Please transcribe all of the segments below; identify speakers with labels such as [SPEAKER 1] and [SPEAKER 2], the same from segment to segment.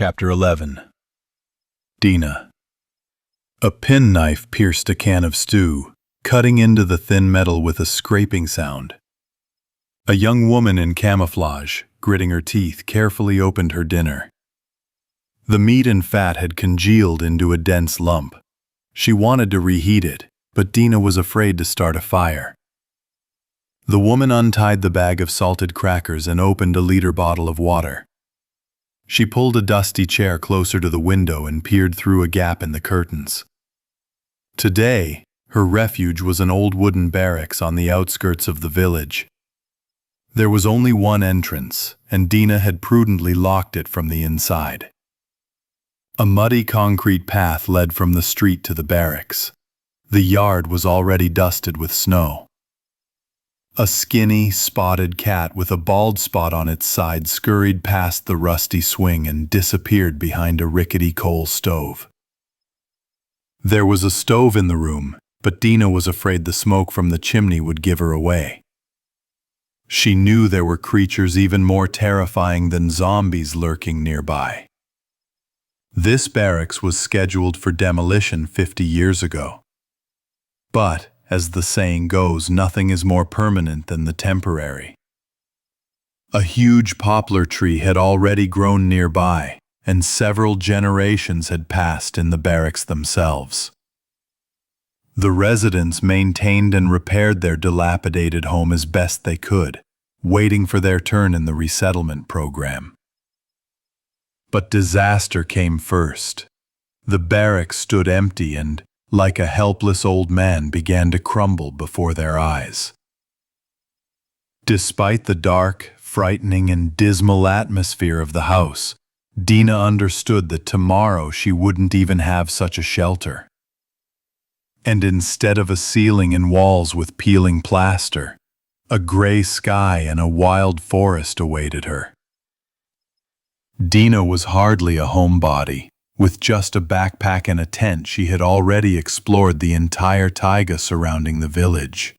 [SPEAKER 1] Chapter 11. Dina. A penknife pierced a can of stew, cutting into the thin metal with a scraping sound. A young woman in camouflage, gritting her teeth, carefully opened her dinner. The meat and fat had congealed into a dense lump. She wanted to reheat it, but Dina was afraid to start a fire. The woman untied the bag of salted crackers and opened a liter bottle of water. She pulled a dusty chair closer to the window and peered through a gap in the curtains. Today, her refuge was an old wooden barracks on the outskirts of the village. There was only one entrance, and Dina had prudently locked it from the inside. A muddy concrete path led from the street to the barracks. The yard was already dusted with snow. A skinny, spotted cat with a bald spot on its side scurried past the rusty swing and disappeared behind a rickety coal stove. There was a stove in the room, but Dina was afraid the smoke from the chimney would give her away. She knew there were creatures even more terrifying than zombies lurking nearby. This barracks was scheduled for demolition 50 years ago. But, as the saying goes, nothing is more permanent than the temporary. A huge poplar tree had already grown nearby, and several generations had passed in the barracks themselves. The residents maintained and repaired their dilapidated home as best they could, waiting for their turn in the resettlement program. But disaster came first. The barracks stood empty and, like a helpless old man, began to crumble before their eyes. Despite the dark, frightening, and dismal atmosphere of the house, Dina understood that tomorrow she wouldn't even have such a shelter. And instead of a ceiling and walls with peeling plaster, a gray sky and a wild forest awaited her. Dina was hardly a homebody. With just a backpack and a tent, she had already explored the entire taiga surrounding the village.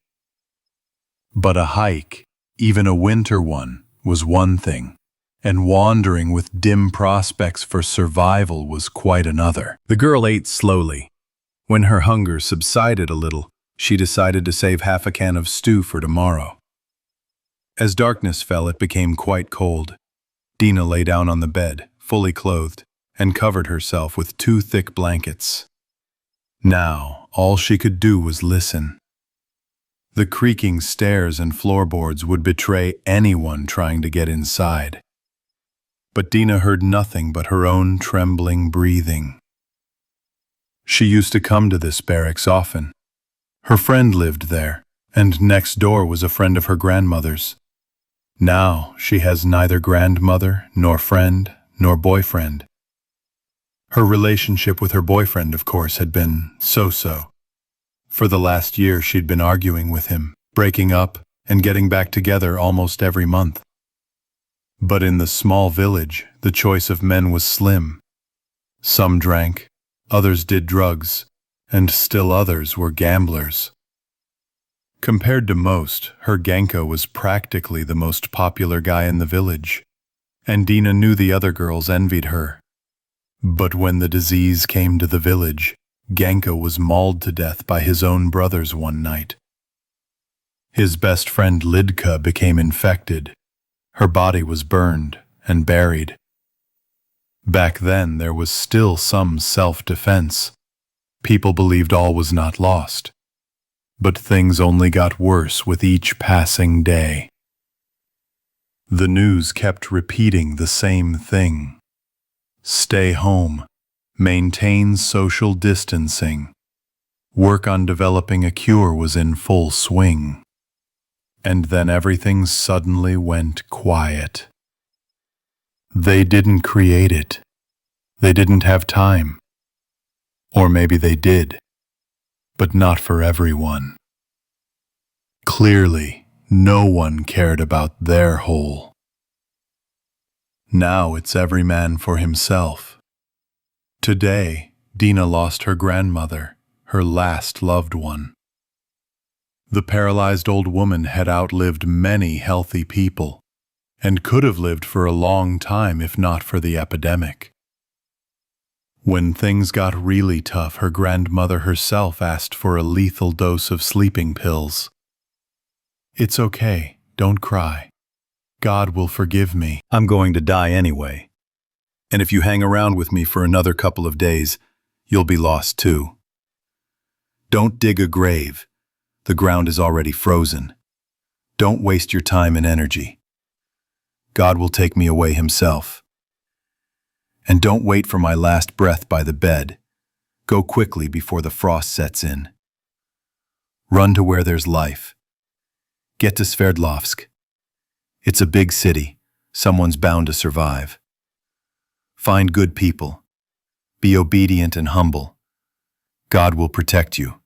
[SPEAKER 1] But a hike, even a winter one, was one thing, and wandering with dim prospects for survival was quite another. The girl ate slowly. When her hunger subsided a little, she decided to save half a can of stew for tomorrow. As darkness fell, it became quite cold. Dina lay down on the bed, fully clothed, and covered herself with 2 thick blankets. Now, all she could do was listen. The creaking stairs and floorboards would betray anyone trying to get inside. But Dina heard nothing but her own trembling breathing. She used to come to this barracks often. Her friend lived there, and next door was a friend of her grandmother's. Now she has neither grandmother, nor friend, nor boyfriend. Her relationship with her boyfriend, of course, had been so-so. For the last year, she'd been arguing with him, breaking up, and getting back together almost every month. But in the small village, the choice of men was slim. Some drank, others did drugs, and still others were gamblers. Compared to most, her Genko was practically the most popular guy in the village, and Dina knew the other girls envied her. But when the disease came to the village, Genko was mauled to death by his own brothers one night. His best friend Lidka became infected. Her body was burned and buried. Back then there was still some self-defense. People believed all was not lost. But things only got worse with each passing day. The news kept repeating the same thing. Stay home, maintain social distancing. Work on developing a cure was in full swing. And then everything suddenly went quiet. They didn't create it. They didn't have time. Or maybe they did, but not for everyone. Clearly, no one cared about their whole. Now it's every man for himself. Today, Dina lost her grandmother, her last loved one. The paralyzed old woman had outlived many healthy people, and could have lived for a long time if not for the epidemic. When things got really tough, her grandmother herself asked for a lethal dose of sleeping pills. "It's okay, don't cry. God will forgive me. I'm going to die anyway. And if you hang around with me for another couple of days, you'll be lost too. Don't dig a grave. The ground is already frozen. Don't waste your time and energy. God will take me away himself. And don't wait for my last breath by the bed. Go quickly before the frost sets in. Run to where there's life. Get to Sverdlovsk. It's a big city. Someone's bound to survive. Find good people. Be obedient and humble. God will protect you."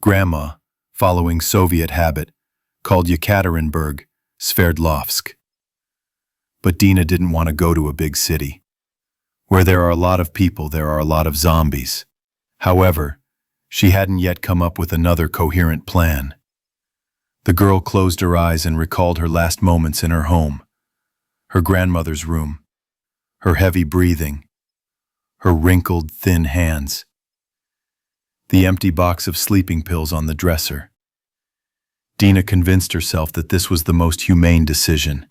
[SPEAKER 1] Grandma, following Soviet habit, called Yekaterinburg Sverdlovsk. But Dina didn't want to go to a big city. Where there are a lot of people, there are a lot of zombies. However, she hadn't yet come up with another coherent plan. The girl closed her eyes and recalled her last moments in her home, her grandmother's room, her heavy breathing, her wrinkled, thin hands, the empty box of sleeping pills on the dresser. Dina convinced herself that this was the most humane decision.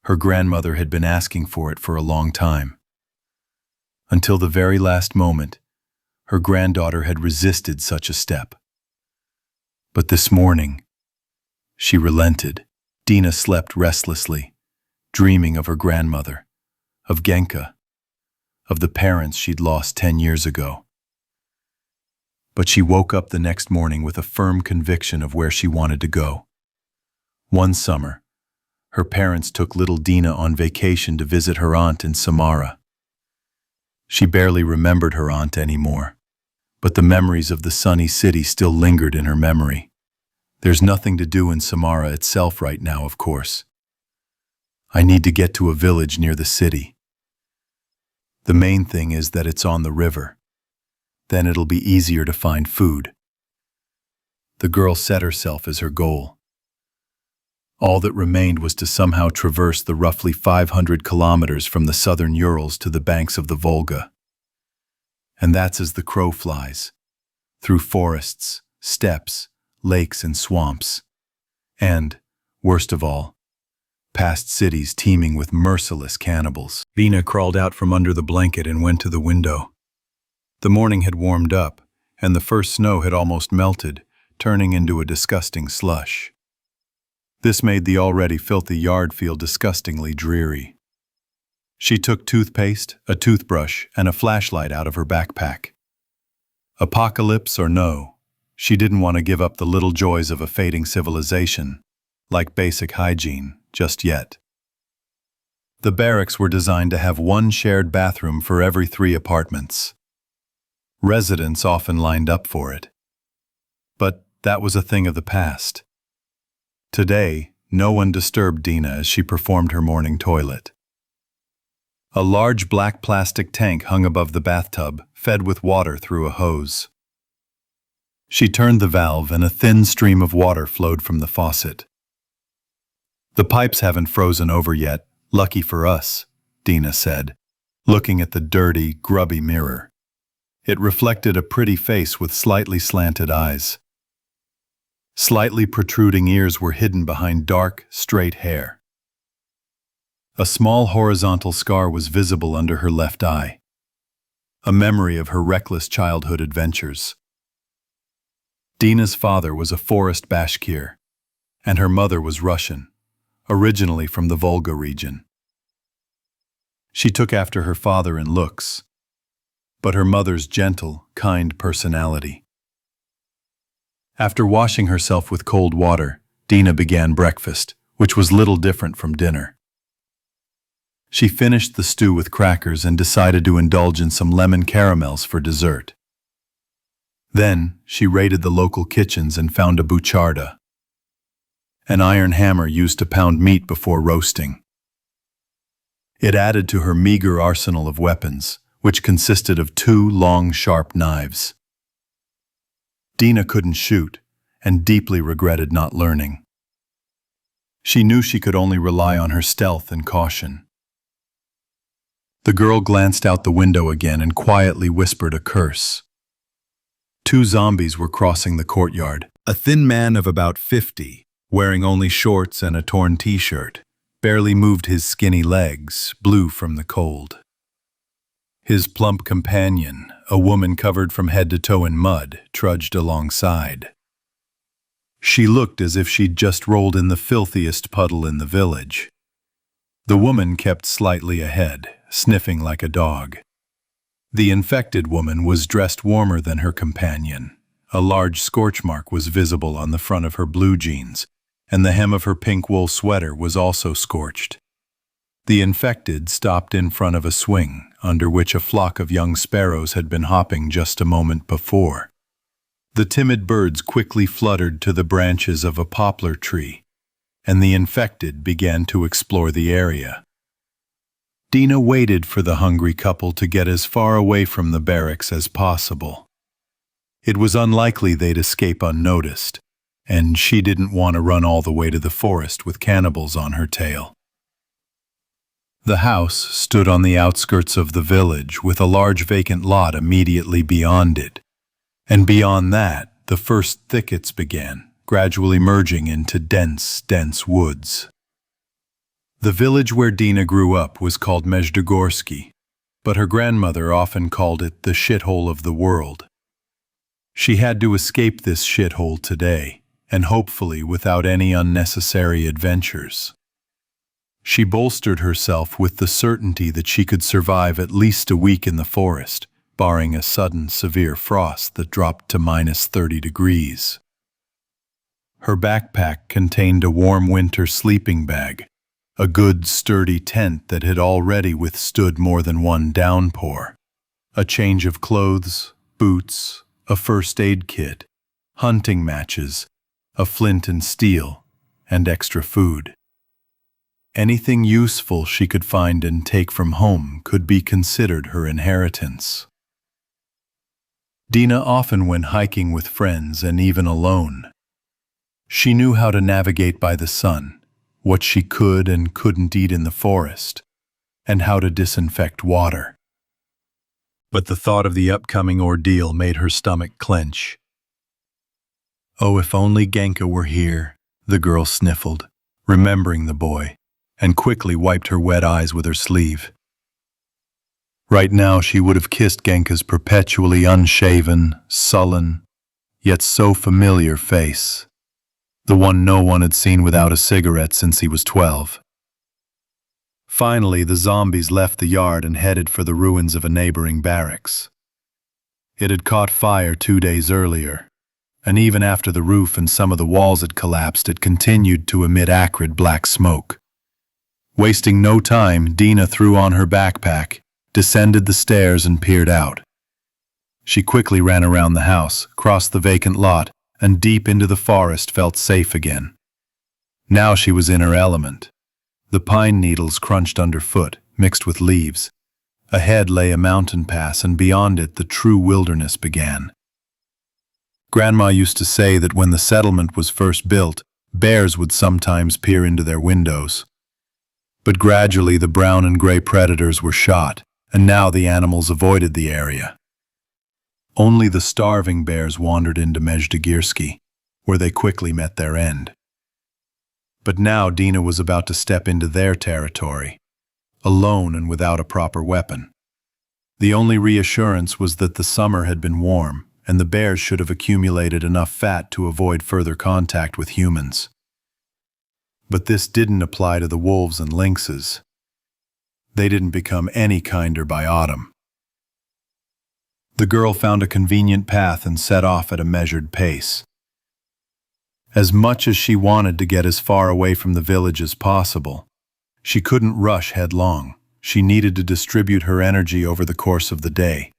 [SPEAKER 1] Her grandmother had been asking for it for a long time. Until the very last moment, her granddaughter had resisted such a step. But this morning, she relented. Dina slept restlessly, dreaming of her grandmother, of Genka, of the parents she'd lost 10 years ago. But she woke up the next morning with a firm conviction of where she wanted to go. One summer, her parents took little Dina on vacation to visit her aunt in Samara. She barely remembered her aunt anymore, but the memories of the sunny city still lingered in her memory. There's nothing to do in Samara itself right now, of course. I need to get to a village near the city. The main thing is that it's on the river. Then it'll be easier to find food. The girl set herself as her goal. All that remained was to somehow traverse the roughly 500 kilometers from the southern Urals to the banks of the Volga. And that's as the crow flies, through forests, steppes, lakes and swamps, and, worst of all, past cities teeming with merciless cannibals. Dina crawled out from under the blanket and went to the window. The morning had warmed up, and the first snow had almost melted, turning into a disgusting slush. This made the already filthy yard feel disgustingly dreary. She took toothpaste, a toothbrush, and a flashlight out of her backpack. Apocalypse or no, she didn't want to give up the little joys of a fading civilization, like basic hygiene, just yet. The barracks were designed to have one shared bathroom for every 3 apartments. Residents often lined up for it. But that was a thing of the past. Today, no one disturbed Dina as she performed her morning toilet. A large black plastic tank hung above the bathtub, fed with water through a hose. She turned the valve and a thin stream of water flowed from the faucet. "The pipes haven't frozen over yet, lucky for us," Dina said, looking at the dirty, grubby mirror. It reflected a pretty face with slightly slanted eyes. Slightly protruding ears were hidden behind dark, straight hair. A small horizontal scar was visible under her left eye, a memory of her reckless childhood adventures. Dina's father was a forest Bashkir, and her mother was Russian, originally from the Volga region. She took after her father in looks, but her mother's gentle, kind personality. After washing herself with cold water, Dina began breakfast, which was little different from dinner. She finished the stew with crackers and decided to indulge in some lemon caramels for dessert. Then, she raided the local kitchens and found a bucharda, an iron hammer used to pound meat before roasting. It added to her meager arsenal of weapons, which consisted of 2 long, sharp knives. Dina couldn't shoot, and deeply regretted not learning. She knew she could only rely on her stealth and caution. The girl glanced out the window again and quietly whispered a curse. Two zombies were crossing the courtyard. A thin man of about 50, wearing only shorts and a torn t-shirt, barely moved his skinny legs, blue from the cold. His plump companion, a woman covered from head to toe in mud, trudged alongside. She looked as if she'd just rolled in the filthiest puddle in the village. The woman kept slightly ahead, sniffing like a dog. The infected woman was dressed warmer than her companion. A large scorch mark was visible on the front of her blue jeans, and the hem of her pink wool sweater was also scorched. The infected stopped in front of a swing, under which a flock of young sparrows had been hopping just a moment before. The timid birds quickly fluttered to the branches of a poplar tree, and the infected began to explore the area. Dina waited for the hungry couple to get as far away from the barracks as possible. It was unlikely they'd escape unnoticed, and she didn't want to run all the way to the forest with cannibals on her tail. The house stood on the outskirts of the village with a large vacant lot immediately beyond it, and beyond that, the first thickets began, gradually merging into dense woods. The village where Dina grew up was called Mezhdegorsky, but her grandmother often called it the shithole of the world. She had to escape this shithole today, and hopefully without any unnecessary adventures. She bolstered herself with the certainty that she could survive at least a week in the forest, barring a sudden severe frost that dropped to -30 degrees. Her backpack contained a warm winter sleeping bag, a good sturdy tent that had already withstood more than one downpour, a change of clothes, boots, a first aid kit, hunting matches, a flint and steel, and extra food. Anything useful she could find and take from home could be considered her inheritance. Dina often went hiking with friends and even alone. She knew how to navigate by the sun, what she could and couldn't eat in the forest, and how to disinfect water. But the thought of the upcoming ordeal made her stomach clench. Oh, if only Genka were here, the girl sniffled, remembering the boy, and quickly wiped her wet eyes with her sleeve. Right now she would have kissed Genka's perpetually unshaven, sullen, yet so familiar face, the one no one had seen without a cigarette since he was 12. Finally, the zombies left the yard and headed for the ruins of a neighboring barracks. It had caught fire 2 days earlier, and even after the roof and some of the walls had collapsed, it continued to emit acrid black smoke. Wasting no time, Dina threw on her backpack, descended the stairs and peered out. She quickly ran around the house, crossed the vacant lot, and deep into the forest felt safe again. Now she was in her element. The pine needles crunched underfoot, mixed with leaves. Ahead lay a mountain pass, and beyond it the true wilderness began. Grandma used to say that when the settlement was first built, bears would sometimes peer into their windows. But gradually the brown and gray predators were shot, and now the animals avoided the area. Only the starving bears wandered into Mezhdegorsky, where they quickly met their end. But now Dina was about to step into their territory, alone and without a proper weapon. The only reassurance was that the summer had been warm, and the bears should have accumulated enough fat to avoid further contact with humans. But this didn't apply to the wolves and lynxes. They didn't become any kinder by autumn. The girl found a convenient path and set off at a measured pace. As much as she wanted to get as far away from the village as possible, she couldn't rush headlong. She needed to distribute her energy over the course of the day.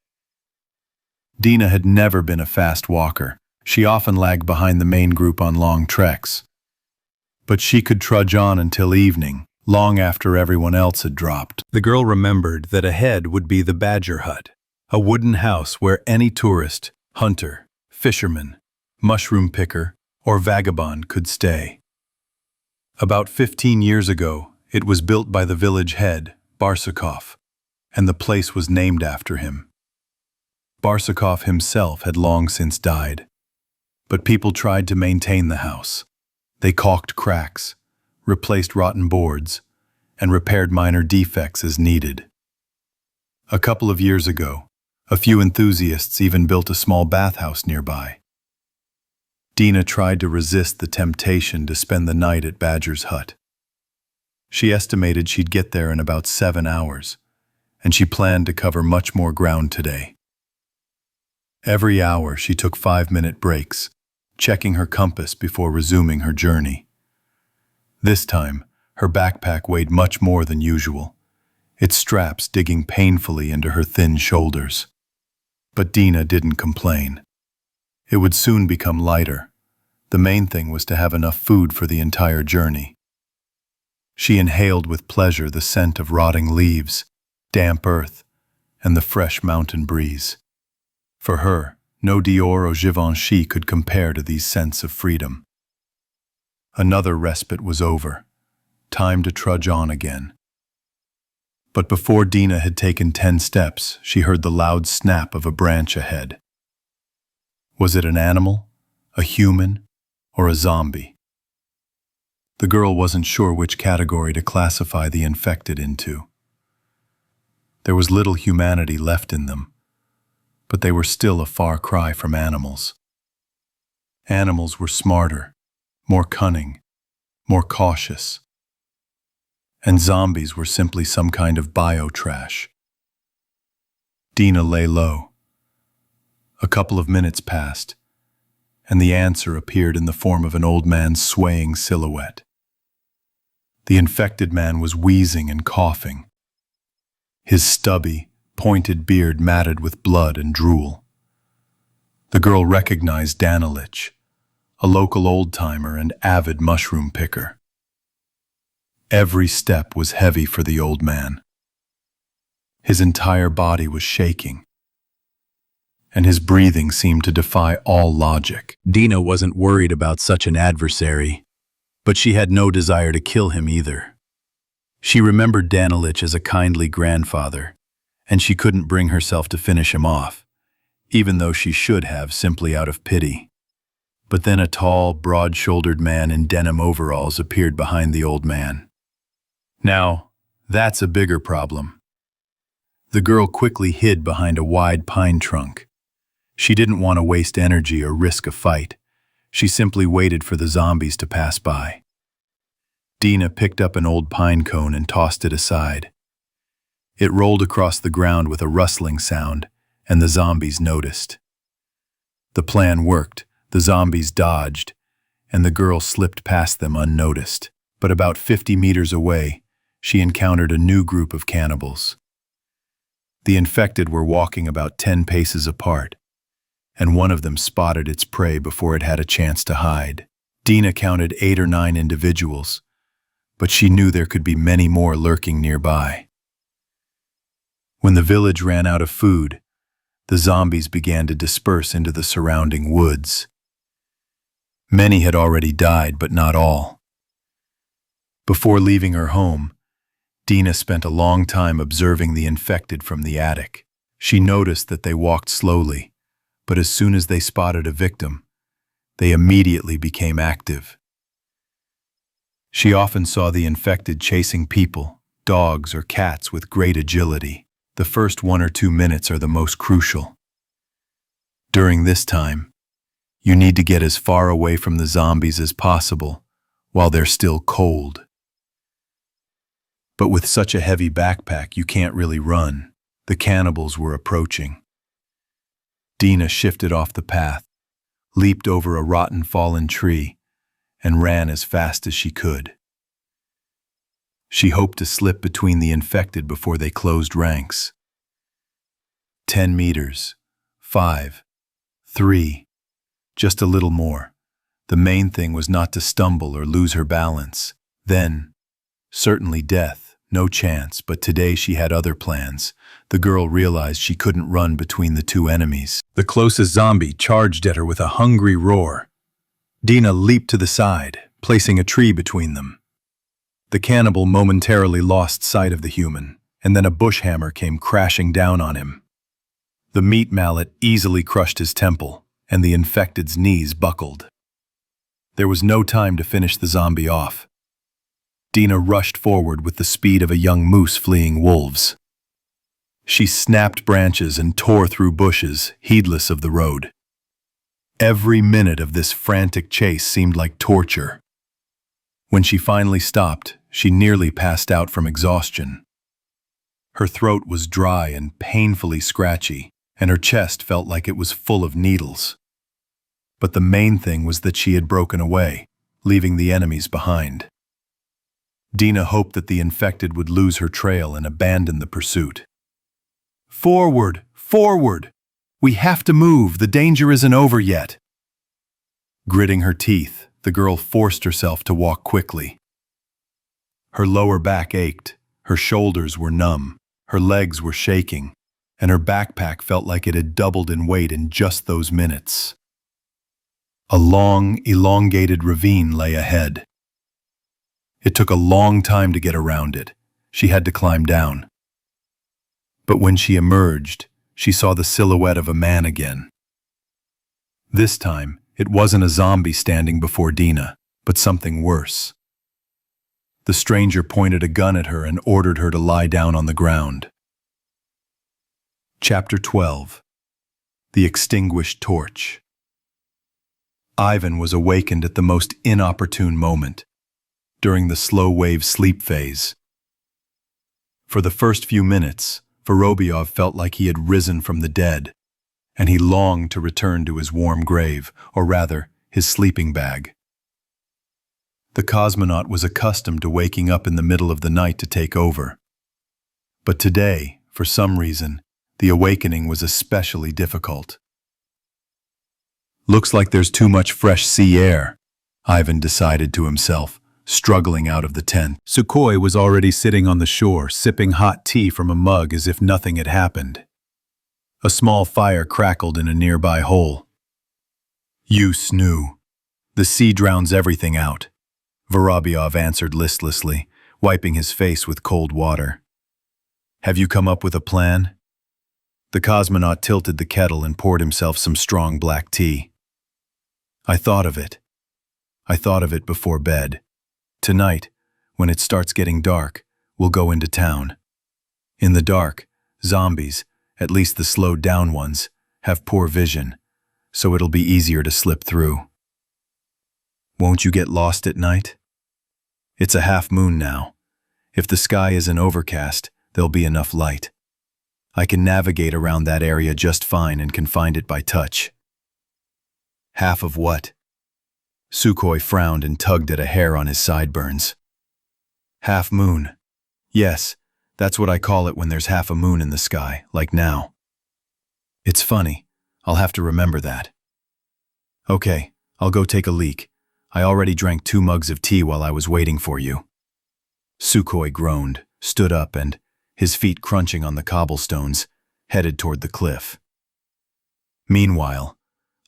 [SPEAKER 1] Dina had never been a fast walker. She often lagged behind the main group on long treks. But she could trudge on until evening, long after everyone else had dropped. The girl remembered that ahead would be the Badger Hut, a wooden house where any tourist, hunter, fisherman, mushroom picker, or vagabond could stay. About 15 years ago, it was built by the village head, Barsukov, and the place was named after him. Barsukov himself had long since died, but people tried to maintain the house. They caulked cracks, replaced rotten boards, and repaired minor defects as needed. A couple of years ago, a few enthusiasts even built a small bathhouse nearby. Dina tried to resist the temptation to spend the night at Badger's hut. She estimated she'd get there in about 7 hours, and she planned to cover much more ground today. Every hour she took 5-minute breaks, checking her compass before resuming her journey. This time, her backpack weighed much more than usual, its straps digging painfully into her thin shoulders. But Dina didn't complain. It would soon become lighter. The main thing was to have enough food for the entire journey. She inhaled with pleasure the scent of rotting leaves, damp earth, and the fresh mountain breeze. For her, no Dior or Givenchy could compare to these scents of freedom. Another respite was over. Time to trudge on again. But before Dina had taken 10 steps, she heard the loud snap of a branch ahead. Was it an animal, a human, or a zombie? The girl wasn't sure which category to classify the infected into. There was little humanity left in them, but they were still a far cry from animals. Animals were smarter, more cunning, more cautious. And zombies were simply some kind of bio-trash. Dina lay low. A couple of minutes passed, and the answer appeared in the form of an old man's swaying silhouette. The infected man was wheezing and coughing, his stubby, pointed beard matted with blood and drool. The girl recognized Danilich, a local old-timer and avid mushroom picker. Every step was heavy for the old man. His entire body was shaking, and his breathing seemed to defy all logic.
[SPEAKER 2] Dina wasn't worried about such an adversary, but she had no desire to kill him either. She remembered Danilich as a kindly grandfather, and she couldn't bring herself to finish him off, even though she should have, simply out of pity. But then a tall, broad-shouldered man in denim overalls appeared behind the old man. Now, that's a bigger problem. The girl quickly hid behind a wide pine trunk. She didn't want to waste energy or risk a fight. She simply waited for the zombies to pass by. Dina picked up an old pine cone and tossed it aside. It rolled across the ground with a rustling sound, and the zombies noticed. The plan worked. The zombies dodged, and the girl slipped past them unnoticed. But about 50 meters away, she encountered a new group of cannibals. The infected were walking about 10 paces apart, and one of them spotted its prey before it had a chance to hide. Dina counted 8 or 9 individuals, but she knew there could be many more lurking nearby. When the village ran out of food, the zombies began to disperse into the surrounding woods. Many had already died, but not all. Before leaving her home, Dina spent a long time observing the infected from the attic. She noticed that they walked slowly, but as soon as they spotted a victim, they immediately became active. She often saw the infected chasing people, dogs or cats with great agility. The first 1 or 2 minutes are the most crucial. During this time, you need to get as far away from the zombies as possible while they're still cold. But with such a heavy backpack, you can't really run. The cannibals were approaching. Dina shifted off the path, leaped over a rotten fallen tree, and ran as fast as she could. She hoped to slip between the infected before they closed ranks. 10 meters, 5, 3, just a little more. The main thing was not to stumble or lose her balance. Then, certainly death, no chance, but today she had other plans. The girl realized she couldn't run between the two enemies. The closest zombie charged at her with a hungry roar. Dina leaped to the side, placing a tree between them. The cannibal momentarily lost sight of the human, and then a bush hammer came crashing down on him. The meat mallet easily crushed his temple, and the infected's knees buckled. There was no time to finish the zombie off. Dina rushed forward with the speed of a young moose fleeing wolves. She snapped branches and tore through bushes, heedless of the road. Every minute of this frantic chase seemed like torture. When she finally stopped, she nearly passed out from exhaustion. Her throat was dry and painfully scratchy, and her chest felt like it was full of needles. But the main thing was that she had broken away, leaving the enemies behind. Dina hoped that the infected would lose her trail and abandon the pursuit. "Forward! Forward! We have to move! The danger isn't over yet!" Gritting her teeth, the girl forced herself to walk quickly. Her lower back ached, her shoulders were numb, her legs were shaking, and her backpack felt like it had doubled in weight in just those minutes. A long, elongated ravine lay ahead. It took a long time to get around it. She had to climb down. But when she emerged, she saw the silhouette of a man again. This time, it wasn't a zombie standing before Dina, but something worse. The stranger pointed a gun at her and ordered her to lie down on the ground. Chapter 12. The Extinguished Torch. Ivan was awakened at the most inopportune moment, during the slow-wave sleep phase. For the first few minutes, Vorobyov felt like he had risen from the dead, and he longed to return to his warm grave, or rather, his sleeping bag. The cosmonaut was accustomed to waking up in the middle of the night to take over. But today, for some reason, the awakening was especially difficult. "Looks like there's too much fresh sea air," Ivan decided to himself, struggling out of the tent. Sukhoi was already sitting on the shore, sipping hot tea from a mug as if nothing had happened. A small fire crackled in a nearby hole. "You snoo. The sea drowns everything out," Vorobyov answered listlessly, wiping his face with cold water. "Have you come up with a plan?" The cosmonaut tilted the kettle and poured himself some strong black tea. "I thought of it. I thought of it before bed. Tonight, when it starts getting dark, we'll go into town. In the dark, zombies, at least the slowed-down ones, have poor vision, so it'll be easier to slip through. Won't you get lost at night? It's a half moon now. If the sky isn't overcast, there'll be enough light. I can navigate around that area just fine and can find it by touch." "Half of what?" Sukhoi frowned and tugged at a hair on his sideburns. "Half moon. Yes, that's what I call it when there's half a moon in the sky, like now." "It's funny. I'll have to remember that." "Okay, I'll go take a leak. I already drank 2 mugs of tea while I was waiting for you." Sukhoi groaned, stood up and, his feet crunching on the cobblestones, headed toward the cliff. Meanwhile,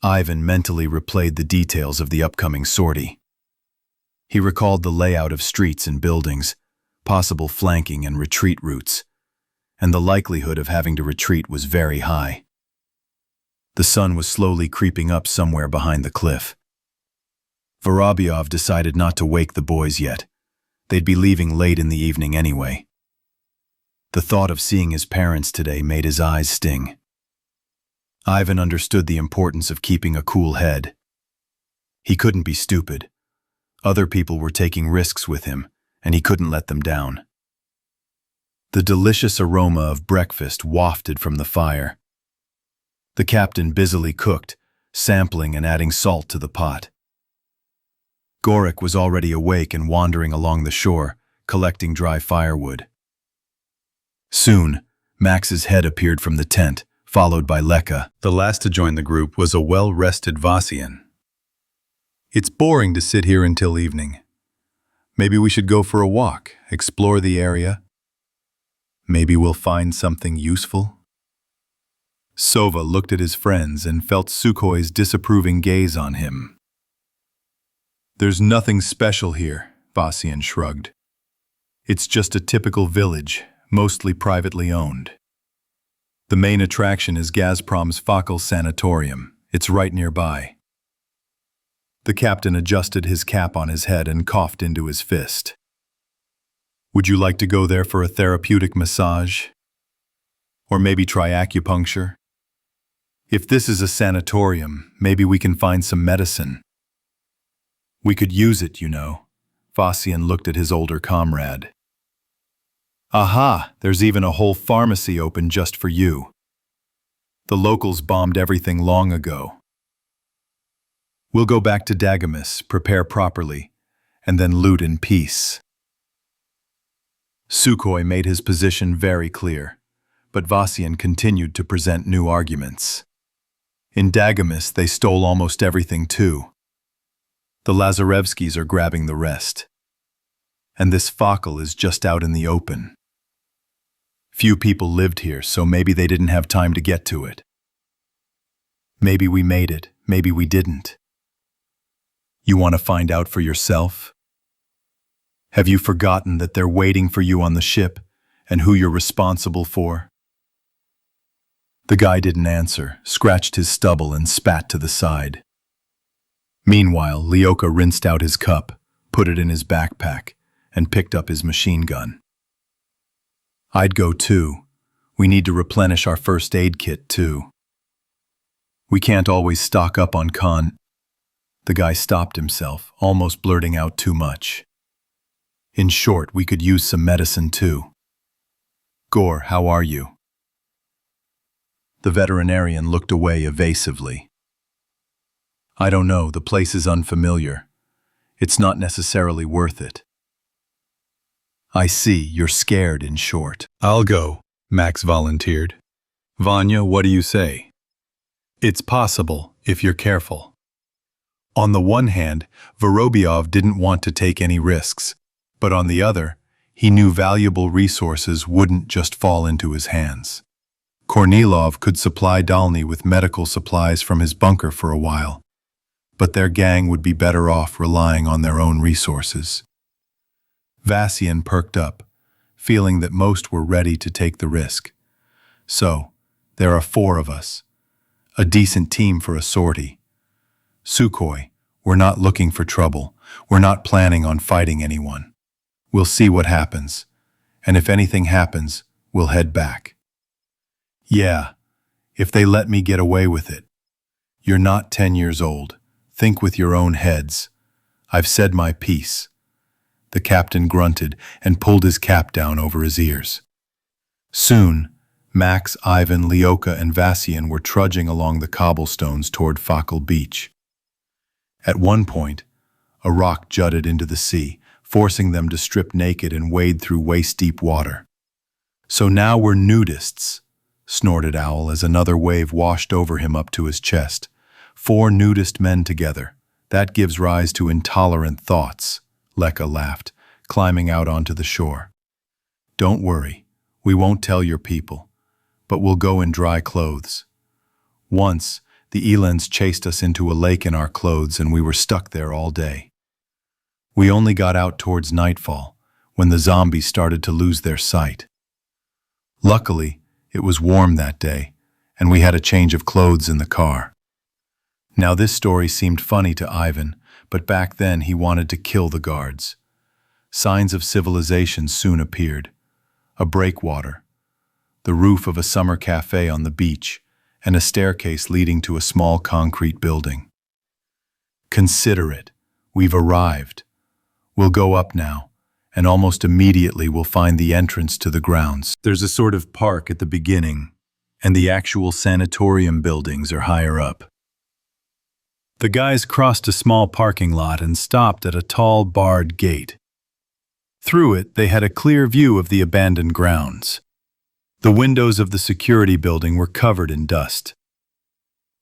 [SPEAKER 2] Ivan mentally replayed the details of the upcoming sortie. He recalled the layout of streets and buildings, possible flanking and retreat routes, and the likelihood of having to retreat was very high. The sun was slowly creeping up somewhere behind the cliff. Vorobyov decided not to wake the boys yet. They'd be leaving late in the evening anyway. The thought of seeing his parents today made his eyes sting. Ivan understood the importance of keeping a cool head. He couldn't be stupid. Other people were taking risks with him, and he couldn't let them down. The delicious aroma of breakfast wafted from the fire. The captain busily cooked, sampling and adding salt to the pot. Gorik was already awake and wandering along the shore, collecting dry firewood. Soon, Max's head appeared from the tent, followed by Leka. The last to join the group was a well-rested Vassian. "It's boring to sit here until evening. Maybe we should go for a walk, explore the area. Maybe we'll find something useful." Sova looked at his friends and felt Sukhoi's disapproving gaze on him. "There's nothing special here," Vassian shrugged. "It's just a typical village,
[SPEAKER 1] mostly privately owned. The main attraction is Gazprom's Fakal Sanatorium. It's right nearby. The captain adjusted his cap on his head and coughed into his fist. Would you like to go there for a therapeutic massage? Or maybe try acupuncture? If this is a sanatorium, maybe we can find some medicine. We could use it, you know. Vassian looked at his older comrade. Aha, there's even a whole pharmacy open just for you. The locals bombed everything long ago. We'll go back to Dagamis, prepare properly, and then loot in peace. Sukhoi made his position very clear, but Vassian continued to present new arguments. In Dagamis, they stole almost everything too. The Lazarevskys are grabbing the rest. And this Fakal is just out in the open. Few people lived here, so maybe they didn't have time to get to it. Maybe we made it, maybe we didn't. You want to find out for yourself? Have you forgotten that they're waiting for you on the ship and who you're responsible for? The guy didn't answer, scratched his stubble and spat to the side. Meanwhile, Lyoka rinsed out his cup, put it in his backpack, and picked up his machine gun. I'd go too. We need to replenish our first aid kit too. We can't always stock up on The guy stopped himself, almost blurting out too much. In short, we could use some medicine too. Gore, how are you? The veterinarian looked away evasively. I don't know, the place is unfamiliar. It's not necessarily worth it. I see, you're scared, in short. I'll go, Max volunteered. Vanya, what do you say? It's possible, if you're careful. On the one hand, Vorobyov didn't want to take any risks, but on the other, he knew valuable resources wouldn't just fall into his hands. Kornilov could supply Dalny with medical supplies from his bunker for a while, but their gang would be better off relying on their own resources. Vassian perked up, feeling that most were ready to take the risk. So, there are 4 of us. A decent team for a sortie. Sukhoi, we're not looking for trouble. We're not planning on fighting anyone. We'll see what happens, and if anything happens, we'll head back. Yeah, if they let me get away with it. You're not 10 years old. Think with your own heads. I've said my piece. The captain grunted and pulled his cap down over his ears. Soon, Max, Ivan, Lyoka, and Vassian were trudging along the cobblestones toward Fakal Beach. At one point, a rock jutted into the sea, forcing them to strip naked and wade through waist-deep water. So now we're nudists, snorted Owl as another wave washed over him up to his chest. 4 nudist men together. That gives rise to intolerant thoughts, Leka laughed, climbing out onto the shore. Don't worry, we won't tell your people, but we'll go in dry clothes. Once, the elands chased us into a lake in our clothes and we were stuck there all day. We only got out towards nightfall, when the zombies started to lose their sight. Luckily, it was warm that day, and we had a change of clothes in the car. Now this story seemed funny to Ivan, but back then he wanted to kill the guards. Signs of civilization soon appeared. A breakwater, the roof of a summer cafe on the beach, and a staircase leading to a small concrete building. Consider it. We've arrived. We'll go up now, and almost immediately we'll find the entrance to the grounds. There's a sort of park at the beginning, and the actual sanatorium buildings are higher up. The guys crossed a small parking lot and stopped at a tall, barred gate. Through it, they had a clear view of the abandoned grounds. The windows of the security building were covered in dust.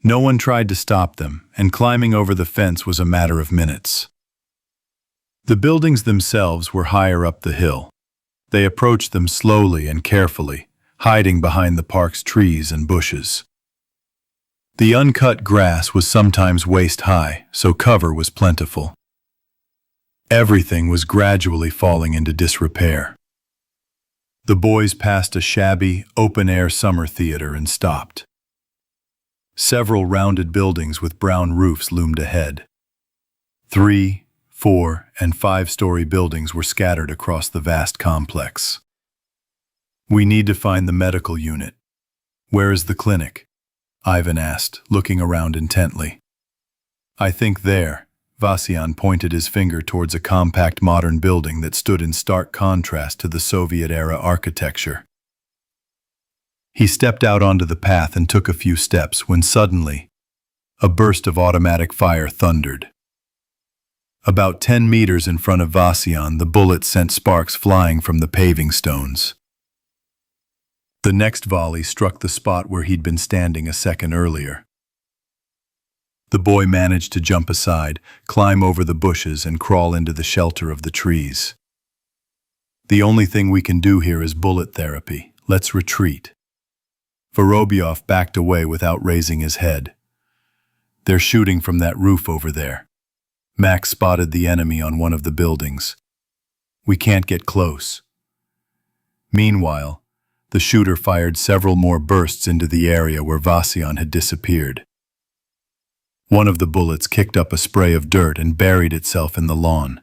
[SPEAKER 1] No one tried to stop them, and climbing over the fence was a matter of minutes. The buildings themselves were higher up the hill. They approached them slowly and carefully, hiding behind the park's trees and bushes. The uncut grass was sometimes waist-high, so cover was plentiful. Everything was gradually falling into disrepair. The boys passed a shabby, open-air summer theater and stopped. Several rounded buildings with brown roofs loomed ahead. 3, 4, and 5-story buildings were scattered across the vast complex. "We need to find the medical unit. Where is the clinic?" Ivan asked, looking around intently. "I think there." Vasyan pointed his finger towards a compact modern building that stood in stark contrast to the Soviet-era architecture. He stepped out onto the path and took a few steps when suddenly, a burst of automatic fire thundered. About 10 meters in front of Vasyan, the bullet sent sparks flying from the paving stones. The next volley struck the spot where he'd been standing a second earlier. The boy managed to jump aside, climb over the bushes, and crawl into the shelter of the trees. "The only thing we can do here is bullet therapy. Let's retreat." Vorobyov backed away without raising his head. "They're shooting from that roof over there." Max spotted the enemy on one of the buildings. "We can't get close." Meanwhile, the shooter fired several more bursts into the area where Vasyan had disappeared. One of the bullets kicked up a spray of dirt and buried itself in the lawn,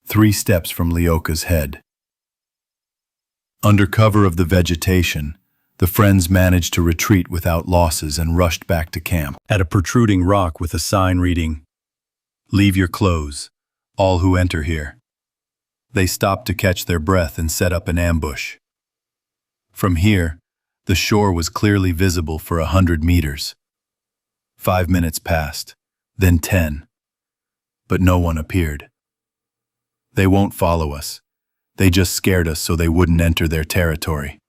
[SPEAKER 1] 3 steps from Lyoka's head. Under cover of the vegetation, the friends managed to retreat without losses and rushed back to camp. At a protruding rock with a sign reading, "Leave your clothes, all who enter here," they stopped to catch their breath and set up an ambush. From here, the shore was clearly visible for 100 meters. 5 minutes passed, then 10, but no one appeared. "They won't follow us. They just scared us so they wouldn't enter their territory."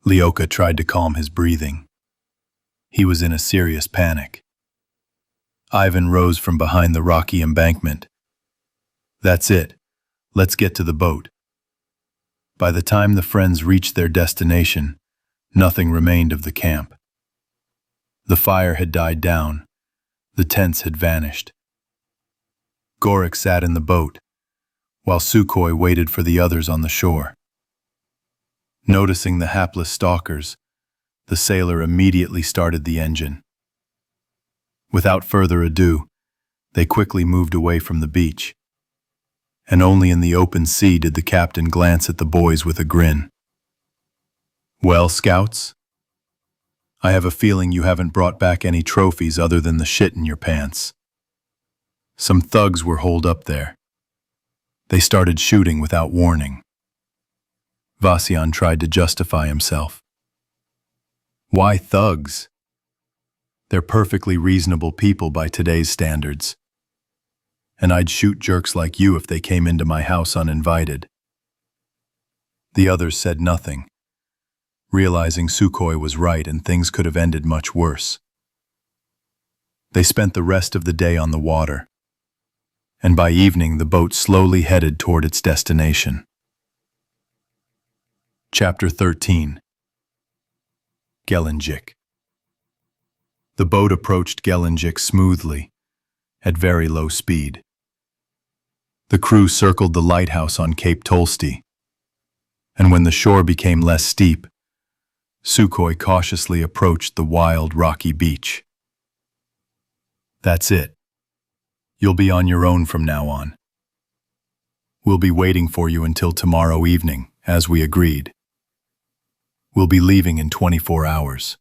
[SPEAKER 1] Lyoka tried to calm his breathing. He was in a serious panic. Ivan rose from behind the rocky embankment. "That's it. Let's get to the boat." By the time the friends reached their destination, nothing remained of the camp. The fire had died down. The tents had vanished. Gorik sat in the boat, while Sukhoi waited for the others on the shore. Noticing the hapless stalkers, the sailor immediately started the engine. Without further ado, they quickly moved away from the beach, and only in the open sea did the captain glance at the boys with a grin. "Well, scouts? I have a feeling you haven't brought back any trophies other than the shit in your pants. Some thugs were holed up there. They started shooting without warning." Vasyan tried to justify himself. "Why thugs? They're perfectly reasonable people by today's standards. And I'd shoot jerks like you if they came into my house uninvited." The others said nothing, realizing Sukhoi was right and things could have ended much worse. They spent the rest of the day on the water, and by evening the boat slowly headed toward its destination. Chapter 13. Gelendzhik. The boat approached Gelendzhik smoothly, at very low speed. The crew circled the lighthouse on Cape Tolsty, and when the shore became less steep, Sukhoi cautiously approached the wild, rocky beach. "That's it. You'll be on your own from now on. We'll be waiting for you until tomorrow evening, as we agreed. We'll be leaving in 24 hours.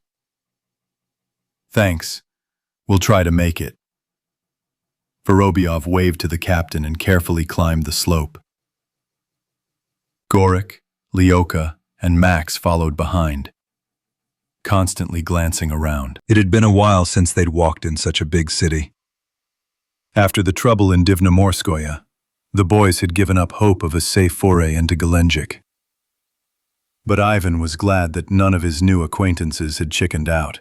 [SPEAKER 1] "Thanks. We'll try to make it." Vorobyov waved to the captain and carefully climbed the slope. Gorik, Lyoka, and Max followed behind, constantly glancing around. It had been a while since they'd walked in such a big city. After the trouble in Divnomorskoye, the boys had given up hope of a safe foray into Gelendzhik. But Ivan was glad that none of his new acquaintances had chickened out,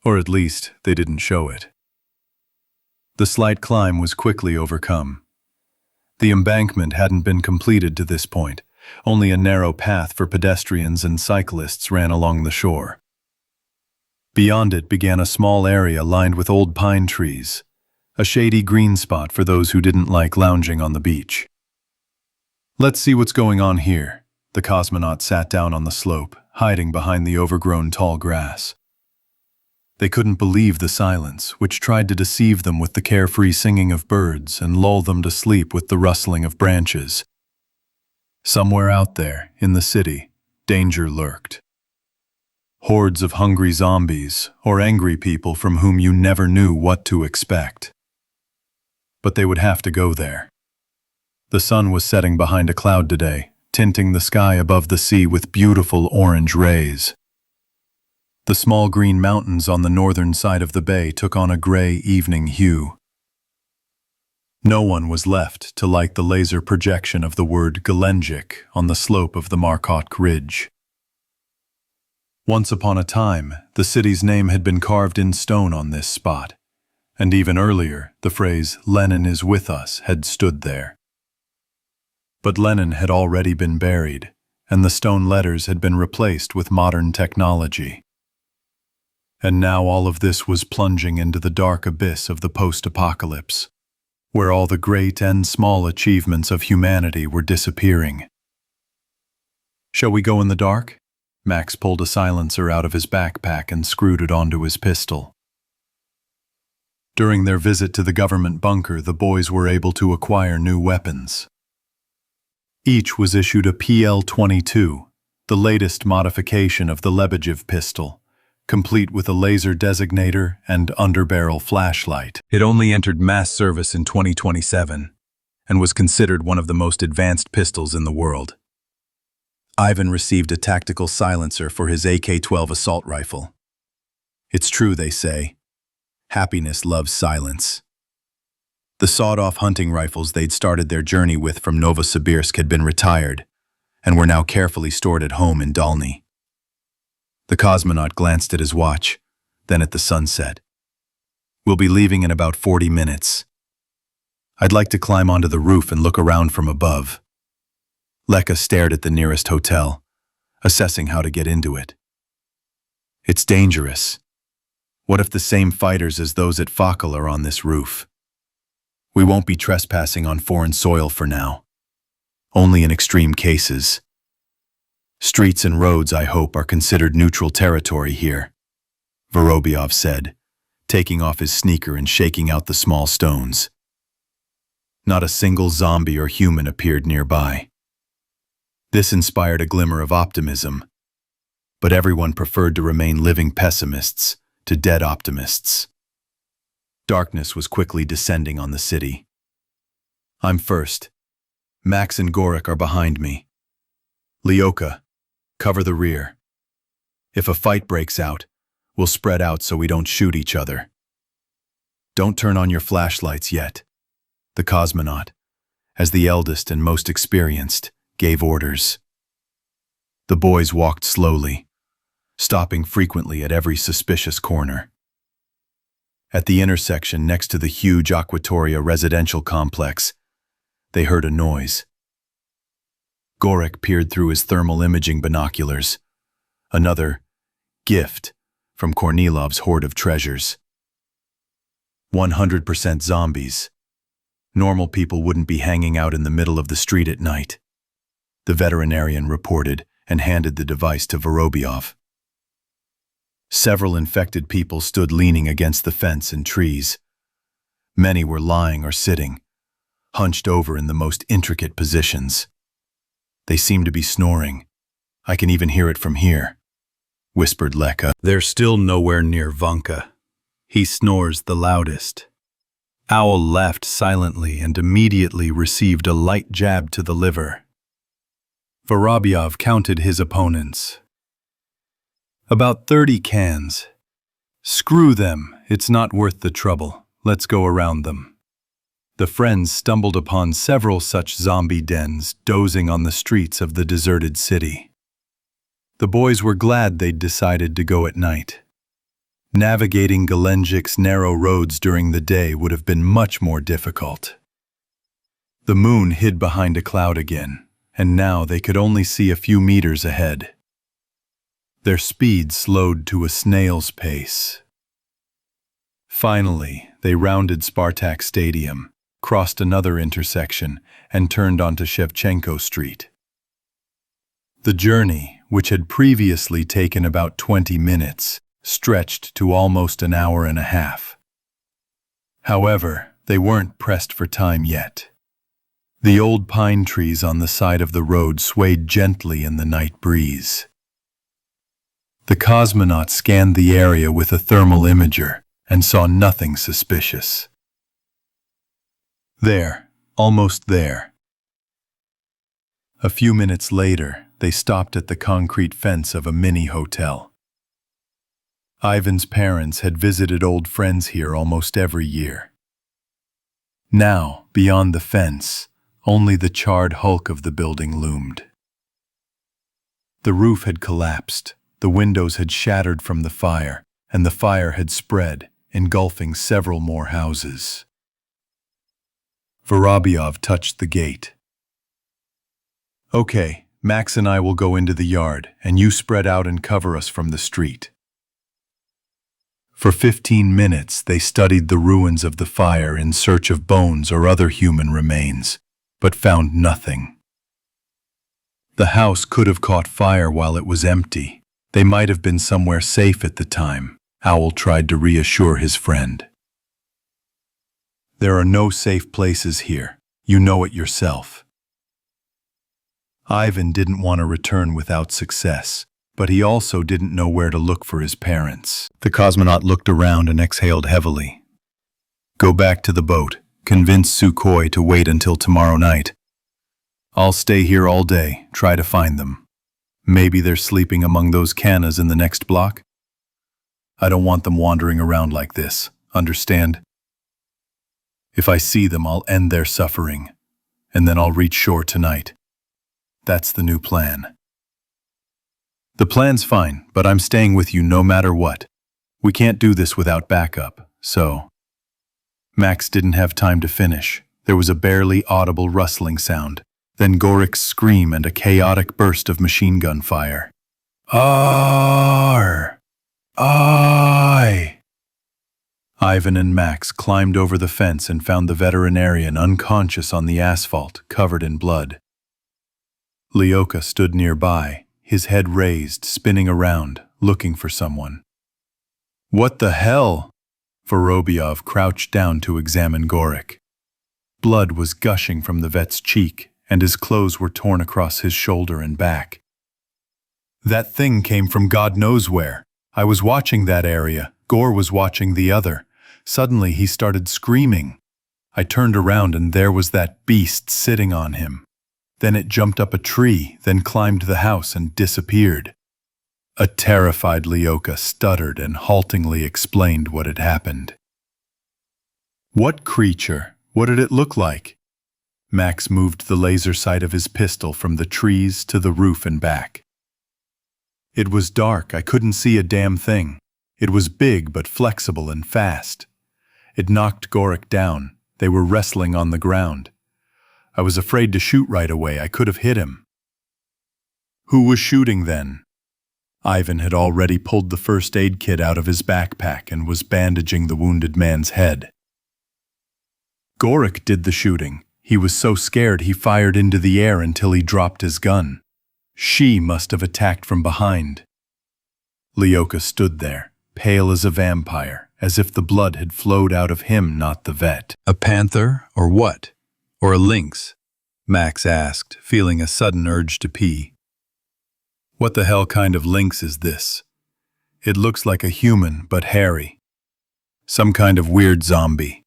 [SPEAKER 1] or at least they didn't show it. The slight climb was quickly overcome. The embankment hadn't been completed to this point. Only a narrow path for pedestrians and cyclists ran along the shore. Beyond it began a small area lined with old pine trees, a shady green spot for those who didn't like lounging on the beach. "Let's see what's going on here," The cosmonaut sat down on the slope, hiding behind the overgrown tall grass. They couldn't believe the silence, which tried to deceive them with the carefree singing of birds and lull them to sleep with the rustling of branches. Somewhere out there, in the city, danger lurked. Hordes of hungry zombies, or angry people from whom you never knew what to expect. But they would have to go there. The sun was setting behind a cloud today, tinting the sky above the sea with beautiful orange rays. The small green mountains on the northern side of the bay took on a gray evening hue. No one was left to light the laser projection of the word Gelenjik on the slope of the Markotk Ridge. Once upon a time, the city's name had been carved in stone on this spot, and even earlier, the phrase "Lenin is with us" had stood there. But Lenin had already been buried, and the stone letters had been replaced with modern technology. And now all of this was plunging into the dark abyss of the post-apocalypse, where all the great and small achievements of humanity were disappearing. "Shall we go in the dark?" Max pulled a silencer out of his backpack and screwed it onto his pistol. During their visit to the government bunker, the boys were able to acquire new weapons. Each was issued a PL-22, the latest modification of the Lebedev pistol, complete with a laser designator and underbarrel flashlight. It only entered mass service in 2027 and was considered one of the most advanced pistols in the world. Ivan received a tactical silencer for his AK-12 assault rifle. It's true, they say. Happiness loves silence. The sawed-off hunting rifles they'd started their journey with from Novosibirsk had been retired and were now carefully stored at home in Dalny. The cosmonaut glanced at his watch, then at the sunset. "We'll be leaving in about 40 minutes. I'd like to climb onto the roof and look around from above." Leka stared at the nearest hotel, assessing how to get into it. "It's dangerous. What if the same fighters as those at Fakal are on this roof? We won't be trespassing on foreign soil for now. Only in extreme cases. Streets and roads, I hope, are considered neutral territory here," Vorobyov said, taking off his sneaker and shaking out the small stones. Not a single zombie or human appeared nearby. This inspired a glimmer of optimism, but everyone preferred to remain living pessimists to dead optimists. Darkness was quickly descending on the city. "I'm first. Max and Gorik are behind me. Lyoka, cover the rear. If a fight breaks out, we'll spread out so we don't shoot each other. Don't turn on your flashlights yet." The cosmonaut, as the eldest and most experienced, gave orders. The boys walked slowly, stopping frequently at every suspicious corner. At the intersection next to the huge Aquatoria residential complex, they heard a noise. Gorik peered through his thermal imaging binoculars. Another gift from Kornilov's hoard of treasures. 100% zombies. Normal people wouldn't be hanging out in the middle of the street at night, the veterinarian reported and handed the device to Vorobyov. Several infected people stood leaning against the fence and trees. Many were lying or sitting, hunched over in the most intricate positions. They seemed to be snoring. "I can even hear it from here," whispered Leka. "They're still nowhere near Vanka. He snores the loudest." Owl laughed silently and immediately received a light jab to the liver. Vorobyov counted his opponents. "About 30 cans. Screw them, it's not worth the trouble. Let's go around them." The friends stumbled upon several such zombie dens dozing on the streets of the deserted city. The boys were glad they'd decided to go at night. Navigating Gelenjik's narrow roads during the day would have been much more difficult. The moon hid behind a cloud again, and now they could only see a few meters ahead. Their speed slowed to a snail's pace. Finally, they rounded Spartak Stadium, crossed another intersection, and turned onto Shevchenko Street. The journey, which had previously taken about 20 minutes, stretched to almost an hour and a half. However, they weren't pressed for time yet. The old pine trees on the side of the road swayed gently in the night breeze. The cosmonaut scanned the area with a thermal imager and saw nothing suspicious. There, almost there. A few minutes later, they stopped at the concrete fence of a mini hotel. Ivan's parents had visited old friends here almost every year. Now, beyond the fence, only the charred hulk of the building loomed. The roof had collapsed, the windows had shattered from the fire, and the fire had spread, engulfing several more houses. Vorobyov touched the gate. "Okay, Max and I will go into the yard, and you spread out and cover us from the street." For 15 minutes they studied the ruins of the fire in search of bones or other human remains, but found nothing. The house could have caught fire while it was empty. They might have been somewhere safe at the time, Owl tried to reassure his friend. "There are no safe places here. You know it yourself." Ivan didn't want to return without success, but he also didn't know where to look for his parents. The cosmonaut looked around and exhaled heavily. "Go back to the boat. Convince Sukhoi to wait until tomorrow night. I'll stay here all day, try to find them. Maybe they're sleeping among those cannas in the next block. I don't want them wandering around like this, understand? If I see them, I'll end their suffering, and then I'll reach shore tonight. That's the new plan." "The plan's fine, but I'm staying with you no matter what. We can't do this without backup, so..." Max didn't have time to finish. There was a barely audible rustling sound, then Gorik's scream and a chaotic burst of machine gun fire. "Arr! Aye!" Ivan and Max climbed over the fence and found the veterinarian unconscious on the asphalt, covered in blood. Lyoka stood nearby, his head raised, spinning around, looking for someone. "What the hell?" Vorobyov crouched down to examine Gorik. Blood was gushing from the vet's cheek, and his clothes were torn across his shoulder and back. "That thing came from God knows where. I was watching that area. Gor was watching the other. Suddenly he started screaming. I turned around and there was that beast sitting on him. Then it jumped up a tree, then climbed the house and disappeared." A terrified Lyoka stuttered and haltingly explained what had happened. "What creature? What did it look like?" Max moved the laser sight of his pistol from the trees to the roof and back. "It was dark, I couldn't see a damn thing. It was big but flexible and fast. It knocked Gorik down. They were wrestling on the ground. I was afraid to shoot right away, I could have hit him." "Who was shooting then?" Ivan had already pulled the first aid kit out of his backpack and was bandaging the wounded man's head. "Gorik did the shooting. He was so scared he fired into the air until he dropped his gun. She must have attacked from behind." Lyoka stood there, pale as a vampire, as if the blood had flowed out of him, not the vet. "A panther, or what? Or a lynx?" Max asked, feeling a sudden urge to pee. "What the hell kind of lynx is this? It looks like a human, but hairy. Some kind of weird zombie.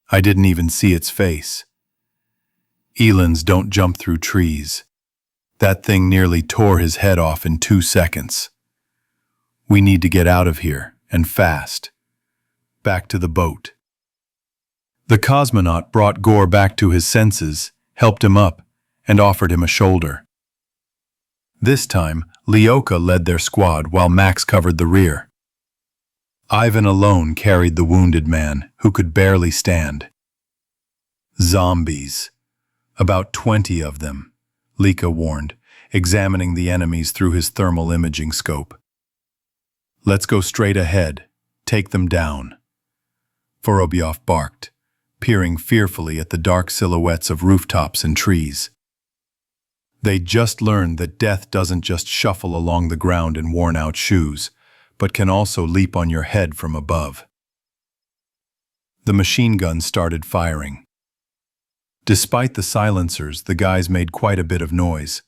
[SPEAKER 1] I didn't even see its face. Elands don't jump through trees. That thing nearly tore his head off in 2 seconds. We need to get out of here, and fast. Back to the boat." The cosmonaut brought Gor back to his senses, helped him up, and offered him a shoulder. This time, Lyoka led their squad while Max covered the rear. Ivan alone carried the wounded man, who could barely stand. "Zombies. About 20 of them," Lika warned, examining the enemies through his thermal imaging scope. "Let's go straight ahead. Take them down." Vorobyov barked, peering fearfully at the dark silhouettes of rooftops and trees. They just learned that death doesn't just shuffle along the ground in worn-out shoes, but can also leap on your head from above. The machine gun started firing. Despite the silencers, the guys made quite a bit of noise.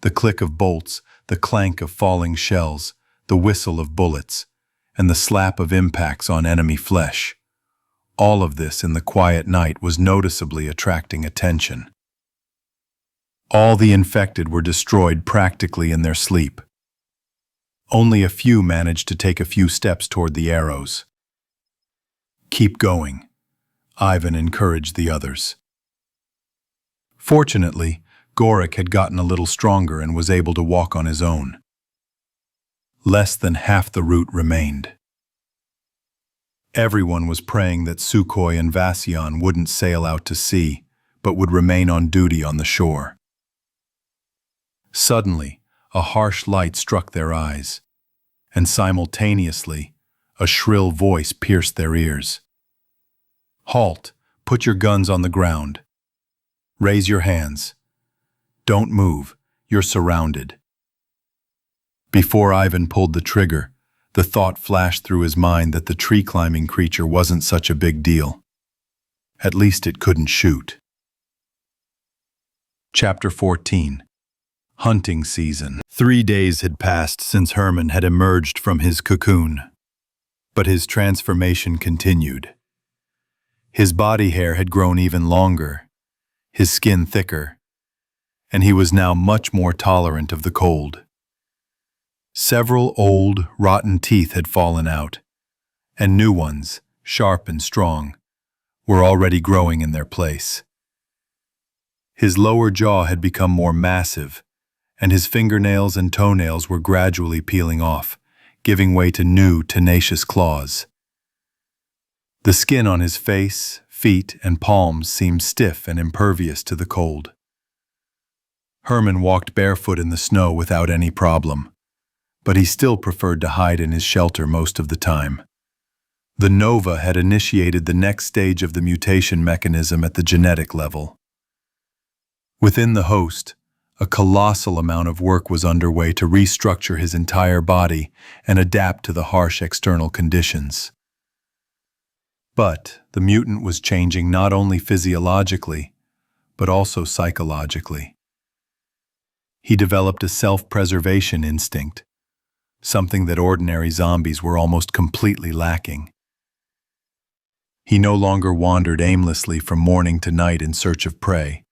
[SPEAKER 1] The click of bolts, the clank of falling shells, the whistle of bullets, and the slap of impacts on enemy flesh. All of this in the quiet night was noticeably attracting attention. All the infected were destroyed practically in their sleep. Only a few managed to take a few steps toward the arrows. "Keep going," Ivan encouraged the others. Fortunately, Gorik had gotten a little stronger and was able to walk on his own. Less than half the route remained. Everyone was praying that Sukhoi and Vasyan wouldn't sail out to sea, but would remain on duty on the shore. Suddenly, a harsh light struck their eyes, and simultaneously, a shrill voice pierced their ears. "Halt! Put your guns on the ground. Raise your hands. Don't move. You're surrounded." Before Ivan pulled the trigger, the thought flashed through his mind that the tree-climbing creature wasn't such a big deal. At least it couldn't shoot. Chapter 14. Hunting Season. 3 days had passed since Herman had emerged from his cocoon, but his transformation continued. His body hair had grown even longer, his skin thicker, and he was now much more tolerant of the cold. Several old, rotten teeth had fallen out, and new ones, sharp and strong, were already growing in their place. His lower jaw had become more massive, and his fingernails and toenails were gradually peeling off, giving way to new, tenacious claws. The skin on his face, feet, and palms seemed stiff and impervious to the cold. Herman walked barefoot in the snow without any problem, but he still preferred to hide in his shelter most of the time. The Nova had initiated the next stage of the mutation mechanism at the genetic level. Within the host, a colossal amount of work was underway to restructure his entire body and adapt to the harsh external conditions. But the mutant was changing not only physiologically, but also psychologically. He developed a self-preservation instinct, something that ordinary zombies were almost completely lacking. He no longer wandered aimlessly from morning to night in search of prey,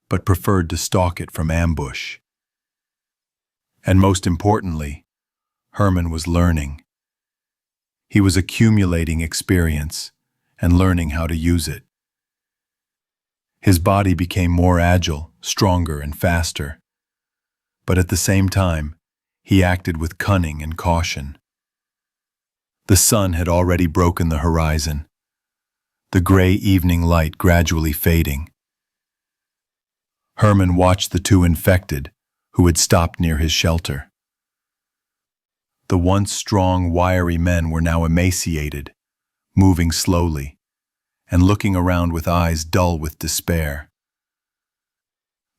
[SPEAKER 1] but preferred to stalk it from ambush. And most importantly, Herman was learning. He was accumulating experience and learning how to use it. His body became more agile, stronger, and faster. But at the same time, he acted with cunning and caution. The sun had already broken the horizon, the gray evening light gradually fading. Herman watched the two infected, who had stopped near his shelter. The once strong, wiry men were now emaciated, moving slowly, and looking around with eyes dull with despair.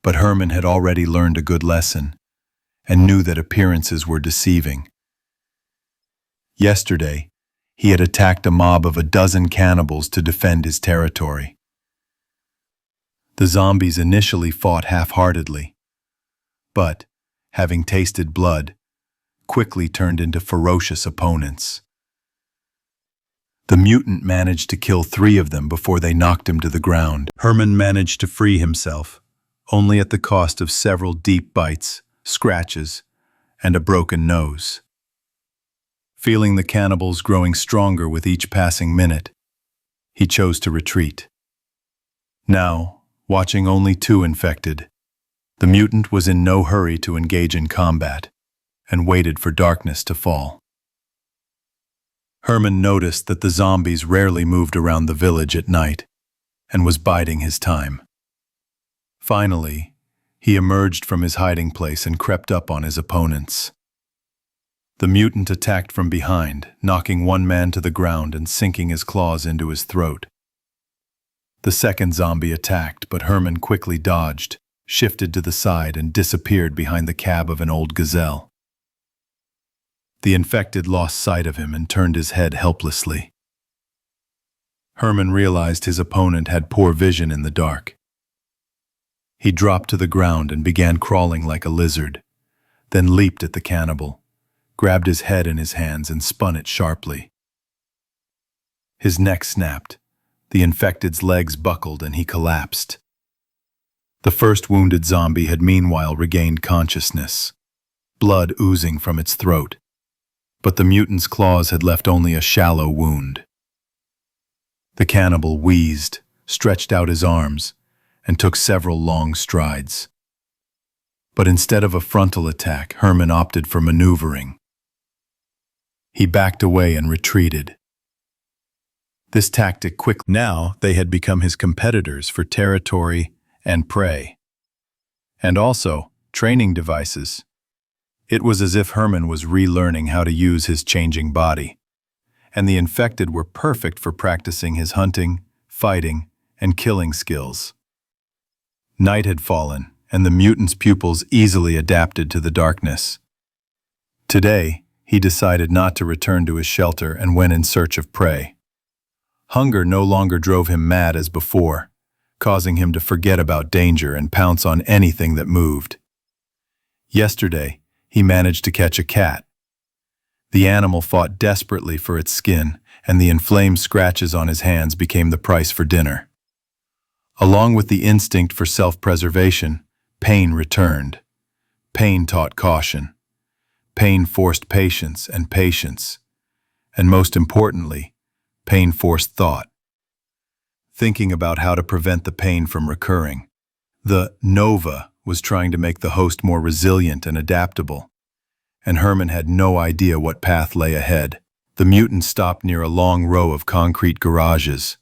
[SPEAKER 1] But Herman had already learned a good lesson, and knew that appearances were deceiving. Yesterday, he had attacked a mob of 12 cannibals to defend his territory. The zombies initially fought half-heartedly, but, having tasted blood, quickly turned into ferocious opponents. The mutant managed to kill 3 of them before they knocked him to the ground. Herman managed to free himself, only at the cost of several deep bites, scratches, and a broken nose. Feeling the cannibals growing stronger with each passing minute, he chose to retreat. Now, watching only 2 infected, the mutant was in no hurry to engage in combat, and waited for darkness to fall. Herman noticed that the zombies rarely moved around the village at night, and was biding his time. Finally, he emerged from his hiding place and crept up on his opponents. The mutant attacked from behind, knocking one man to the ground and sinking his claws into his throat. The second zombie attacked, but Herman quickly dodged, shifted to the side and disappeared behind the cab of an old gazelle. The infected lost sight of him and turned his head helplessly. Herman realized his opponent had poor vision in the dark. He dropped to the ground and began crawling like a lizard, then leaped at the cannibal, grabbed his head in his hands and spun it sharply. His neck snapped, the infected's legs buckled, and he collapsed. The first wounded zombie had meanwhile regained consciousness, blood oozing from its throat, but the mutant's claws had left only a shallow wound. The cannibal wheezed, stretched out his arms, and took several long strides. But instead of a frontal attack, Herman opted for maneuvering. He backed away and retreated. This tactic quickly. Now they had become his competitors for territory and prey, and also training devices. It was as if Herman was relearning how to use his changing body, and the infected were perfect for practicing his hunting, fighting, and killing skills. Night had fallen, and the mutant's pupils easily adapted to the darkness. Today, he decided not to return to his shelter and went in search of prey. Hunger no longer drove him mad as before, causing him to forget about danger and pounce on anything that moved. Yesterday, he managed to catch a cat. The animal fought desperately for its skin, and the inflamed scratches on his hands became the price for dinner. Along with the instinct for self-preservation, pain returned. Pain taught caution. Pain forced patience, and most importantly, pain forced thought. Thinking about how to prevent the pain from recurring. The Nova was trying to make the host more resilient and adaptable, and Herman had no idea what path lay ahead. The mutant stopped near a long row of concrete garages.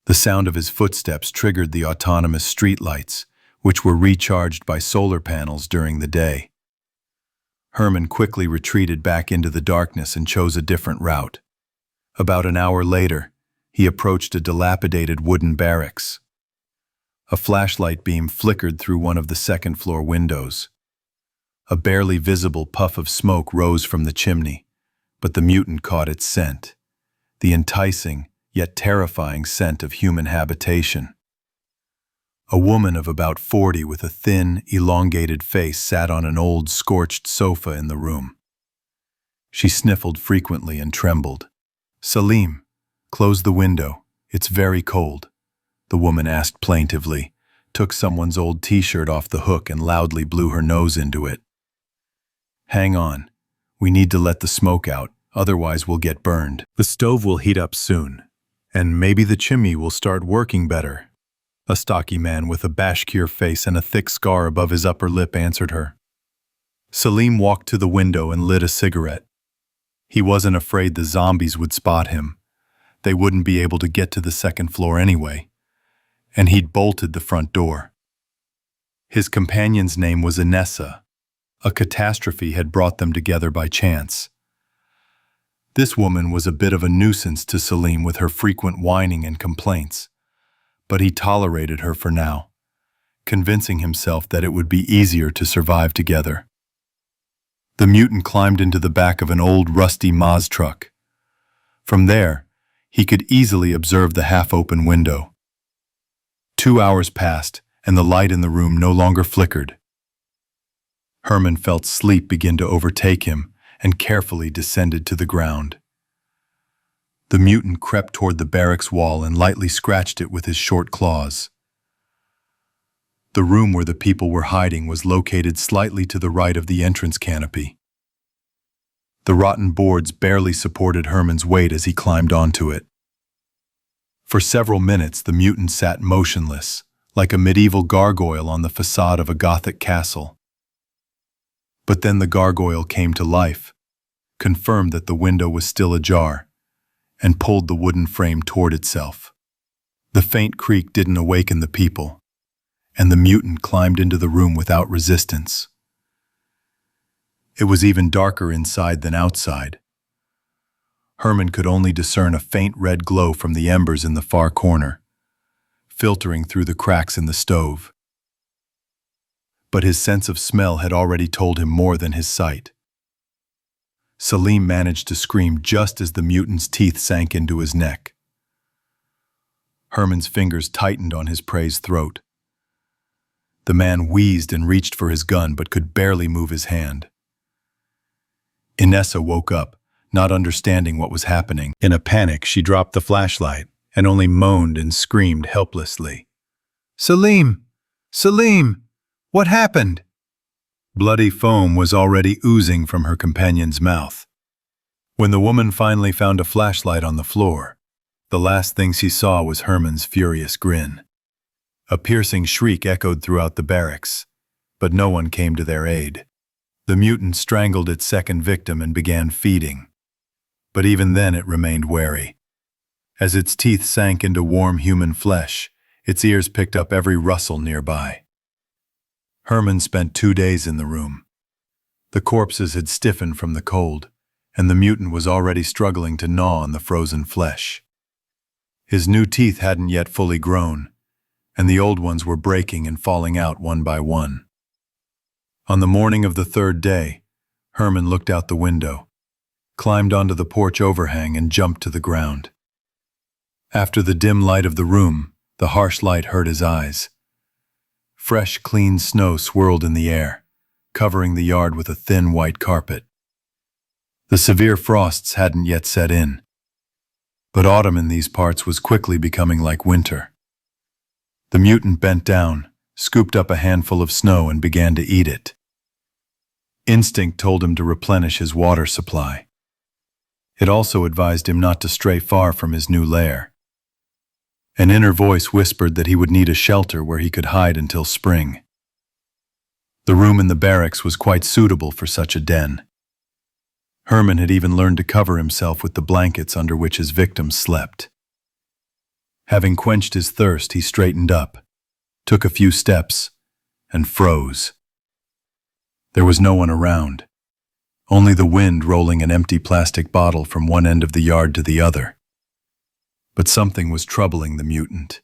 [SPEAKER 1] The sound of his footsteps triggered the autonomous streetlights, which were recharged by solar panels during the day. Herman quickly retreated back into the darkness and chose a different route. About an hour later, he approached a dilapidated wooden barracks. A flashlight beam flickered through one of the second-floor windows. A barely visible puff of smoke rose from the chimney, but the mutant caught its scent, the enticing yet terrifying scent of human habitation. A woman of about 40 with a thin, elongated face sat on an old, scorched sofa in the room. She sniffled frequently and trembled. "Salim, close the window. It's very cold," the woman asked plaintively, took someone's old t-shirt off the hook and loudly blew her nose into it. "Hang on. We need to let the smoke out, otherwise we'll get burned. The stove will heat up soon, and maybe the chimney will start working better." A stocky man with a Bashkir face and a thick scar above his upper lip answered her. Salim walked to the window and lit a cigarette. He wasn't afraid the zombies would spot him. They wouldn't be able to get to the second floor anyway, and he'd bolted the front door. His companion's name was Inessa. A catastrophe had brought them together by chance. This woman was a bit of a nuisance to Salim with her frequent whining and complaints, but he tolerated her for now, convincing himself that it would be easier to survive together. The mutant climbed into the back of an old rusty Maz truck. From there, he could easily observe the half-open window. 2 hours passed, and the light in the room no longer flickered. Herman felt sleep begin to overtake him and carefully descended to the ground. The mutant crept toward the barracks wall and lightly scratched it with his short claws. The room where the people were hiding was located slightly to the right of the entrance canopy. The rotten boards barely supported Herman's weight as he climbed onto it. For several minutes, the mutant sat motionless, like a medieval gargoyle on the facade of a Gothic castle. But then the gargoyle came to life, confirmed that the window was still ajar, and pulled the wooden frame toward itself. The faint creak didn't awaken the people, and the mutant climbed into the room without resistance. It was even darker inside than outside. Herman could only discern a faint red glow from the embers in the far corner, filtering through the cracks in the stove. but his sense of smell had already told him more than his sight. Salim managed to scream just as the mutant's teeth sank into his neck. Herman's fingers tightened on his prey's throat. The man wheezed and reached for his gun but could barely move his hand. Inessa woke up, not understanding what was happening. In a panic, she dropped the flashlight and only moaned and screamed helplessly. "Salim! Salim! What happened?" Bloody foam was already oozing from her companion's mouth. When the woman finally found a flashlight on the floor, the last thing she saw was Herman's furious grin. A piercing shriek echoed throughout the barracks, but no one came to their aid. The mutant strangled its second victim and began feeding. But even then it remained wary. As its teeth sank into warm human flesh, its ears picked up every rustle nearby. Herman spent 2 days in the room. The corpses had stiffened from the cold, and the mutant was already struggling to gnaw on the frozen flesh. His new teeth hadn't yet fully grown, and the old ones were breaking and falling out one by one. On the morning of the 3rd day, Herman looked out the window, climbed onto the porch overhang and jumped to the ground. After the dim light of the room, the harsh light hurt his eyes. Fresh, clean snow swirled in the air, covering the yard with a thin white carpet. The severe frosts hadn't yet set in, but autumn in these parts was quickly becoming like winter. The mutant bent down, scooped up a handful of snow and began to eat it. Instinct told him to replenish his water supply. It also advised him not to stray far from his new lair. An inner voice whispered that he would need a shelter where he could hide until spring. The room in the barracks was quite suitable for such a den. Herman had even learned to cover himself with the blankets under which his victims slept. Having quenched his thirst, he straightened up, took a few steps, and froze. There was no one around, only the wind rolling an empty plastic bottle from one end of the yard to the other. But something was troubling the mutant.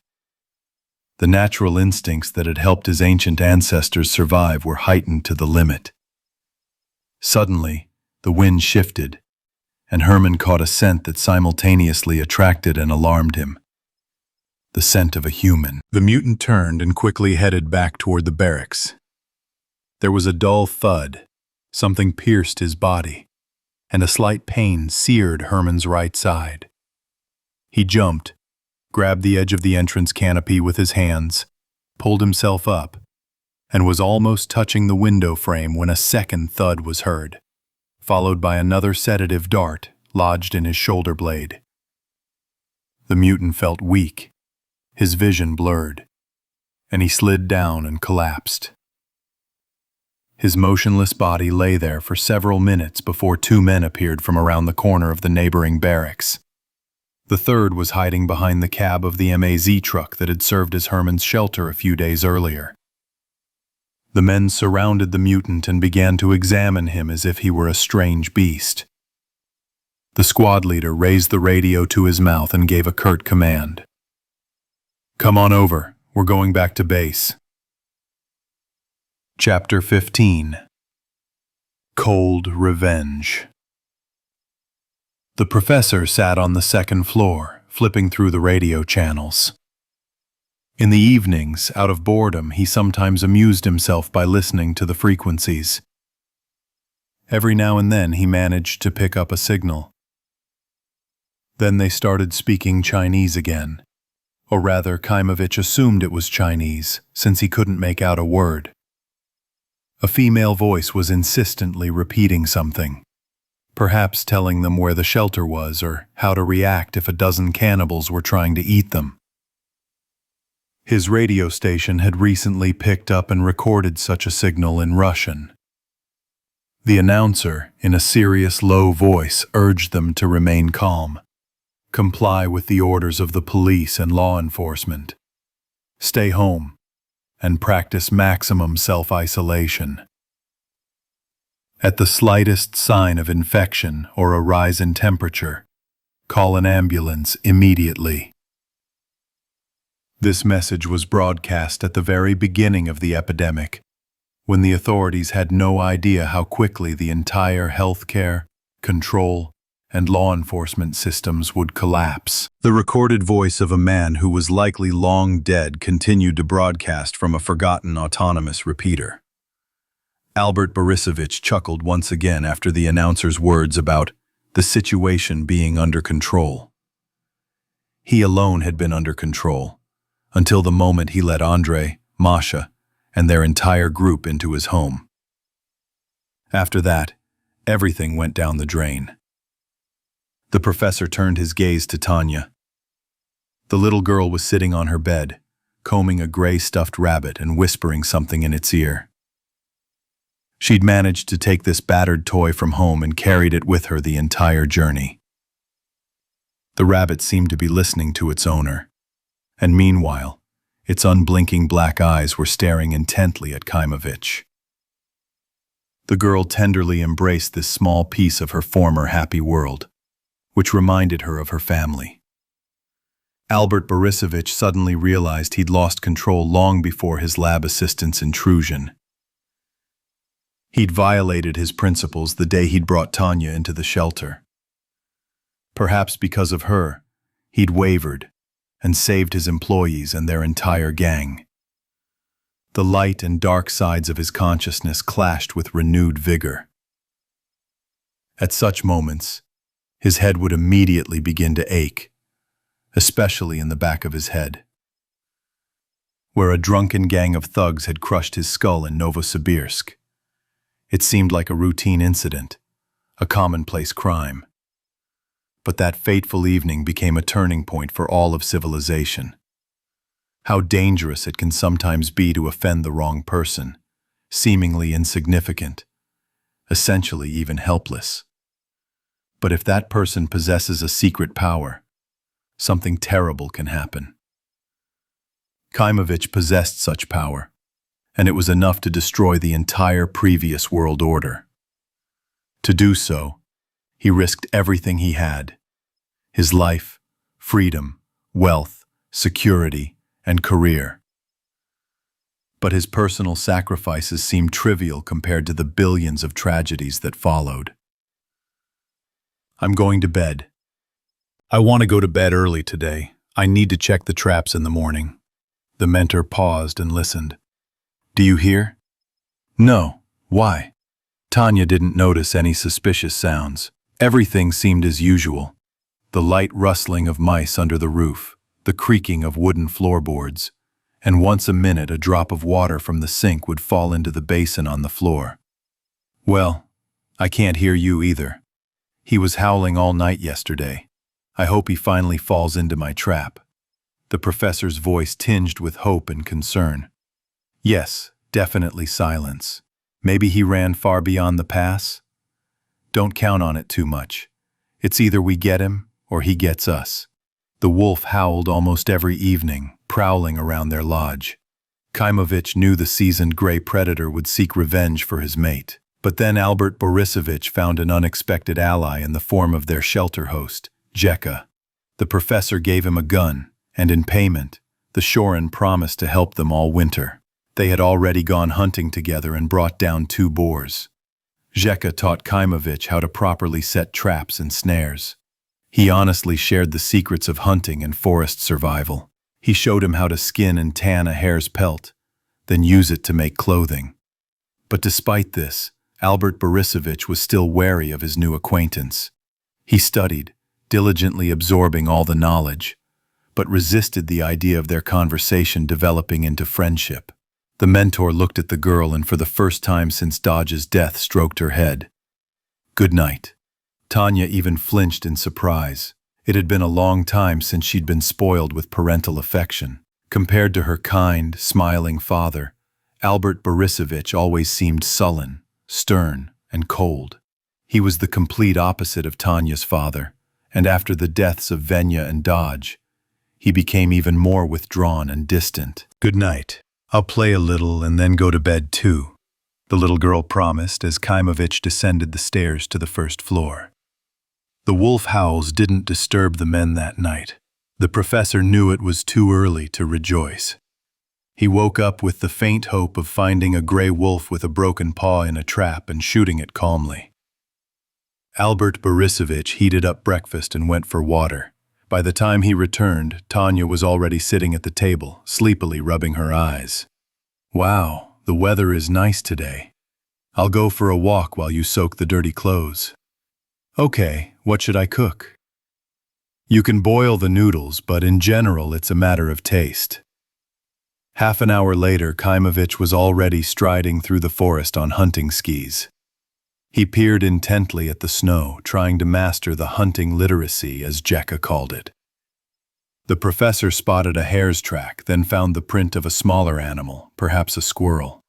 [SPEAKER 1] The natural instincts that had helped his ancient ancestors survive were heightened to the limit. Suddenly, the wind shifted, and Herman caught a scent that simultaneously attracted and alarmed him. The scent of a human. The mutant turned and quickly headed back toward the barracks. There was a dull thud. Something pierced his body, and a slight pain seared Herman's right side. He jumped, grabbed the edge of the entrance canopy with his hands, pulled himself up, and was almost touching the window frame when a second thud was heard, followed by another sedative dart lodged in his shoulder blade. The mutant felt weak, his vision blurred, and he slid down and collapsed. His motionless body lay there for several minutes before 2 men appeared from around the corner of the neighboring barracks. The third was hiding behind the cab of the MAZ truck that had served as Herman's shelter a few days earlier. The men surrounded the mutant and began to examine him as if he were a strange beast. The squad leader raised the radio to his mouth and gave a curt command. "Come on over, we're going back to base." Chapter 15. Cold Revenge. The professor sat on the 2nd floor, flipping through the radio channels. In the evenings, out of boredom, he sometimes amused himself by listening to the frequencies. Every now and then he managed to pick up a signal. Then they started speaking Chinese again. Or rather, Kaimovich assumed it was Chinese, since he couldn't make out a word. A female voice was insistently repeating something, perhaps telling them where the shelter was or how to react if a dozen cannibals were trying to eat them. His radio station had recently picked up and recorded such a signal in Russian. The announcer, in a serious, low voice, urged them to remain calm, comply with the orders of the police and law enforcement, stay home, and practice maximum self-isolation. At the slightest sign of infection or a rise in temperature, call an ambulance immediately. This message was broadcast at the very beginning of the epidemic, when the authorities had no idea how quickly the entire healthcare, control, and law enforcement systems would collapse.
[SPEAKER 2] The recorded voice of a man who was likely long dead continued to broadcast from a forgotten autonomous repeater. Albert Borisovich chuckled once again after the announcer's words about the situation being under control. He alone had been under control, until the moment he let Andrei, Masha, and their entire group into his home. After that, everything went down the drain. The professor turned his gaze to Tanya. The little girl was sitting on her bed, combing a gray stuffed rabbit and whispering something in its ear. She'd managed to take this battered toy from home and carried it with her the entire journey. The rabbit seemed to be listening to its owner, and meanwhile, its unblinking black eyes were staring intently at Kaimovich. The girl tenderly embraced this small piece of her former happy world, which reminded her of her family. Albert Borisovich suddenly realized he'd lost control long before his lab assistant's intrusion. He'd violated his principles the day he'd brought Tanya into the shelter. Perhaps because of her, he'd wavered and saved his employees and their entire gang. The light and dark sides of his consciousness clashed with renewed vigor. At such moments, his head would immediately begin to ache, especially in the back of his head, where a drunken gang of thugs had crushed his skull in Novosibirsk. It seemed like a routine incident, a commonplace crime. But that fateful evening became a turning point for all of civilization. How dangerous it can sometimes be to offend the wrong person, seemingly insignificant, essentially even helpless. But if that person possesses a secret power, something terrible can happen. Kaimovich possessed such power, and it was enough to destroy the entire previous world order. To do so, he risked everything he had: his life, freedom, wealth, security, and career. But his personal sacrifices seemed trivial compared to the billions of tragedies that followed. "I'm going to bed. I want to go to bed early today. I need to check the traps in the morning." The mentor paused and listened. "Do you hear?" "No. Why?" Tanya didn't notice any suspicious sounds. Everything seemed as usual. The light rustling of mice under the roof, the creaking of wooden floorboards, and once a minute a drop of water from the sink would fall into the basin on the floor. "Well, I can't hear you either. He was howling all night yesterday. I hope he finally falls into my trap." The professor's voice tinged with hope and concern. "Yes, definitely silence. Maybe he ran far beyond the pass? Don't count on it too much. It's either we get him or he gets us." The wolf howled almost every evening, prowling around their lodge. Kaimovich knew the seasoned gray predator would seek revenge for his mate. But then Albert Borisovich found an unexpected ally in the form of their shelter host, Jeka. The professor gave him a gun, and in payment, the Shorin promised to help them all winter. They had already gone hunting together and brought down 2 boars. Jeka taught Kaimovich how to properly set traps and snares. He honestly shared the secrets of hunting and forest survival. He showed him how to skin and tan a hare's pelt, then use it to make clothing. But despite this, Albert Borisovich was still wary of his new acquaintance. He studied, diligently absorbing all the knowledge, but resisted the idea of their conversation developing into friendship. The mentor looked at the girl and for the first time since Dodge's death stroked her head. "Good night." Tanya even flinched in surprise. It had been a long time since she'd been spoiled with parental affection. Compared to her kind, smiling father, Albert Borisovich always seemed sullen, stern, and cold. He was the complete opposite of Tanya's father, and after the deaths of Venya and Dodge, he became even more withdrawn and distant. "Good night. I'll play a little and then go to bed too," the little girl promised as Kaimovich descended the stairs to the first floor. The wolf howls didn't disturb the men that night. The professor knew it was too early to rejoice.
[SPEAKER 1] He woke up with the faint hope of finding a gray wolf with a broken paw in a trap and shooting it calmly. Albert Borisovich heated up breakfast and went for water. By the time he returned, Tanya was already sitting at the table, sleepily rubbing her eyes. "Wow, the weather is nice today. I'll go for a walk while you soak the dirty clothes." "Okay, what should I cook?" "You can boil the noodles, but in general it's a matter of taste." Half an hour later, Kaimovich was already striding through the forest on hunting skis. He peered intently at the snow, trying to master the hunting literacy, as Jekka called it. The professor spotted a hare's track, then found the print of a smaller animal, perhaps a squirrel.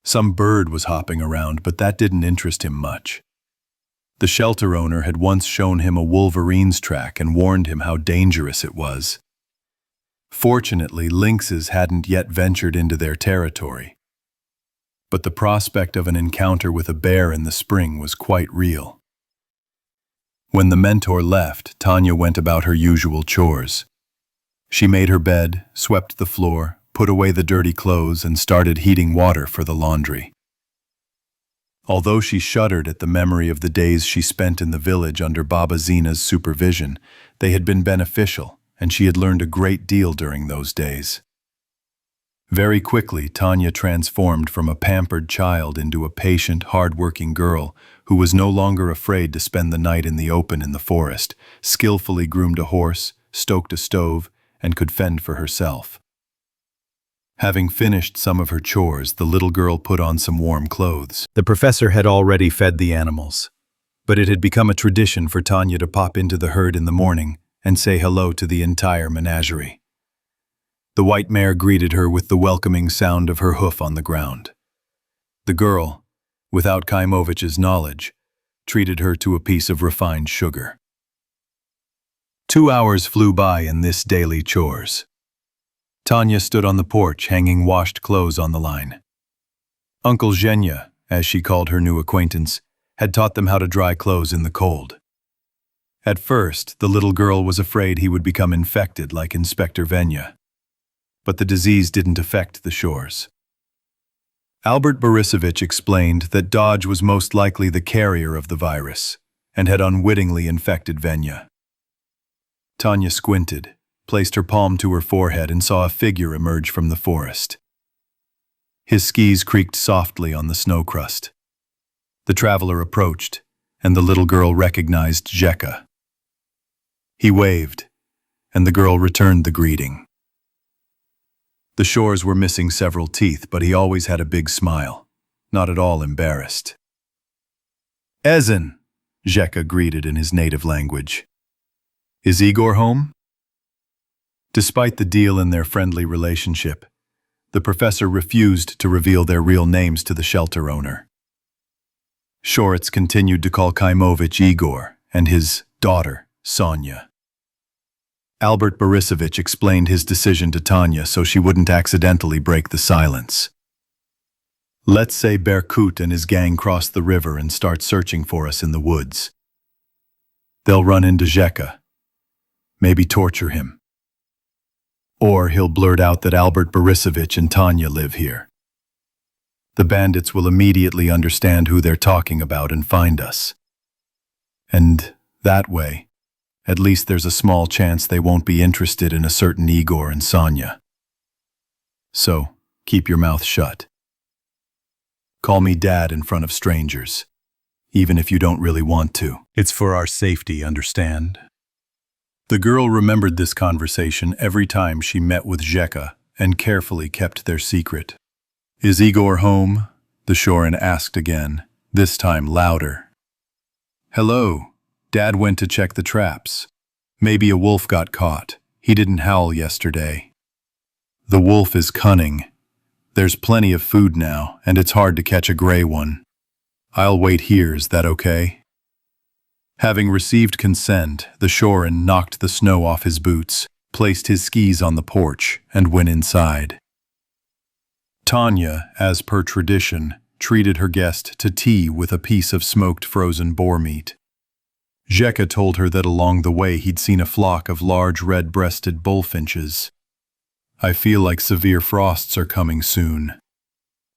[SPEAKER 1] Some bird was hopping around, but that didn't interest him much. The shelter owner had once shown him a wolverine's track and warned him how dangerous it was. Fortunately, lynxes hadn't yet ventured into their territory. But the prospect of an encounter with a bear in the spring was quite real. When the mentor left, Tanya went about her usual chores. She made her bed, swept the floor, put away the dirty clothes, and started heating water for the laundry. Although she shuddered at the memory of the days she spent in the village under Baba Zina's supervision, they had been beneficial, and she had learned a great deal during those days. Very quickly, Tanya transformed from a pampered child into a patient, hard-working girl who was no longer afraid to spend the night in the open in the forest, skillfully groomed a horse, stoked a stove, and could fend for herself. Having finished some of her chores, the little girl put on some warm clothes. The professor had already fed the animals, but it had become a tradition for Tanya to pop into the herd in the morning and say hello to the entire menagerie. The white mare greeted her with the welcoming sound of her hoof on the ground. The girl, without Kaimovich's knowledge, treated her to a piece of refined sugar. 2 hours flew by in this daily chores. Tanya stood on the porch, hanging washed clothes on the line. Uncle Zhenya, as she called her new acquaintance, had taught them how to dry clothes in the cold. At first, the little girl was afraid he would become infected like Inspector Venya. But the disease didn't affect the shores. Albert Borisovich explained that Dodge was most likely the carrier of the virus and had unwittingly infected Venya. Tanya squinted, placed her palm to her forehead, and saw a figure emerge from the forest. His skis creaked softly on the snow crust. The traveler approached, and the little girl recognized Jekka. He waved, and the girl returned the greeting. The shores were missing several teeth, but he always had a big smile, not at all embarrassed. "Ezen," Jekka greeted in his native language. "Is Igor home?" Despite the deal in their friendly relationship, the professor refused to reveal their real names to the shelter owner. Shoritz continued to call Kaimovich Igor and his daughter, Sonya. Albert Borisovich explained his decision to Tanya so she wouldn't accidentally break the silence. "Let's say Berkut and his gang cross the river and start searching for us in the woods. They'll run into Jekka, maybe torture him. Or he'll blurt out that Albert Borisovich and Tanya live here. The bandits will immediately understand who they're talking about and find us. And that way, at least there's a small chance they won't be interested in a certain Igor and Sonya. So, keep your mouth shut. Call me Dad in front of strangers, even if you don't really want to. It's for our safety, understand?" The girl remembered this conversation every time she met with Jekka and carefully kept their secret. "Is Igor home?" the Shorin asked again, this time louder. "Hello. Dad went to check the traps. Maybe a wolf got caught. He didn't howl yesterday. The wolf is cunning. There's plenty of food now, and it's hard to catch a gray one. I'll wait here, is that okay?" Having received consent, the Shorin knocked the snow off his boots, placed his skis on the porch, and went inside. Tanya, as per tradition, treated her guest to tea with a piece of smoked frozen boar meat. Jekka told her that along the way he'd seen a flock of large red-breasted bullfinches. I feel like severe frosts are coming soon.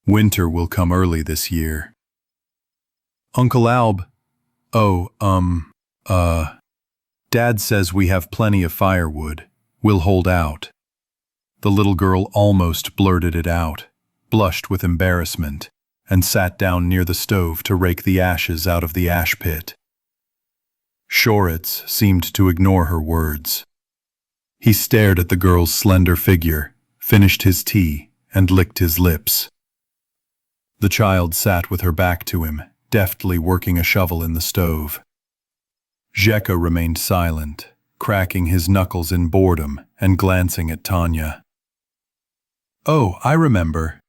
[SPEAKER 1] Winter will come early this year. Uncle Alb. Oh, Dad says we have plenty of firewood. We'll hold out. The little girl almost blurted it out, blushed with embarrassment, and sat down near the stove to rake the ashes out of the ash pit. Shoritz seemed to ignore her words. He stared at the girl's slender figure, finished his tea, and licked his lips. The child sat with her back to him, deftly working a shovel in the stove. Zheka remained silent, cracking his knuckles in boredom and glancing at Tanya. "Oh, I remember,"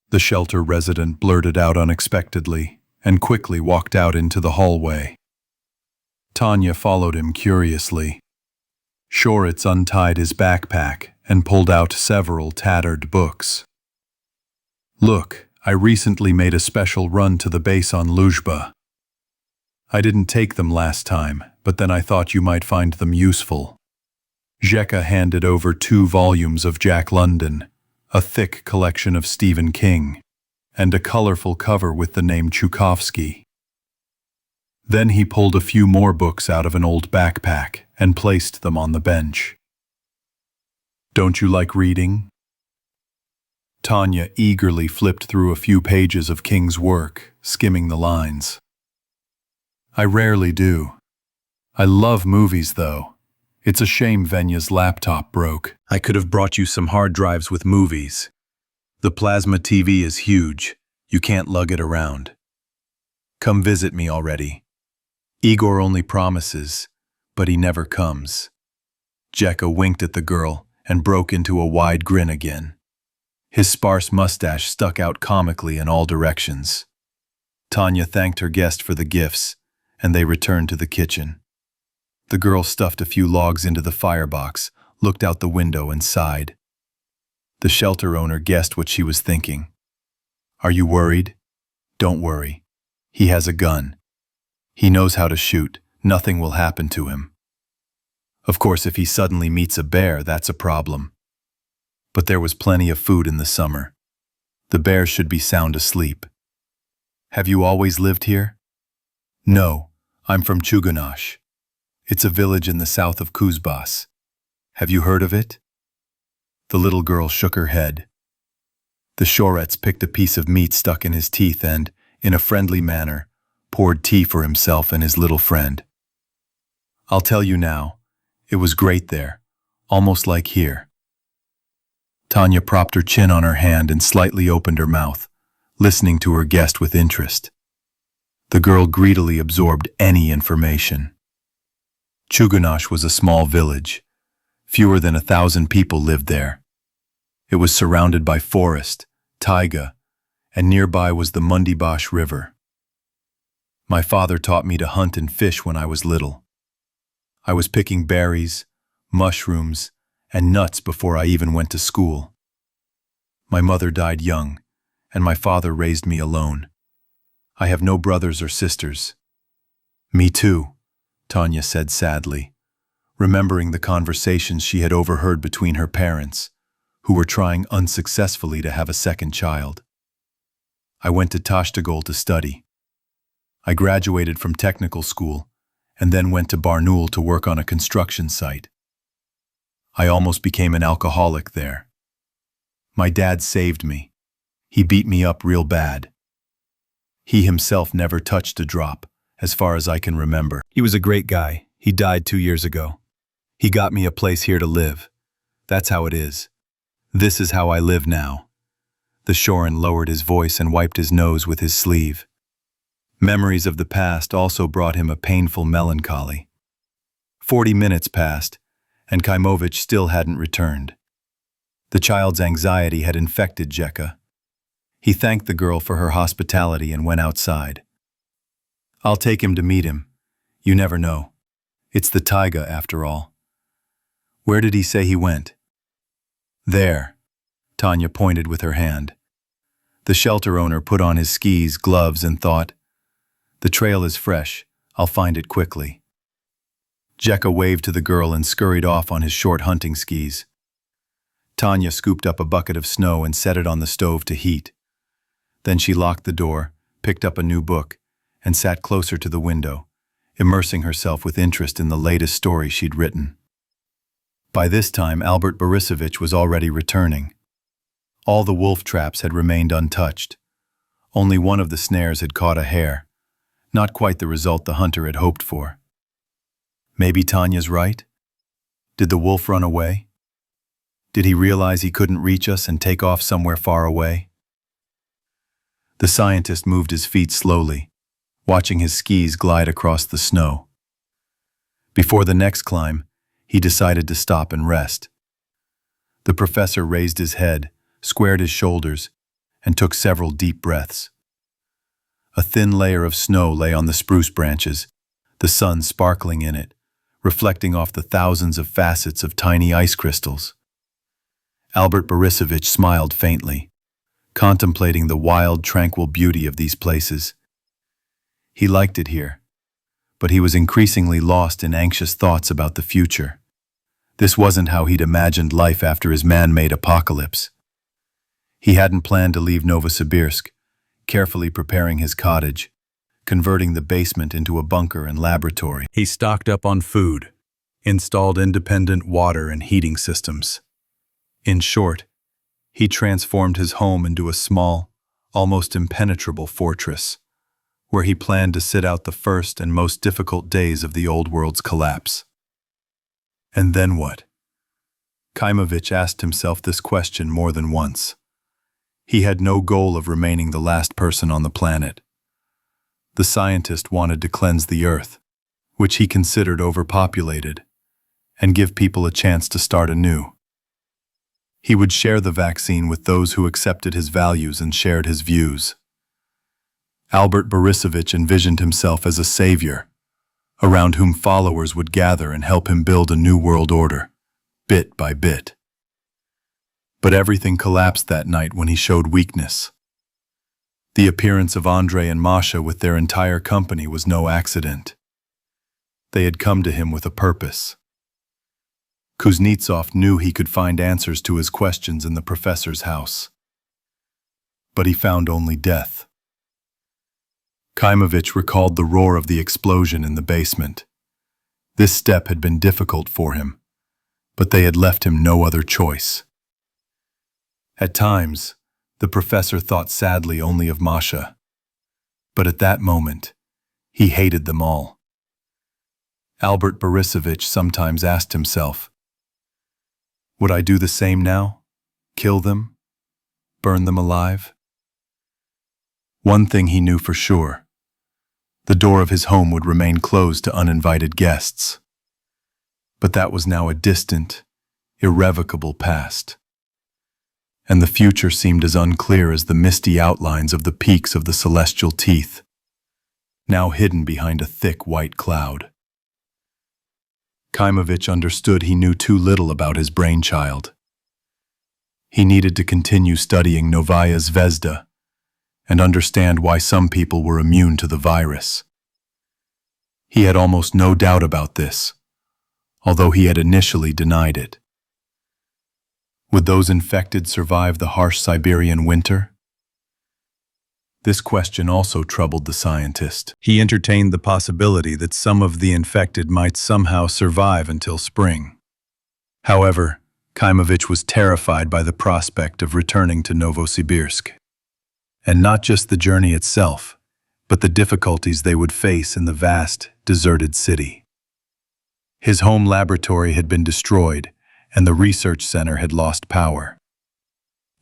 [SPEAKER 1] the shelter resident blurted out unexpectedly, and quickly walked out into the hallway. Tanya followed him curiously. Shoritz untied his backpack and pulled out several tattered books. "Look, I recently made a special run to the base on Luzhba. I didn't take them last time, but then I thought you might find them useful." Zheka handed over 2 volumes of Jack London, a thick collection of Stephen King, and a colorful cover with the name Tchaikovsky. Then he pulled a few more books out of an old backpack and placed them on the bench. "Don't you like reading?" Tanya eagerly flipped through a few pages of King's work, skimming the lines. "I rarely do. I love movies, though. It's a shame Venya's laptop broke. I could have brought you some hard drives with movies. The plasma TV is huge. You can't lug it around. Come visit me already. Igor only promises, but he never comes." Zheka winked at the girl and broke into a wide grin again. His sparse mustache stuck out comically in all directions. Tanya thanked her guest for the gifts, and they returned to the kitchen. The girl stuffed a few logs into the firebox, looked out the window, and sighed. The shelter owner guessed what she was thinking. "Are you worried? Don't worry. He has a gun. He knows how to shoot. Nothing will happen to him. Of course, if he suddenly meets a bear, that's a problem. But there was plenty of food in the summer. The bears should be sound asleep." "Have you always lived here?" "No, I'm from Chuganash. It's a village in the south of Kuzbas. Have you heard of it?" The little girl shook her head. The Shoretz picked a piece of meat stuck in his teeth and, in a friendly manner, poured tea for himself and his little friend. "I'll tell you now, it was great there, almost like here." Tanya propped her chin on her hand and slightly opened her mouth, listening to her guest with interest. The girl greedily absorbed any information. Chuganash was a small village. Fewer than 1,000 people lived there. It was surrounded by forest, taiga, and nearby was the Mundibash River. My father taught me to hunt and fish when I was little. I was picking berries, mushrooms, and nuts before I even went to school. My mother died young, and my father raised me alone. I have no brothers or sisters." "Me too," Tanya said sadly, remembering the conversations she had overheard between her parents, who were trying unsuccessfully to have a second child. "I went to Tashtagol to study. I graduated from technical school and then went to Barnoul to work on a construction site. I almost became an alcoholic there. My dad saved me. He beat me up real bad. He himself never touched a drop, as far as I can remember. He was a great guy. He died 2 years ago. He got me a place here to live. That's how it is. This is how I live now." The Shorin lowered his voice and wiped his nose with his sleeve. Memories of the past also brought him a painful melancholy. 40 minutes passed, and Kaimovich still hadn't returned. The child's anxiety had infected Zheka. He thanked the girl for her hospitality and went outside. "I'll take him to meet him. You never know. It's the taiga, after all." "Where did he say he went?" "There," Tanya pointed with her hand. The shelter owner put on his skis, gloves, and thought, "The trail is fresh. I'll find it quickly." Zheka waved to the girl and scurried off on his short hunting skis.
[SPEAKER 2] Tanya scooped up a bucket of snow and set it on the stove to heat. Then she locked the door, picked up a new book, and sat closer to the window, immersing herself with interest in the latest story she'd written. By this time, Albert Borisovich was already returning. All the wolf traps had remained untouched. Only one of the snares had caught a hare, not quite the result the hunter had hoped for. Maybe Tanya's right? Did the wolf run away? Did he realize he couldn't reach us and take off somewhere far away? The scientist moved his feet slowly, watching his skis glide across the snow. Before the next climb, he decided to stop and rest. The professor raised his head, squared his shoulders, and took several deep breaths. A thin layer of snow lay on the spruce branches, the sun sparkling in it, reflecting off the thousands of facets of tiny ice crystals. Albert Borisovich smiled faintly, contemplating the wild, tranquil beauty of these places. He liked it here, but he was increasingly lost in anxious thoughts about the future. This wasn't how he'd imagined life after his man-made apocalypse. He hadn't planned to leave Novosibirsk, carefully preparing his cottage, converting the basement into a bunker and laboratory. He stocked up on food, installed independent water and heating systems. In short, he transformed his home into a small, almost impenetrable fortress, where he planned to sit out the first and most difficult days of the old world's collapse. And then what? Kaimovich asked himself this question more than once. He had no goal of remaining the last person on the planet. The scientist wanted to cleanse the earth, which he considered overpopulated, and give people a chance to start anew. He would share the vaccine with those who accepted his values and shared his views. Albert Borisovich envisioned himself as a savior, around whom followers would gather and help him build a new world order, bit by bit. But everything collapsed that night when he showed weakness. The appearance of Andrei and Masha with their entire company was no accident. They had come to him with a purpose. Kuznetsov knew he could find answers to his questions in the professor's house. But he found only death. Kaimovich recalled the roar of the explosion in the basement. This step had been difficult for him, but they had left him no other choice. At times, the professor thought sadly only of Masha. But at that moment, he hated them all. Albert Borisovich sometimes asked himself, would I do the same now? Kill them? Burn them alive? One thing he knew for sure. The door of his home would remain closed to uninvited guests. But that was now a distant, irrevocable past. And the future seemed as unclear as the misty outlines of the peaks of the celestial teeth, now hidden behind a thick white cloud. Kaimovich understood he knew too little about his brainchild. He needed to continue studying Novaya Zvezda and understand why some people were immune to the virus. He had almost no doubt about this, although he had initially denied it. Would those infected survive the harsh Siberian winter? This question also troubled the scientist. He entertained the possibility that some of the infected might somehow survive until spring. However, Kaimovich was terrified by the prospect of returning to Novosibirsk. And not just the journey itself, but the difficulties they would face in the vast, deserted city. His home laboratory had been destroyed, and the research center had lost power.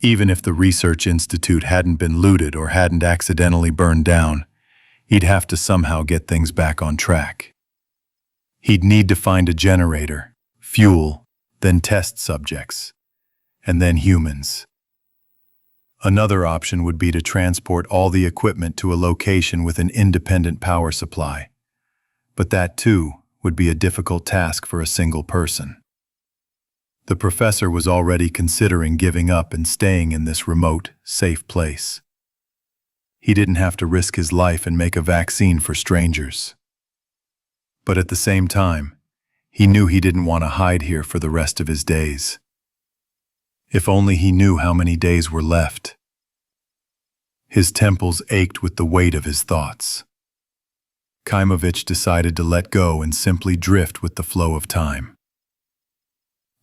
[SPEAKER 2] Even if the research institute hadn't been looted or hadn't accidentally burned down, he'd have to somehow get things back on track. He'd need to find a generator, fuel, then test subjects, and then humans. Another option would be to transport all the equipment to a location with an independent power supply. But that, too, would be a difficult task for a single person. The professor was already considering giving up and staying in this remote, safe place. He didn't have to risk his life and make a vaccine for strangers. But at the same time, he knew he didn't want to hide here for the rest of his days.
[SPEAKER 1] If only he knew how many days were left. His temples ached with the weight of his thoughts. Kaimovich decided to let go and simply drift with the flow of time.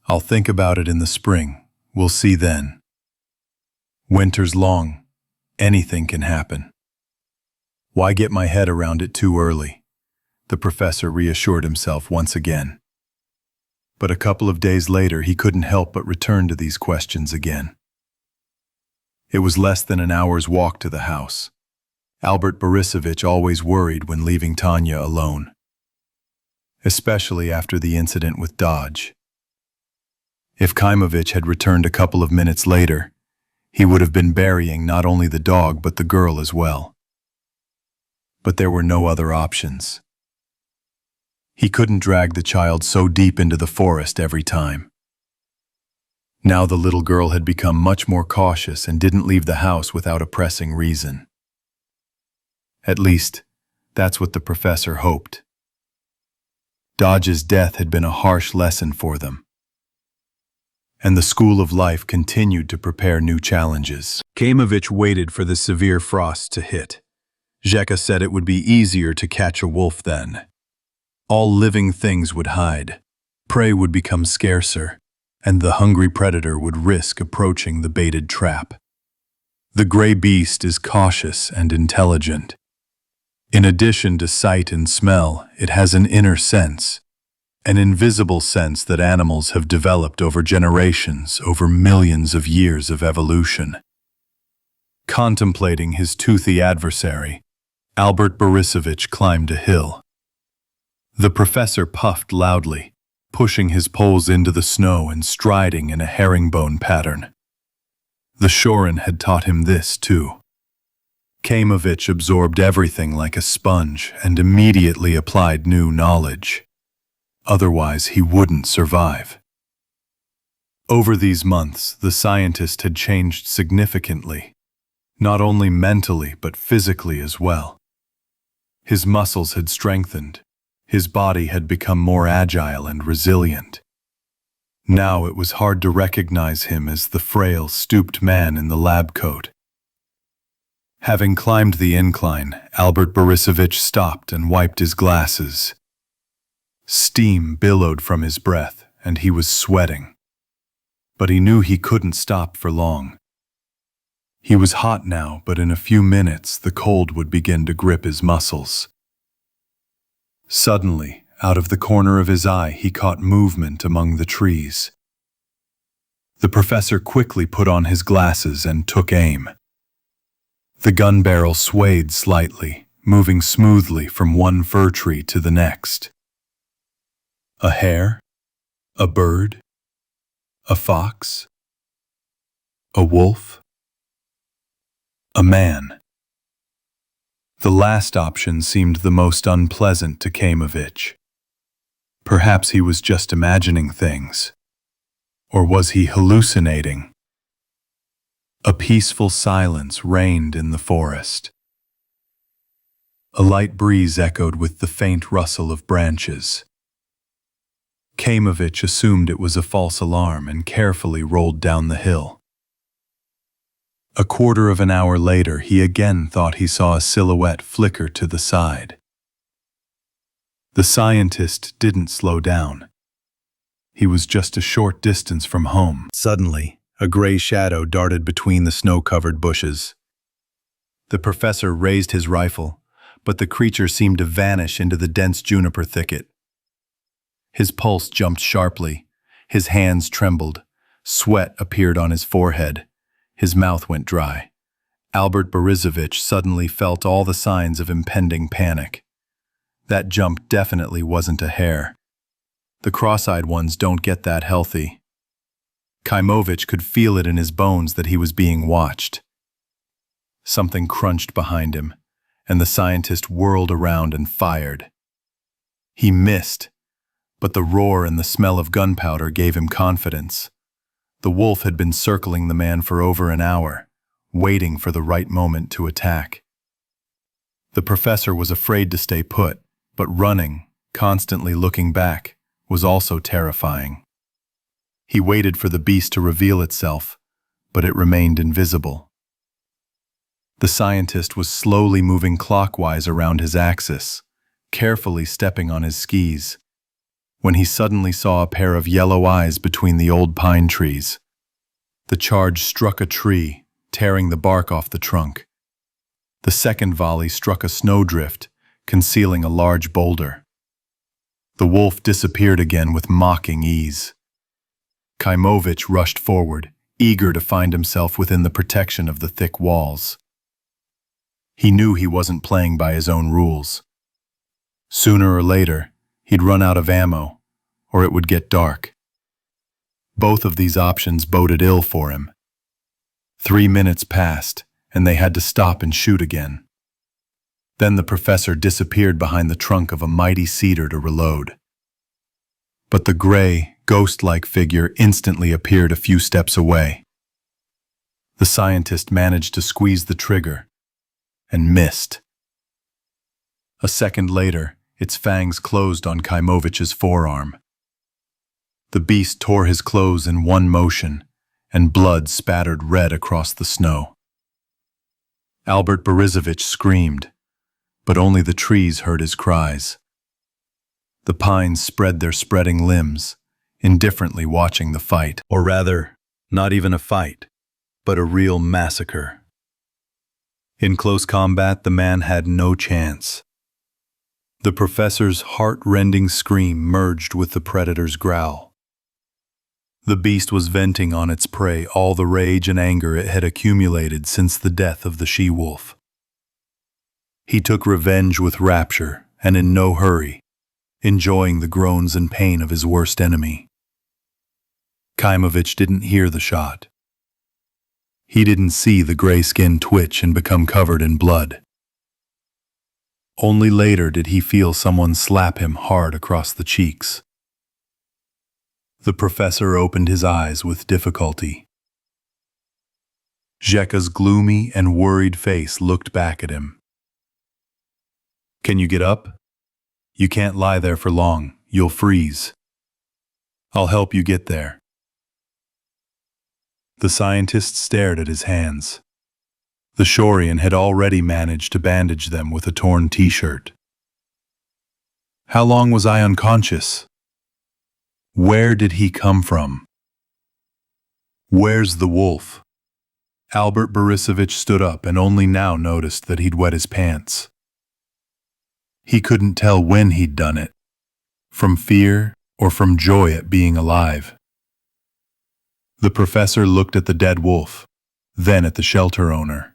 [SPEAKER 1] I'll think about it in the spring. We'll see then. Winter's long. Anything can happen. Why get my head around it too early? The professor reassured himself once again. But a couple of days later, he couldn't help but return to these questions again. It was less than an hour's walk to the house. Albert Borisovich always worried when leaving Tanya alone, especially after the incident with Dodge. If Kaimovich had returned a couple of minutes later, he would have been burying not only the dog but the girl as well. But there were no other options. He couldn't drag the child so deep into the forest every time. Now the little girl had become much more cautious and didn't leave the house without a pressing reason. At least, that's what the professor hoped. Dodge's death had been a harsh lesson for them, and the school of life continued to prepare new challenges. Kaimovich waited for the severe frost to hit. Zheka said it would be easier to catch a wolf then. All living things would hide, prey would become scarcer, and the hungry predator would risk approaching the baited trap. The gray beast is cautious and intelligent. In addition to sight and smell, it has an inner sense, an invisible sense that animals have developed over generations, over millions of years of evolution. Contemplating his toothy adversary, Albert Borisovich climbed a hill. The professor puffed loudly, pushing his poles into the snow and striding in a herringbone pattern. The Shorin had taught him this too. Kaimovich absorbed everything like a sponge and immediately applied new knowledge. Otherwise, he wouldn't survive. Over these months, the scientist had changed significantly, not only mentally but physically as well. His muscles had strengthened, his body had become more agile and resilient. Now it was hard to recognize him as the frail, stooped man in the lab coat. Having climbed the incline, Albert Borisovich stopped and wiped his glasses. Steam billowed from his breath, and he was sweating. But he knew he couldn't stop for long. He was hot now, but in a few minutes the cold would begin to grip his muscles. Suddenly, out of the corner of his eye, he caught movement among the trees. The professor quickly put on his glasses and took aim. The gun barrel swayed slightly, moving smoothly from one fir tree to the next. A hare? A bird? A fox? A wolf? A man? The last option seemed the most unpleasant to Kaimovich. Perhaps he was just imagining things. Or was he hallucinating? A peaceful silence reigned in the forest. A light breeze echoed with the faint rustle of branches. Kaimovich assumed it was a false alarm and carefully rolled down the hill. A quarter of an hour later, he again thought he saw a silhouette flicker to the side. The scientist didn't slow down. He was just a short distance from home. Suddenly, a gray shadow darted between the snow-covered bushes. The professor raised his rifle, but the creature seemed to vanish into the dense juniper thicket. His pulse jumped sharply, his hands trembled, sweat appeared on his forehead, his mouth went dry. Albert Borisovich suddenly felt all the signs of impending panic. That jump definitely wasn't a hare. The cross-eyed ones don't get that healthy. Kaimovich could feel it in his bones that he was being watched. Something crunched behind him, and the scientist whirled around and fired. He missed, but the roar and the smell of gunpowder gave him confidence. The wolf had been circling the man for over an hour, waiting for the right moment to attack. The professor was afraid to stay put, but running, constantly looking back, was also terrifying. He waited for the beast to reveal itself, but it remained invisible. The scientist was slowly moving clockwise around his axis, carefully stepping on his skis, when he suddenly saw a pair of yellow eyes between the old pine trees. The charge struck a tree, tearing the bark off the trunk. The second volley struck a snowdrift, concealing a large boulder. The wolf disappeared again with mocking ease. Kaimovich rushed forward, eager to find himself within the protection of the thick walls. He knew he wasn't playing by his own rules. Sooner or later, he'd run out of ammo, or it would get dark. Both of these options boded ill for him. 3 minutes passed, and they had to stop and shoot again. Then the professor disappeared behind the trunk of a mighty cedar to reload. But the gray, ghost-like figure instantly appeared a few steps away. The scientist managed to squeeze the trigger, and missed. A second later, its fangs closed on Kaimovich's forearm. The beast tore his clothes in one motion, and blood spattered red across the snow. Albert Borisovich screamed, but only the trees heard his cries. The pines spread their spreading limbs, indifferently watching the fight. Or rather, not even a fight, but a real massacre. In close combat, the man had no chance. The professor's heart-rending scream merged with the predator's growl. The beast was venting on its prey all the rage and anger it had accumulated since the death of the she-wolf. He took revenge with rapture and in no hurry, enjoying the groans and pain of his worst enemy. Kaimovich didn't hear the shot. He didn't see the gray skin twitch and become covered in blood. Only later did he feel someone slap him hard across the cheeks. The professor opened his eyes with difficulty. Zheka's gloomy and worried face looked back at him. "Can you get up? You can't lie there for long. You'll freeze. I'll help you get there." The scientist stared at his hands. The Shorian had already managed to bandage them with a torn t-shirt. "How long was I unconscious? Where did he come from? Where's the wolf?" Albert Borisovich stood up and only now noticed that he'd wet his pants. He couldn't tell when he'd done it, from fear or from joy at being alive. The professor looked at the dead wolf, then at the shelter owner.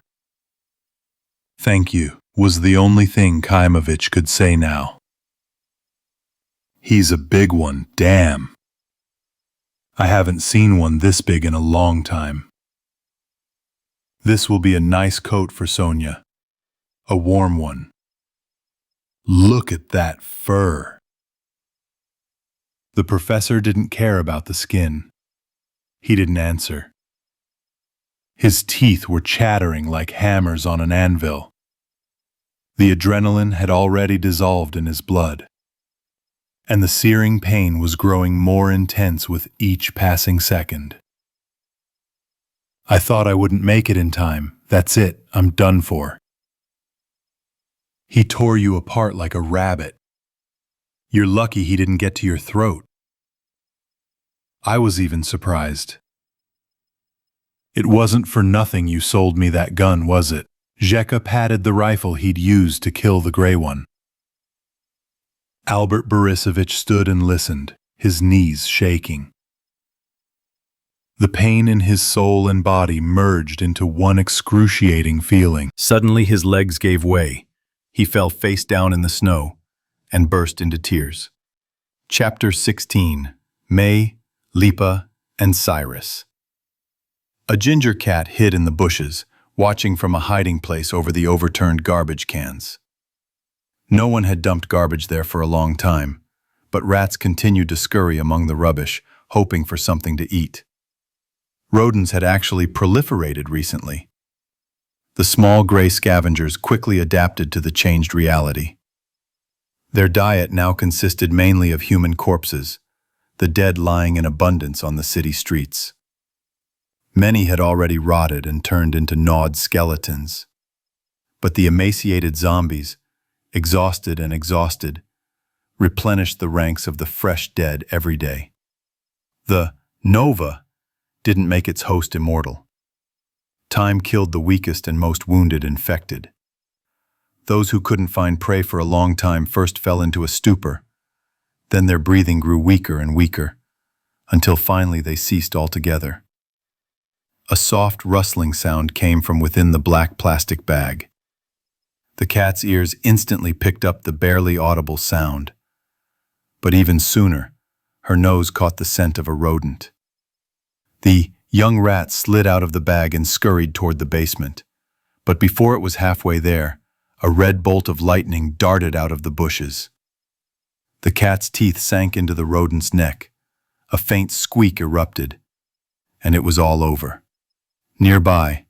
[SPEAKER 1] "Thank you," was the only thing Kaimovich could say now. "He's a big one, damn. I haven't seen one this big in a long time. This will be a nice coat for Sonia. A warm one. Look at that fur." The professor didn't care about the skin. He didn't answer. His teeth were chattering like hammers on an anvil. The adrenaline had already dissolved in his blood, and the searing pain was growing more intense with each passing second. "I thought I wouldn't make it in time. That's it, I'm done for. He tore you apart like a rabbit. You're lucky he didn't get to your throat." I was even surprised. "It wasn't for nothing you sold me that gun, was it?" Zheka patted the rifle he'd used to kill the gray one. Albert Borisovich stood and listened, his knees shaking. The pain in his soul and body merged into one excruciating feeling. Suddenly his legs gave way. He fell face down in the snow and burst into tears. Chapter 16. May, Lipa, and Cyrus. A ginger cat hid in the bushes, watching from a hiding place over the overturned garbage cans. No one had dumped garbage there for a long time, but rats continued to scurry among the rubbish, hoping for something to eat. Rodents had actually proliferated recently. The small gray scavengers quickly adapted to the changed reality. Their diet now consisted mainly of human corpses, the dead lying in abundance on the city streets. Many had already rotted and turned into gnawed skeletons. But the emaciated zombies, exhausted and exhausted, replenished the ranks of the fresh dead every day. The Nova didn't make its host immortal. Time killed the weakest and most wounded infected. Those who couldn't find prey for a long time first fell into a stupor. Then their breathing grew weaker and weaker, until finally they ceased altogether. A soft rustling sound came from within the black plastic bag. The cat's ears instantly picked up the barely audible sound. But even sooner, her nose caught the scent of a rodent. The young rat slid out of the bag and scurried toward the basement. But before it was halfway there, a red bolt of lightning darted out of the bushes. The cat's teeth sank into the rodent's neck. A faint squeak erupted, and it was all over. Nearby,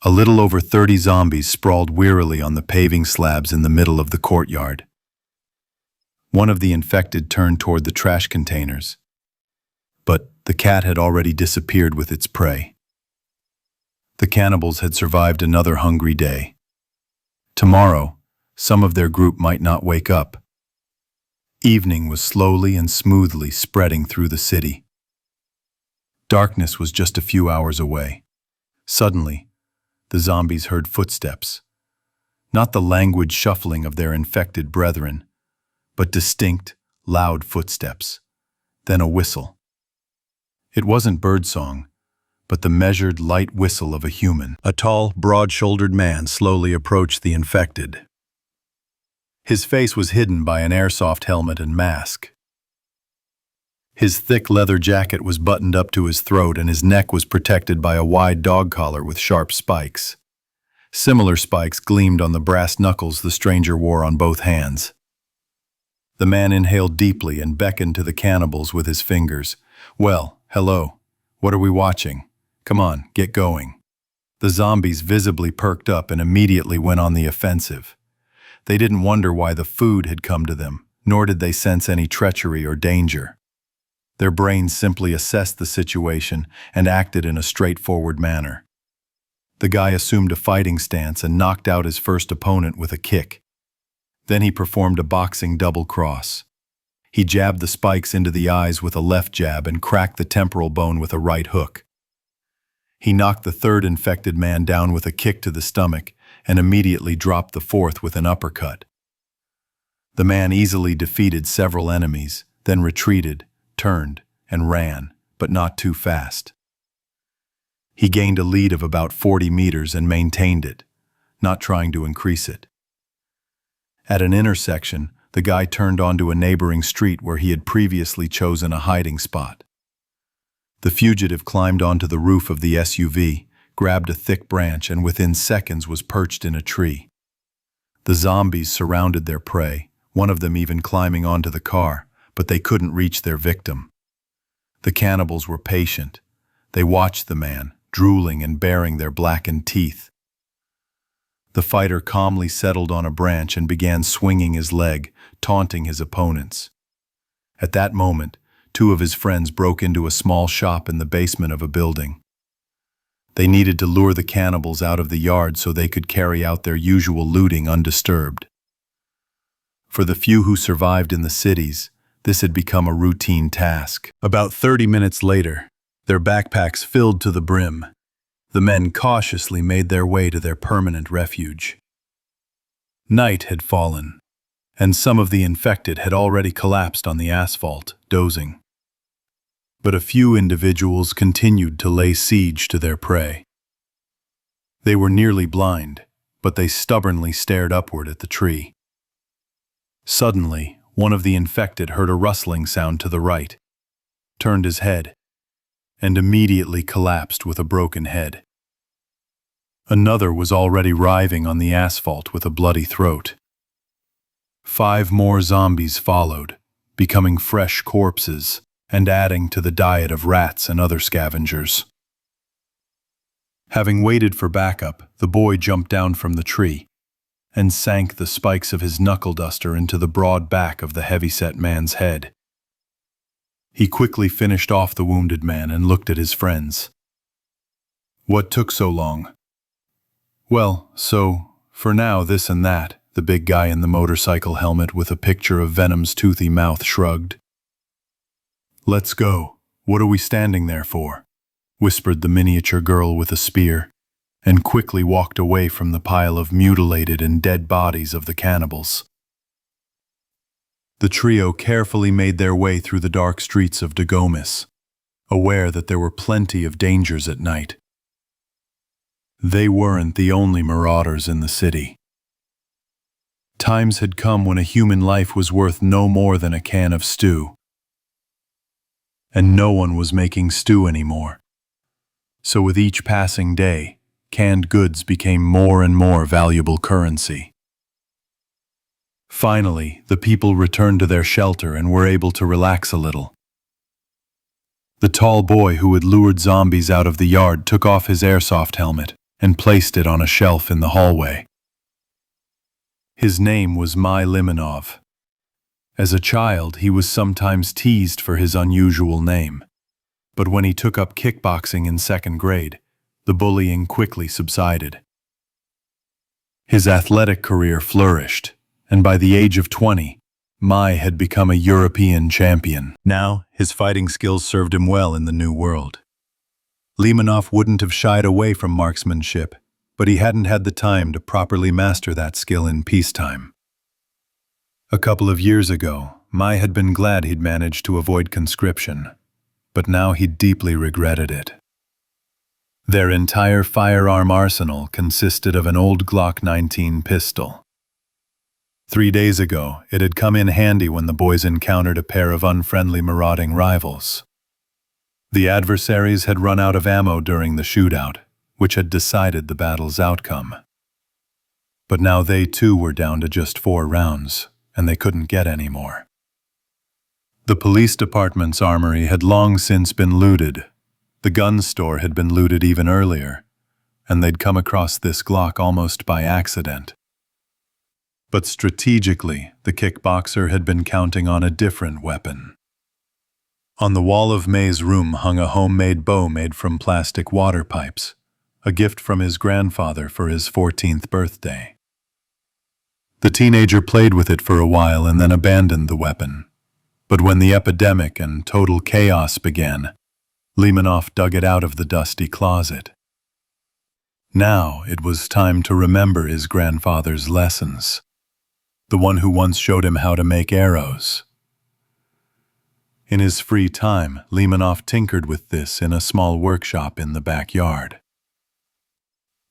[SPEAKER 1] a little over 30 zombies sprawled wearily on the paving slabs in the middle of the courtyard. One of the infected turned toward the trash containers, but the cat had already disappeared with its prey. The cannibals had survived another hungry day. Tomorrow, some of their group might not wake up. Evening was slowly and smoothly spreading through the city. Darkness was just a few hours away. Suddenly, the zombies heard footsteps. Not the languid shuffling of their infected brethren, but distinct, loud footsteps. Then a whistle. It wasn't birdsong, but the measured, light whistle of a human. A tall, broad-shouldered man slowly approached the infected. His face was hidden by an airsoft helmet and mask. His thick leather jacket was buttoned up to his throat, and his neck was protected by a wide dog collar with sharp spikes. Similar spikes gleamed on the brass knuckles the stranger wore on both hands. The man inhaled deeply and beckoned to the cannibals with his fingers. "Well, hello. What are we watching? Come on, get going." The zombies visibly perked up and immediately went on the offensive. They didn't wonder why the food had come to them, nor did they sense any treachery or danger. Their brains simply assessed the situation and acted in a straightforward manner. The guy assumed a fighting stance and knocked out his first opponent with a kick. Then he performed a boxing double cross. He jabbed the spikes into the eyes with a left jab and cracked the temporal bone with a right hook. He knocked the third infected man down with a kick to the stomach and immediately dropped the fourth with an uppercut. The man easily defeated several enemies, then retreated, turned, and ran, but not too fast. He gained a lead of about 40 meters and maintained it, not trying to increase it. At an intersection, the guy turned onto a neighboring street where he had previously chosen a hiding spot. The fugitive climbed onto the roof of the SUV, grabbed a thick branch, and within seconds was perched in a tree. The zombies surrounded their prey, one of them even climbing onto the car, but they couldn't reach their victim. The cannibals were patient. They watched the man, drooling and baring their blackened teeth. The fighter calmly settled on a branch and began swinging his leg, taunting his opponents. At that moment, two of his friends broke into a small shop in the basement of a building. They needed to lure the cannibals out of the yard so they could carry out their usual looting undisturbed. For the few who survived in the cities, this had become a routine task. About 30 minutes later, their backpacks filled to the brim, the men cautiously made their way to their permanent refuge. Night had fallen, and some of the infected had already collapsed on the asphalt, dozing. But a few individuals continued to lay siege to their prey. They were nearly blind, but they stubbornly stared upward at the tree. Suddenly, one of the infected heard a rustling sound to the right, turned his head, and immediately collapsed with a broken head. Another was already writhing on the asphalt with a bloody throat. 5 more zombies followed, becoming fresh corpses and adding to the diet of rats and other scavengers. Having waited for backup, the boy jumped down from the tree and sank the spikes of his knuckle duster into the broad back of the heavyset man's head. He quickly finished off the wounded man and looked at his friends. What took so long? Well, for now this and that, the big guy in the motorcycle helmet with a picture of Venom's toothy mouth shrugged. Let's go. What are we standing there for? Whispered the miniature girl with a spear, and quickly walked away from the pile of mutilated and dead bodies of the cannibals. The trio carefully made their way through the dark streets of Dagomis, aware that there were plenty of dangers at night. They weren't the only marauders in the city. Times had come when a human life was worth no more than a can of stew. And no one was making stew anymore. So with each passing day, canned goods became more and more valuable currency. Finally, the people returned to their shelter and were able to relax a little. The tall boy who had lured zombies out of the yard took off his airsoft helmet and placed it on a shelf in the hallway. His name was My Limonov. As a child, he was sometimes teased for his unusual name, but when he took up kickboxing in 2nd grade, the bullying quickly subsided. His athletic career flourished, and by the age of 20, Mai had become a European champion. Now, his fighting skills served him well in the new world. Limonov wouldn't have shied away from marksmanship, but he hadn't had the time to properly master that skill in peacetime. A couple of years ago, Mai had been glad he'd managed to avoid conscription, but now he deeply regretted it. Their entire firearm arsenal consisted of an old Glock 19 pistol. 3 days ago, it had come in handy when the boys encountered a pair of unfriendly marauding rivals. The adversaries had run out of ammo during the shootout, which had decided the battle's outcome. But now they too were down to just 4 rounds, and they couldn't get any more. The police department's armory had long since been looted. The gun store had been looted even earlier, and they'd come across this Glock almost by accident. But strategically, the kickboxer had been counting on a different weapon. On the wall of May's room hung a homemade bow made from plastic water pipes, a gift from his grandfather for his 14th birthday. The teenager played with it for a while and then abandoned the weapon. But when the epidemic and total chaos began, Limonov dug it out of the dusty closet. Now it was time to remember his grandfather's lessons, the one who once showed him how to make arrows. In his free time, Limonov tinkered with this in a small workshop in the backyard.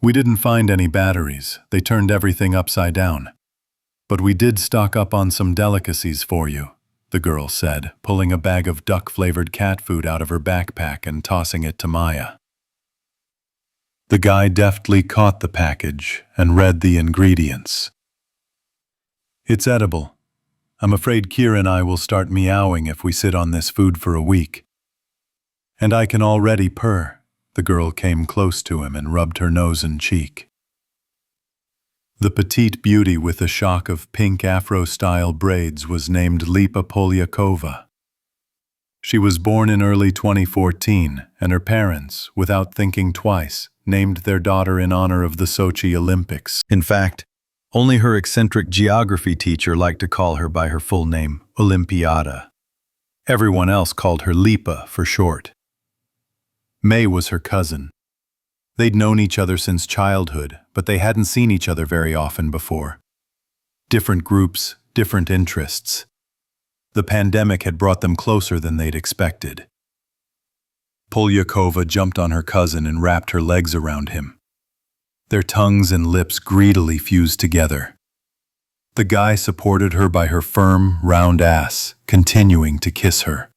[SPEAKER 1] We didn't find any batteries, they turned everything upside down. But we did stock up on some delicacies for you, the girl said, pulling a bag of duck-flavored cat food out of her backpack and tossing it to Maya. The guy deftly caught the package and read the ingredients. It's edible. I'm afraid Kira and I will start meowing if we sit on this food for a week. And I can already purr. The girl came close to him and rubbed her nose and cheek. The petite beauty with a shock of pink afro-style braids was named Lipa Polyakova. She was born in early 2014, and her parents, without thinking twice, named their daughter in honor of the Sochi Olympics. In fact, only her eccentric geography teacher liked to call her by her full name, Olympiada. Everyone else called her Lipa for short. May was her cousin. They'd known each other since childhood, but they hadn't seen each other very often before. Different groups, different interests. The pandemic had brought them closer than they'd expected. Polyakova jumped on her cousin and wrapped her legs around him. Their tongues and lips greedily fused together. The guy supported her by her firm, round ass, continuing to kiss her.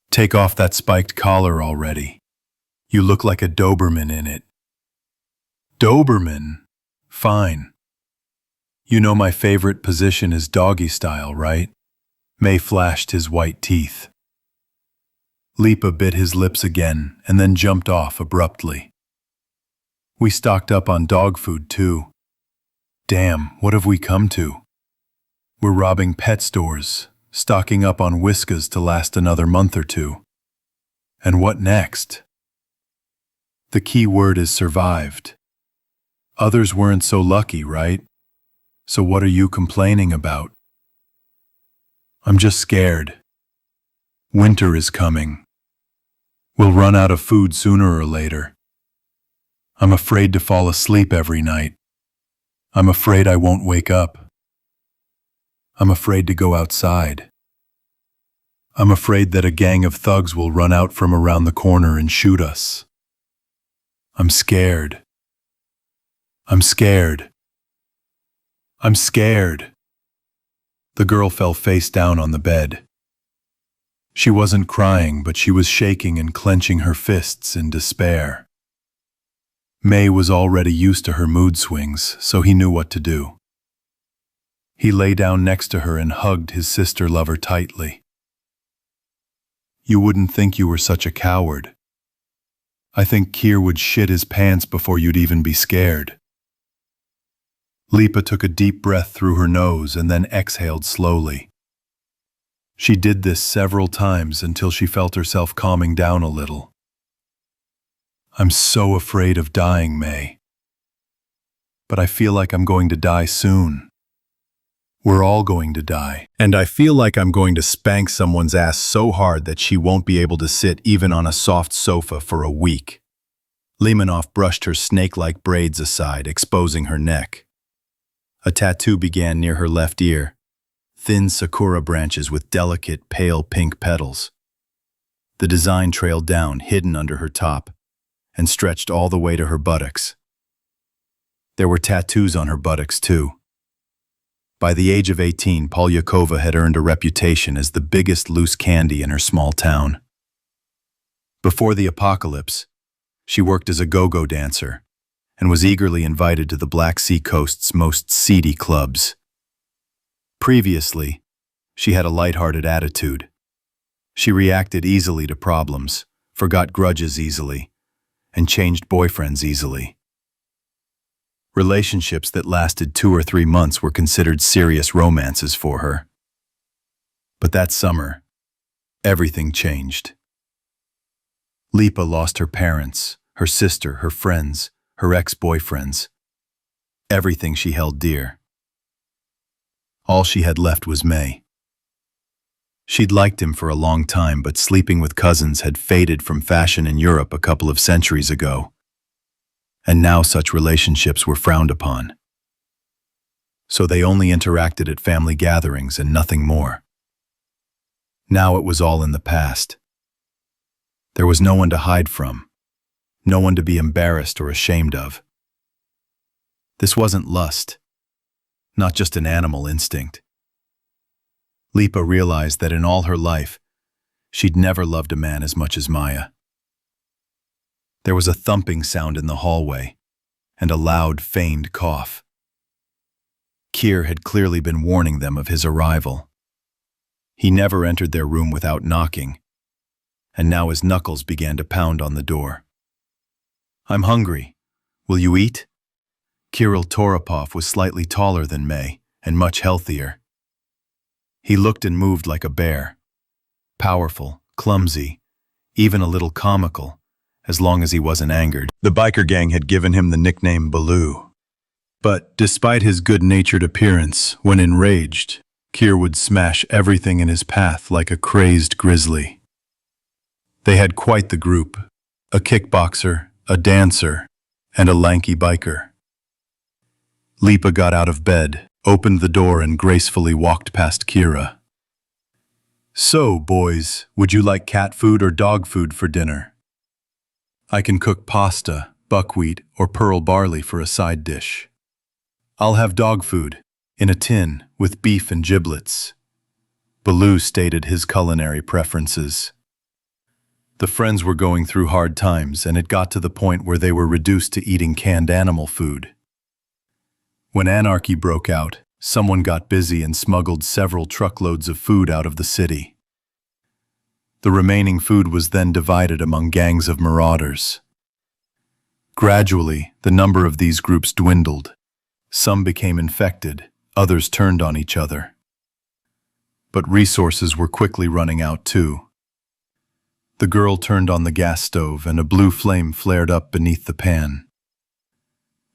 [SPEAKER 1] Take off that spiked collar already. You look like a Doberman in it. Doberman? Fine. You know my favorite position is doggy style, right? May flashed his white teeth. Lipa bit his lips again and then jumped off abruptly. We stocked up on dog food too. Damn, what have we come to? We're robbing pet stores, stocking up on whiskas to last another month or two. And what next? The key word is survived. Others weren't so lucky, right? So what are you complaining about? I'm just scared. Winter is coming. We'll run out of food sooner or later. I'm afraid to fall asleep every night. I'm afraid I won't wake up. I'm afraid to go outside. I'm afraid that a gang of thugs will run out from around the corner and shoot us. I'm scared. I'm scared. I'm scared. The girl fell face down on the bed. She wasn't crying, but she was shaking and clenching her fists in despair. May was already used to her mood swings, so he knew what to do. He lay down next to her and hugged his sister-lover tightly. You wouldn't think you were such a coward. I think Kier would shit his pants before you'd even be scared. Lipa took a deep breath through her nose and then exhaled slowly. She did this several times until she felt herself calming down a little. I'm so afraid of dying, May. But I feel like I'm going to die soon. We're all going to die.
[SPEAKER 2] And I feel like I'm going to spank someone's ass so hard that she won't be able to sit even on a soft sofa for a week. Limonov brushed her snake-like braids aside, exposing her neck. A tattoo began near her left ear, thin sakura branches with delicate, pale pink petals. The design trailed down, hidden under her top, and stretched all the way to her buttocks. There were tattoos on her buttocks, too. By the age of 18, Polyakova had earned a reputation as the biggest loose candy in her small town. Before the apocalypse, she worked as a go-go dancer and was eagerly invited to the Black Sea coast's most seedy clubs. Previously, she had a lighthearted attitude. She reacted easily to problems, forgot grudges easily, and changed boyfriends easily. Relationships that lasted 2 or 3 months were considered serious romances for her. But that summer, everything changed. Lipa lost her parents, her sister, her friends, her ex-boyfriends, everything she held dear. All she had left was May. She'd liked him for a long time, but sleeping with cousins had faded from fashion in Europe a couple of centuries ago. And now such relationships were frowned upon. So they only interacted at family gatherings and nothing more. Now it was all in the past. There was no one to hide from, no one to be embarrassed or ashamed of. This wasn't lust, not just an animal instinct. Lipa realized that in all her life, she'd never loved a man as much as Maya. There was a thumping sound in the hallway, and a loud, feigned cough. Kier had clearly been warning them of his arrival. He never entered their room without knocking, and now his knuckles began to pound on the door. I'm hungry. Will you eat? Kirill Toropov was slightly taller than May, and much healthier. He looked and moved like a bear. Powerful, clumsy, even a little comical, as long as he wasn't angered. The biker gang had given him the nickname Baloo. But despite his good-natured appearance, when enraged, Kier would smash everything in his path like a crazed grizzly. They had quite the group, a kickboxer, a dancer, and a lanky biker. Lipa got out of bed, opened the door, and gracefully walked past Kira. So, boys, would you like cat food or dog food for dinner? I can cook pasta, buckwheat, or pearl barley for a side dish. I'll have dog food, in a tin, with beef and giblets. Baloo stated his culinary preferences. The friends were going through hard times, and it got to the point where they were reduced to eating canned animal food. When anarchy broke out, someone got busy and smuggled several truckloads of food out of the city. The remaining food was then divided among gangs of marauders. Gradually, the number of these groups dwindled. Some became infected, others turned on each other.
[SPEAKER 1] but resources were quickly running out too. The girl turned on the gas stove and a blue flame flared up beneath the pan.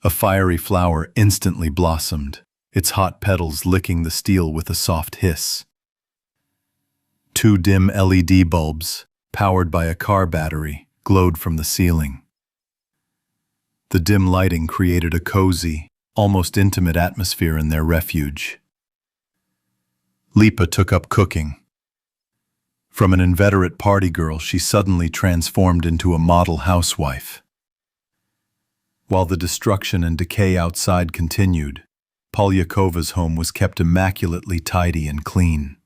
[SPEAKER 1] A fiery flower instantly blossomed, its hot petals licking the steel with a soft hiss. 2 dim LED bulbs, powered by a car battery, glowed from the ceiling. The dim lighting created a cozy, almost intimate atmosphere in their refuge. Lipa took up cooking. From an inveterate party girl, she suddenly transformed into a model housewife. While the destruction and decay outside continued, Polyakova's home was kept immaculately tidy and clean.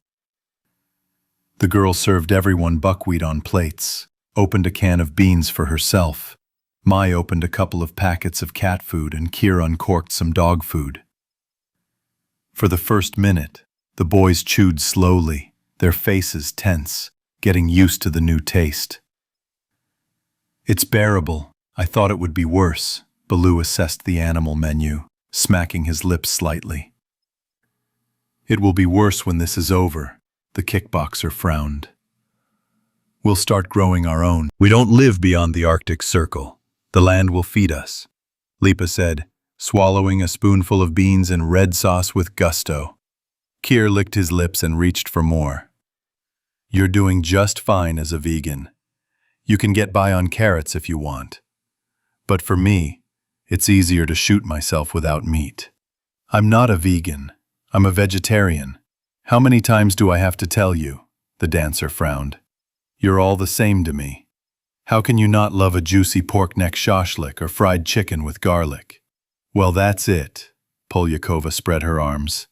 [SPEAKER 1] The girl served everyone buckwheat on plates, opened a can of beans for herself. Mai opened a couple of packets of cat food and Kier uncorked some dog food. For the first minute, the boys chewed slowly, their faces tense, getting used to the new taste. "It's bearable. I thought it would be worse," Baloo assessed the animal menu, smacking his lips slightly. "It will be worse when this is over," the kickboxer frowned. "We'll start growing our own. We don't live beyond the Arctic Circle. The land will feed us," Lipa said, swallowing a spoonful of beans and red sauce with gusto. Kier licked his lips and reached for more. "You're doing just fine as a vegan. You can get by on carrots if you want. But for me, it's easier to shoot myself without meat. I'm not a vegan. I'm a vegetarian. How many times do I have to tell you?" The dancer frowned. "You're all the same to me. How can you not love a juicy pork neck shashlik or fried chicken with garlic?" "Well, that's it." Polyakova spread her arms.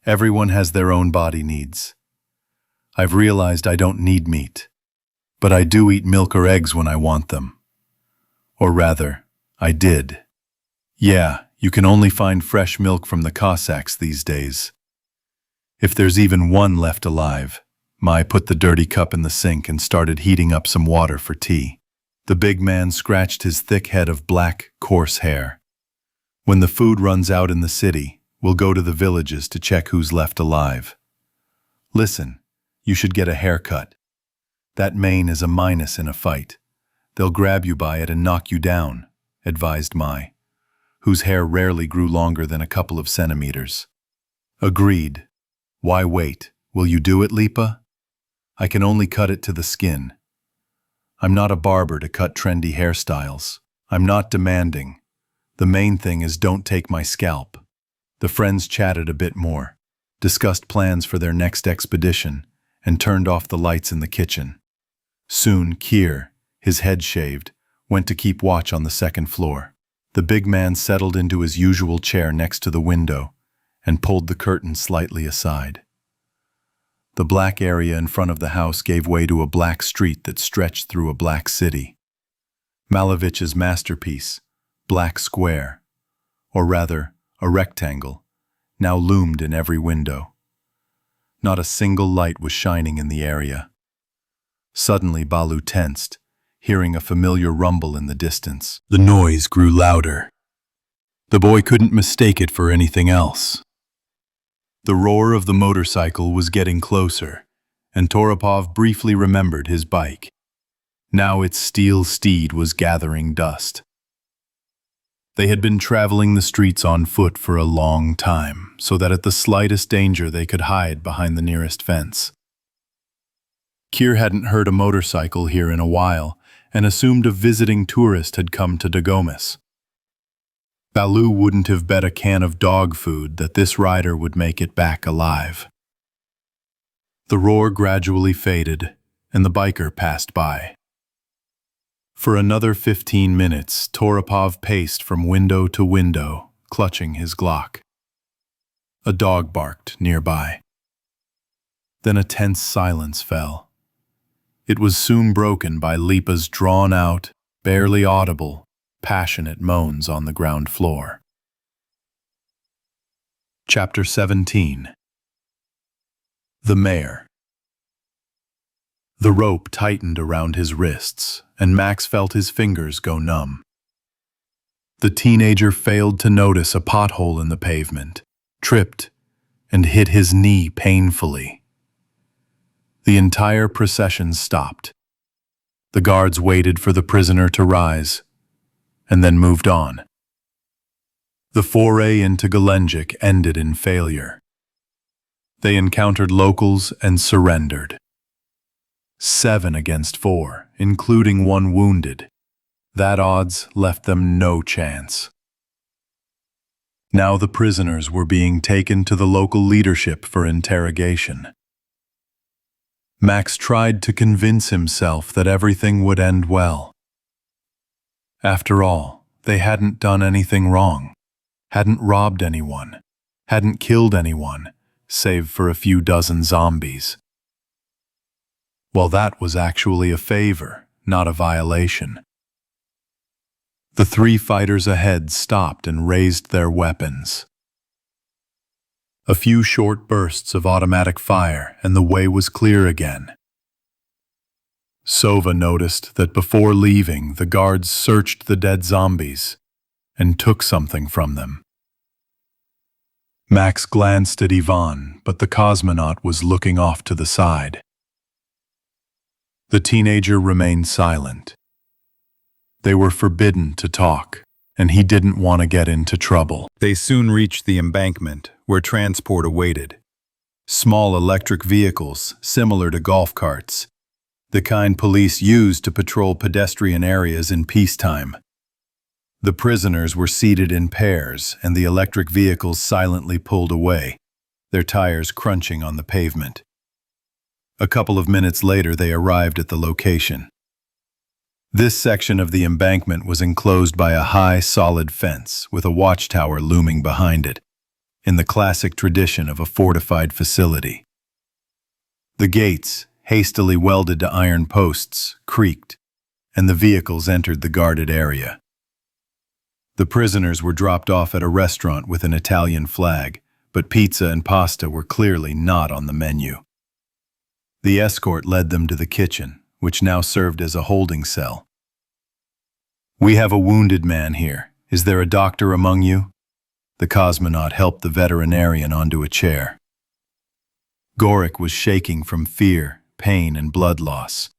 [SPEAKER 1] "Everyone has their own body needs. I've realized I don't need meat, but I do eat milk or eggs when I want them. Or rather, I did. Yeah, you can only find fresh milk from the Cossacks these days. If there's even one left alive." Mai put the dirty cup in the sink and started heating up some water for tea. The big man scratched his thick head of black, coarse hair. "When the food runs out in the city, we'll go to the villages to check who's left alive. Listen, you should get a haircut. That mane is a minus in a fight. They'll grab you by it and knock you down," advised Mai, whose hair rarely grew longer than a couple of centimeters. "Agreed. Why wait? Will you do it, Lipa?" "I can only cut it to the skin. I'm not a barber to cut trendy hairstyles. I'm not demanding. The main thing is don't take my scalp." The friends chatted a bit more, discussed plans for their next expedition, and turned off the lights in the kitchen. Soon, Kier, his head shaved, went to keep watch on the second floor. The big man settled into his usual chair next to the window and pulled the curtain slightly aside. The black area in front of the house gave way to a black street that stretched through a black city. Malevich's masterpiece, Black Square, or rather, a rectangle, now loomed in every window. Not a single light was shining in the area. Suddenly Baloo tensed, hearing a familiar rumble in the distance. The noise grew louder. The boy couldn't mistake it for anything else. The roar of the motorcycle was getting closer, and Toropov briefly remembered his bike. Now its steel steed was gathering dust. They had been traveling the streets on foot for a long time, so that at the slightest danger they could hide behind the nearest fence. Kier hadn't heard a motorcycle here in a while, and assumed a visiting tourist had come to Dagomas. Baloo wouldn't have bet a can of dog food that this rider would make it back alive. The roar gradually faded, and the biker passed by. For another 15 minutes, Toropov paced from window to window, clutching his Glock. A dog barked nearby. Then a tense silence fell. It was soon broken by Lipa's drawn-out, barely audible, passionate moans on the ground floor. Chapter 17. The Mayor. The rope tightened around his wrists, and Max felt his fingers go numb. The teenager failed to notice a pothole in the pavement, tripped, and hit his knee painfully. The entire procession stopped. The guards waited for the prisoner to rise, and then moved on. The foray into Gelendzhik ended in failure. They encountered locals and surrendered. 7 against 4, including 1 wounded. That odds left them no chance. Now the prisoners were being taken to the local leadership for interrogation. Max tried to convince himself that everything would end well. After all, they hadn't done anything wrong, hadn't robbed anyone, hadn't killed anyone, save for a few dozen zombies. Well, that was actually a favor, not a violation. The 3 fighters ahead stopped and raised their weapons. A few short bursts of automatic fire, and the way was clear again. Sova noticed that before leaving, the guards searched the dead zombies and took something from them. Max glanced at Ivan, but the cosmonaut was looking off to the side. The teenager remained silent. They were forbidden to talk, and he didn't want to get into trouble. They soon reached the embankment, where transport awaited. Small electric vehicles, similar to golf carts, the kind police use to patrol pedestrian areas in peacetime. The prisoners were seated in pairs, and the electric vehicles silently pulled away, their tires crunching on the pavement. A couple of minutes later, they arrived at the location. This section of the embankment was enclosed by a high, solid fence with a watchtower looming behind it, in the classic tradition of a fortified facility. The gates, hastily welded to iron posts, creaked, and the vehicles entered the guarded area. The prisoners were dropped off at a restaurant with an Italian flag, but pizza and pasta were clearly not on the menu. The escort led them to the kitchen, which now served as a holding cell. "We have a wounded man here. Is there a doctor among you?" The cosmonaut helped the veterinarian onto a chair. Gorik was shaking from fear, pain, and blood loss.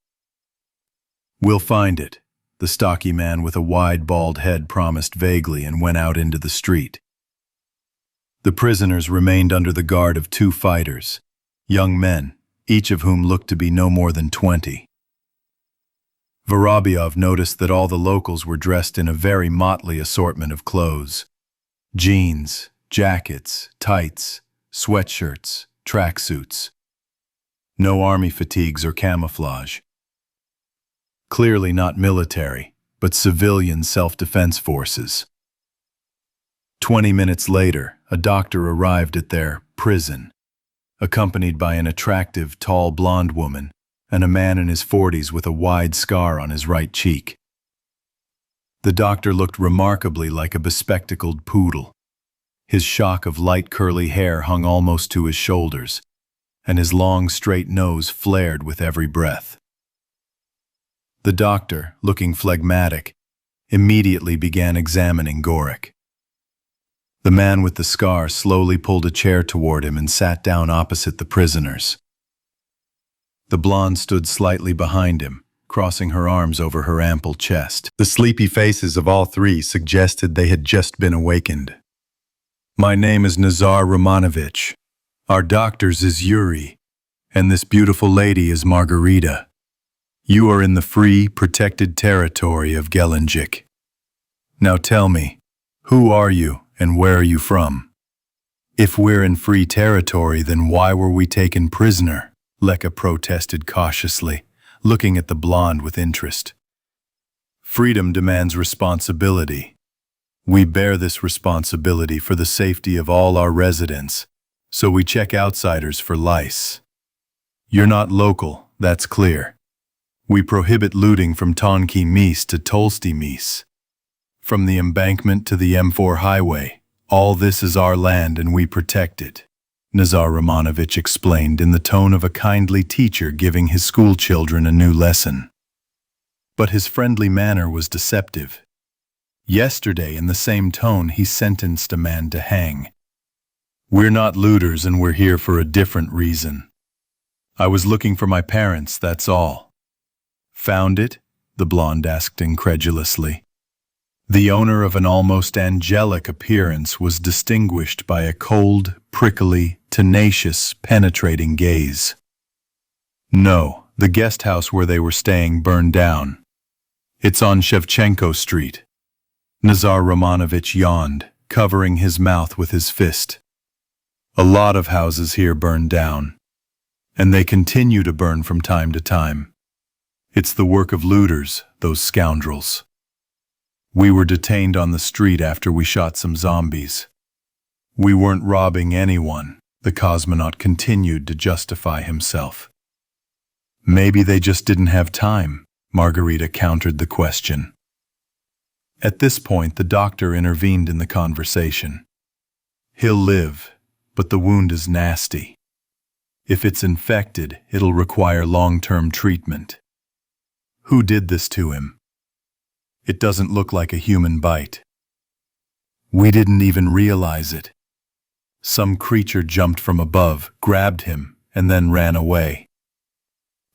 [SPEAKER 1] "We'll find it," the stocky man with a wide, bald head promised vaguely and went out into the street. The prisoners remained under the guard of 2 fighters, young men, each of whom looked to be no more than 20. Vorobyov noticed that all the locals were dressed in a very motley assortment of clothes. Jeans, jackets, tights, sweatshirts, tracksuits. No army fatigues or camouflage. Clearly not military, but civilian self-defense forces. 20 minutes later, a doctor arrived at their prison, accompanied by an attractive, tall, blonde woman and a man in his 40s with a wide scar on his right cheek. The doctor looked remarkably like a bespectacled poodle. His shock of light curly hair hung almost to his shoulders, and his long, straight nose flared with every breath. The doctor, looking phlegmatic, immediately began examining Gorik. The man with the scar slowly pulled a chair toward him and sat down opposite the prisoners. The blonde stood slightly behind him, crossing her arms over her ample chest. The sleepy faces of all 3 suggested they had just been awakened. "My name is Nazar Romanovich. Our doctor's is Yuri, and this beautiful lady is Margarita. You are in the free, protected territory of Gelendzhik. Now tell me, who are you and where are you from?" "If we're in free territory, then why were we taken prisoner?" Leka protested cautiously, looking at the blonde with interest. "Freedom demands responsibility. We bear this responsibility for the safety of all our residents, so we check outsiders for lice. You're not local, that's clear. We prohibit looting from Tonki Mis to Tolsty Mis. From the embankment to the M4 highway, all this is our land and we protect it," Nazar Romanovich explained in the tone of a kindly teacher giving his school children a new lesson. But his friendly manner was deceptive. Yesterday, in the same tone, he sentenced a man to hang. "We're not looters and we're here for a different reason. I was looking for my parents, that's all. Found it? The blonde asked incredulously. The owner of an almost angelic appearance was distinguished by a cold, prickly, tenacious, penetrating gaze. No, the guest house where they were staying burned down. It's on Shevchenko Street. Nazar Romanovich yawned, covering his mouth with his fist. A lot of houses here burned down, and they continue to burn from time to time. It's the work of looters, those scoundrels. We were detained on the street after we shot some zombies. We weren't robbing anyone, the cosmonaut continued to justify himself. Maybe they just didn't have time, Margarita countered the question. At this point, the doctor intervened in the conversation. He'll live, but the wound is nasty. If it's infected, it'll require long-term treatment. Who did this to him? It doesn't look like a human bite. We didn't even realize it. Some creature jumped from above, grabbed him, and then ran away.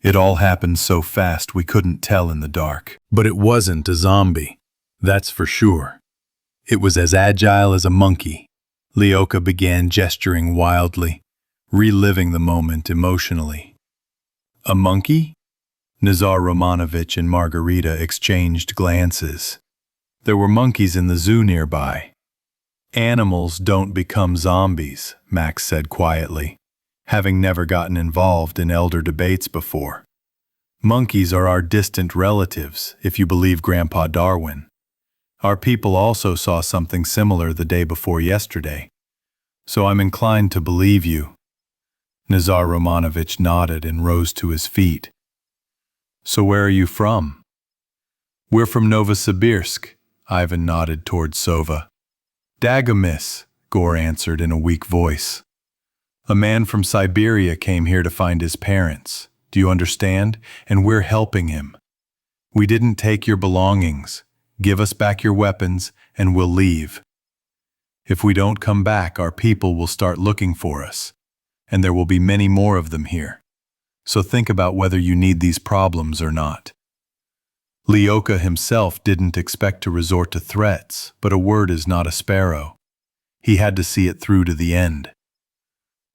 [SPEAKER 1] It all happened so fast we couldn't tell in the dark. But it wasn't a zombie, that's for sure. It was as agile as a monkey. Lyoka began gesturing wildly, reliving the moment emotionally. A monkey? Nazar Romanovich and Margarita exchanged glances. There were monkeys in the zoo nearby. Animals don't become zombies, Max said quietly, having never gotten involved in elder debates before. Monkeys are our distant relatives, if you believe Grandpa Darwin. Our people also saw something similar the day before yesterday, so I'm inclined to believe you. Nazar Romanovich nodded and rose to his feet. So where are you from? We're from Novosibirsk, Ivan nodded toward Sova. Dagamiss, Gore answered in a weak voice. A man from Siberia came here to find his parents. Do you understand? And we're helping him. We didn't take your belongings. Give us back your weapons, and we'll leave. If we don't come back, our people will start looking for us, and there will be many more of them here. So think about whether you need these problems or not. Lyoka himself didn't expect to resort to threats, but a word is not a sparrow. He had to see it through to the end.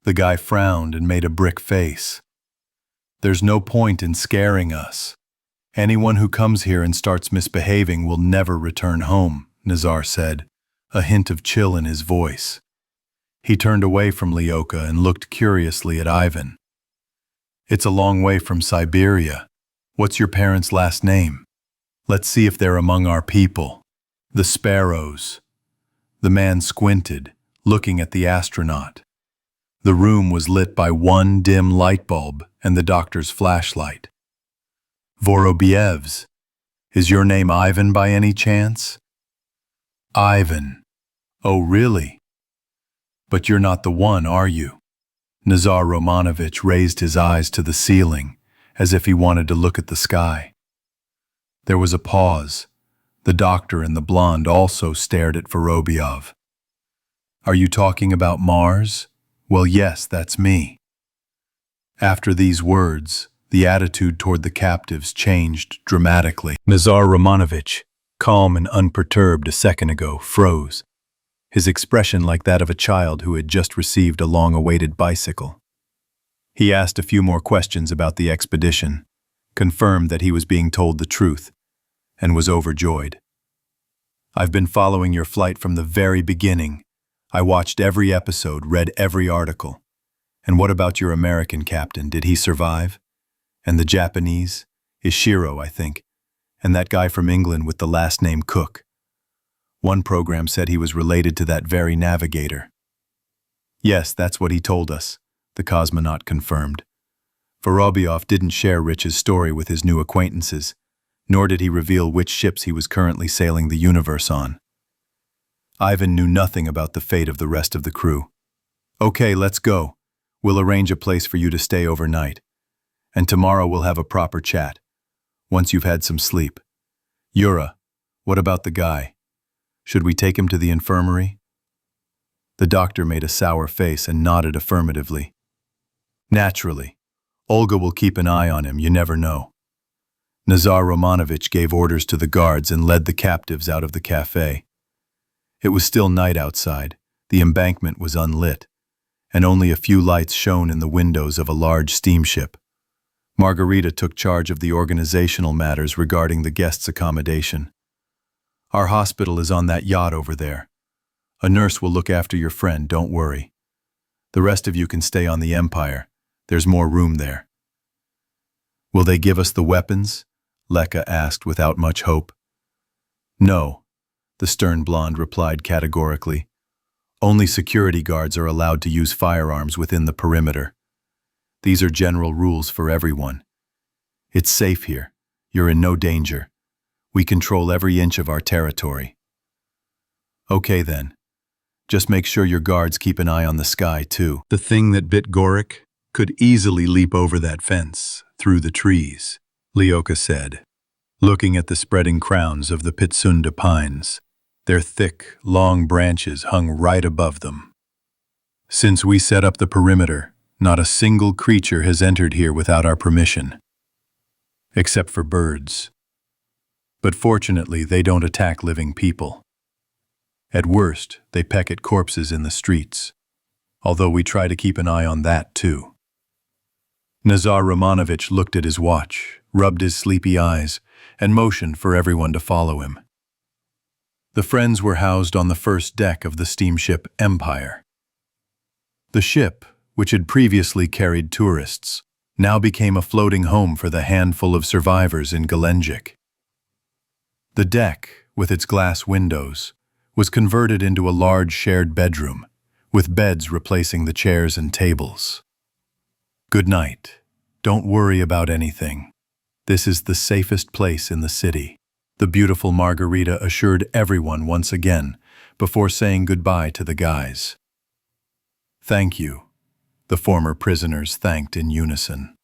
[SPEAKER 1] The guy frowned and made a brick face. There's no point in scaring us. Anyone who comes here and starts misbehaving will never return home, Nazar said, a hint of chill in his voice. He turned away from Lyoka and looked curiously at Ivan. It's a long way from Siberia. What's your parents' last name? Let's see if they're among our people. The Sparrows. The man squinted, looking at the astronaut. The room was lit by one dim light bulb and the doctor's flashlight. Vorobyevs. Is your name Ivan by any chance? Ivan. Oh, really? But you're not the one, are you? Nazar Romanovich raised his eyes to the ceiling, as if he wanted to look at the sky. There was a pause. The doctor and the blonde also stared at Vorobyov. Are you talking about Mars? Well, yes, that's me. After these words, the attitude toward the captives changed dramatically. Nazar Romanovich, calm and unperturbed a second ago, froze, his expression like that of a child who had just received a long-awaited bicycle. He asked a few more questions about the expedition, confirmed that he was being told the truth, and was overjoyed. I've been following your flight from the very beginning. I watched every episode, read every article. And what about your American captain? Did he survive? And the Japanese? Ishiro, I think. And that guy from England with the last name Cook. One program said he was related to that very navigator. Yes, that's what he told us, the cosmonaut confirmed. Vorobyov didn't share Rich's story with his new acquaintances, nor did he reveal which ships he was currently sailing the universe on. Ivan knew nothing about the fate of the rest of the crew. Okay, let's go. We'll arrange a place for you to stay overnight. And tomorrow we'll have a proper chat, once you've had some sleep. Yura, what about the guy? Should we take him to the infirmary? The doctor made a sour face and nodded affirmatively. Naturally.
[SPEAKER 2] Olga will keep an eye on him, you never know. Nazar Romanovich gave orders to the guards and led the captives out of the cafe. It was still night outside, the embankment was unlit, and only a few lights shone in the windows of a large steamship. Margarita took charge of the organizational matters regarding the guests' accommodation. Our hospital is on that yacht over there. A nurse will look after your friend, don't worry. The rest of you can stay on the Empire. There's more room there. Will they give us the weapons? Leka asked without much hope. No, the stern blonde replied categorically. Only security guards are allowed to use firearms within the perimeter. These are general rules for everyone. It's safe here. You're in no danger. We control every inch of our territory. Okay then. Just make sure your guards keep an eye on the sky too. The thing that bit Gorik could easily leap over that fence, through the trees, Lyoka said, looking at the spreading crowns of the Pitsunda pines. Their thick, long branches hung right above them. Since we set up the perimeter, not a single creature has entered here without our permission. Except for birds. But fortunately, they don't attack living people. At worst, they peck at corpses in the streets, although we try to keep an eye on that too. Nazar Romanovich looked at his watch, rubbed his sleepy eyes, and motioned for everyone to follow him. The friends were housed on the first deck of the steamship Empire. The ship, which had previously carried tourists, now became a floating home for the handful of survivors in Gelendzhik. The deck, with its glass windows, was converted into a large shared bedroom, with beds replacing the chairs and tables. Good night. Don't worry about anything. This is the safest place in the city, the beautiful Margarita assured everyone once again before saying goodbye to the guys. Thank you, the former prisoners thanked in unison.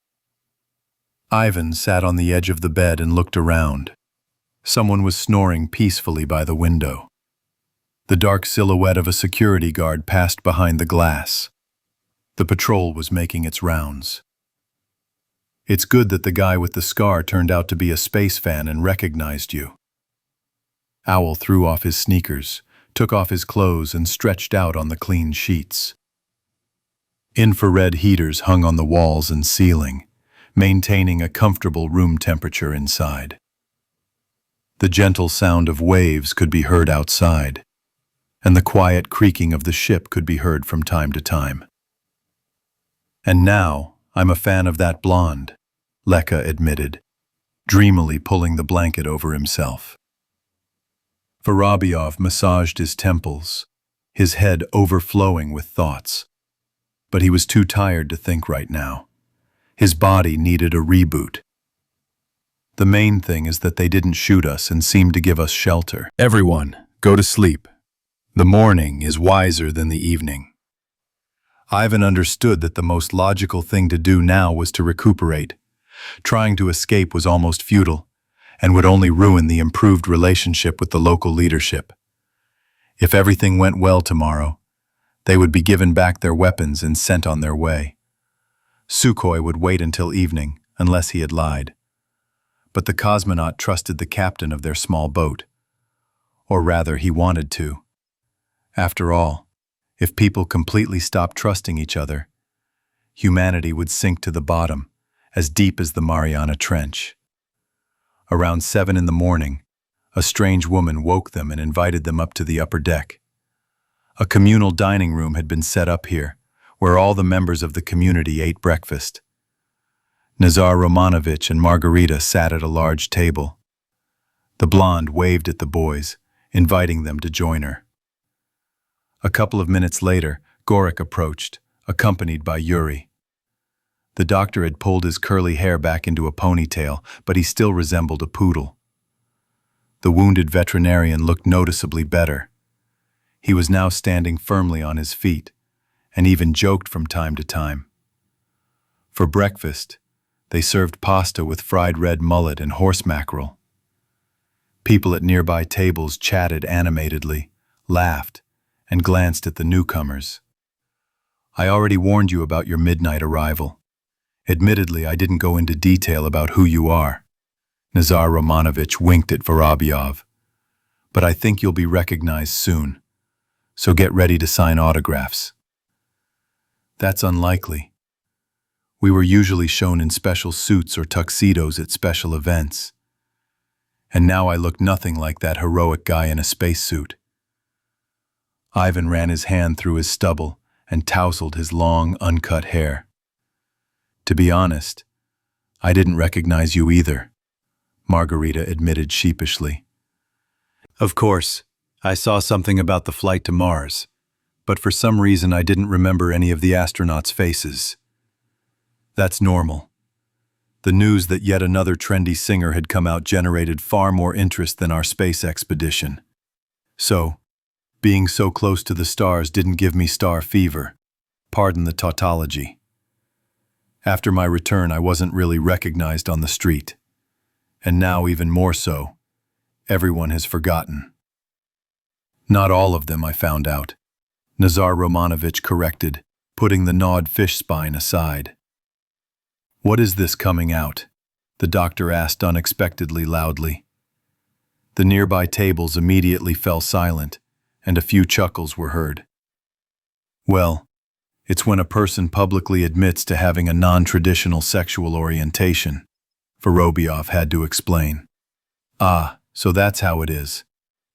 [SPEAKER 2] Ivan sat on the edge of the bed and looked around. Someone was snoring peacefully by the window. The dark silhouette of a security guard passed behind the glass. The patrol was making its rounds. It's good that the guy with the scar turned out to be a space fan and recognized you. Owl threw off his sneakers, took off his clothes and stretched out on the clean sheets. Infrared heaters hung on the walls and ceiling, maintaining a comfortable room temperature inside. The gentle sound of waves could be heard outside, and the quiet creaking of the ship could be heard from time to time. And now, I'm a fan of that blonde, Leka admitted, dreamily pulling the blanket over himself. Vorobyov massaged his temples, his head overflowing with thoughts. But he was too tired to think right now. His body needed a reboot. The main thing is that they didn't shoot us and seemed to give us shelter. Everyone, go to sleep. The morning is wiser than the evening. Ivan understood that the most logical thing to do now was to recuperate. Trying to escape was almost futile, and would only ruin the improved relationship with the local leadership. If everything went well tomorrow, they would be given back their weapons and sent on their way. Sukhoi would wait until evening, unless he had lied. But the cosmonaut trusted the captain of their small boat. Or rather, he wanted to. After all, if people completely stopped trusting each other, humanity would sink to the bottom, as deep as the Mariana Trench. Around 7 in the morning, a strange woman woke them and invited them up to the upper deck. A communal dining room had been set up here, where all the members of the community ate breakfast. Nazar Romanovich and Margarita sat at a large table. The blonde waved at the boys, inviting them to join her. A couple of minutes later, Gorik approached, accompanied by Yuri. The doctor had pulled his curly hair back into a ponytail, but he still resembled a poodle. The wounded veterinarian looked noticeably better. He was now standing firmly on his feet, and even joked from time to time. For breakfast, they served pasta with fried red mullet and horse mackerel. People at nearby tables chatted animatedly, laughed, and glanced at the newcomers. I already warned you about your midnight arrival.
[SPEAKER 1] Admittedly, I didn't go into detail about who you are. Nazar Romanovich winked at Vorobyov. But I think you'll be recognized soon. So get ready to sign autographs. That's unlikely. We were usually shown in special suits or tuxedos at special events. And now I look nothing like that heroic guy in a spacesuit. Ivan ran his hand through his stubble and tousled his long, uncut hair. To be honest, I didn't recognize you either, Margarita admitted sheepishly. Of course, I saw something about the flight to Mars, but for some reason I didn't remember any of the astronauts' faces. That's normal. The news that yet another trendy singer had come out generated far more interest than our space expedition. So, being so close to the stars didn't give me star fever. Pardon the tautology. After my return, I wasn't really recognized on the street. And now, even more so, everyone has forgotten. Not all of them, I found out. Nazar Romanovich corrected, putting the gnawed fish spine aside. What is this coming out? The doctor asked unexpectedly loudly. The nearby tables immediately fell silent, and a few chuckles were heard. Well, it's when a person publicly admits to having a non-traditional sexual orientation, Vorobyov had to explain. Ah, so that's how it is.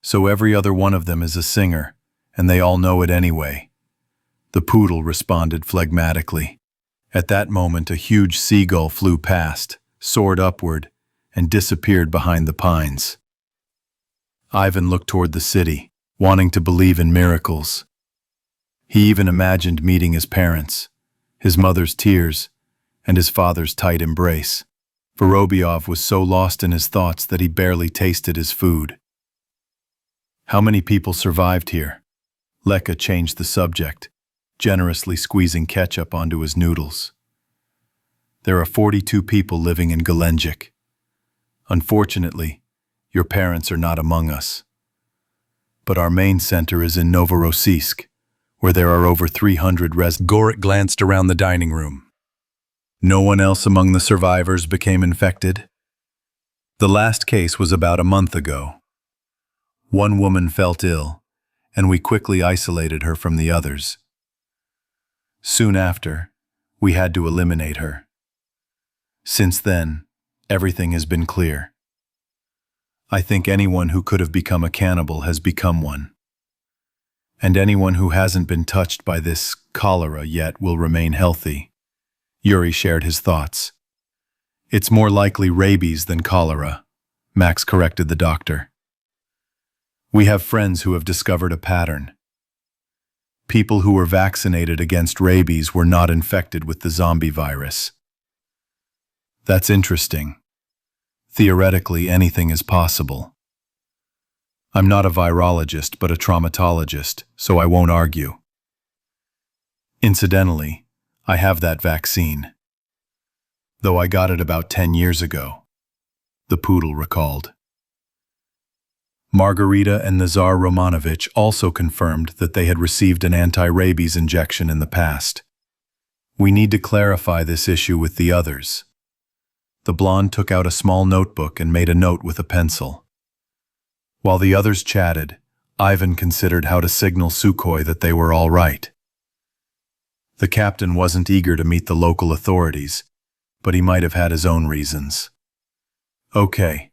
[SPEAKER 1] So every other one of them is a singer, and they all know it anyway. The poodle responded phlegmatically. At that moment, a huge seagull flew past, soared upward, and disappeared behind the pines. Ivan looked toward the city, wanting to believe in miracles. He even imagined meeting his parents, his mother's tears, and his father's tight embrace. Vorobyov was so lost in his thoughts that he barely tasted his food. How many people survived here? Leka changed the subject, generously squeezing ketchup onto his noodles. There are 42 people living in Gelendzhik. Unfortunately, your parents are not among us. But our main center is in Novorossiysk, where there are over 300 residents. Gorik glanced around the dining room. No one else among the survivors became infected. The last case was about a month ago. One woman felt ill, and we quickly isolated her from the others. Soon after, we had to eliminate her. Since then, everything has been clear. I think anyone who could have become a cannibal has become one. And anyone who hasn't been touched by this cholera yet will remain healthy. Yuri shared his thoughts. It's more likely rabies than cholera, Max corrected the doctor. We have friends who have discovered a pattern. People who were vaccinated against rabies were not infected with the zombie virus. That's interesting. Theoretically, anything is possible. I'm not a virologist, but a traumatologist, so I won't argue. Incidentally, I have that vaccine. Though I got it about 10 years ago, the poodle recalled. Margarita and Nazar Romanovich also confirmed that they had received an anti-rabies injection in the past. We need to clarify this issue with the others. The blonde took out a small notebook and made a note with a pencil. While the others chatted, Ivan considered how to signal Sukhoi that they were all right. The captain wasn't eager to meet the local authorities, but he might have had his own reasons. Okay,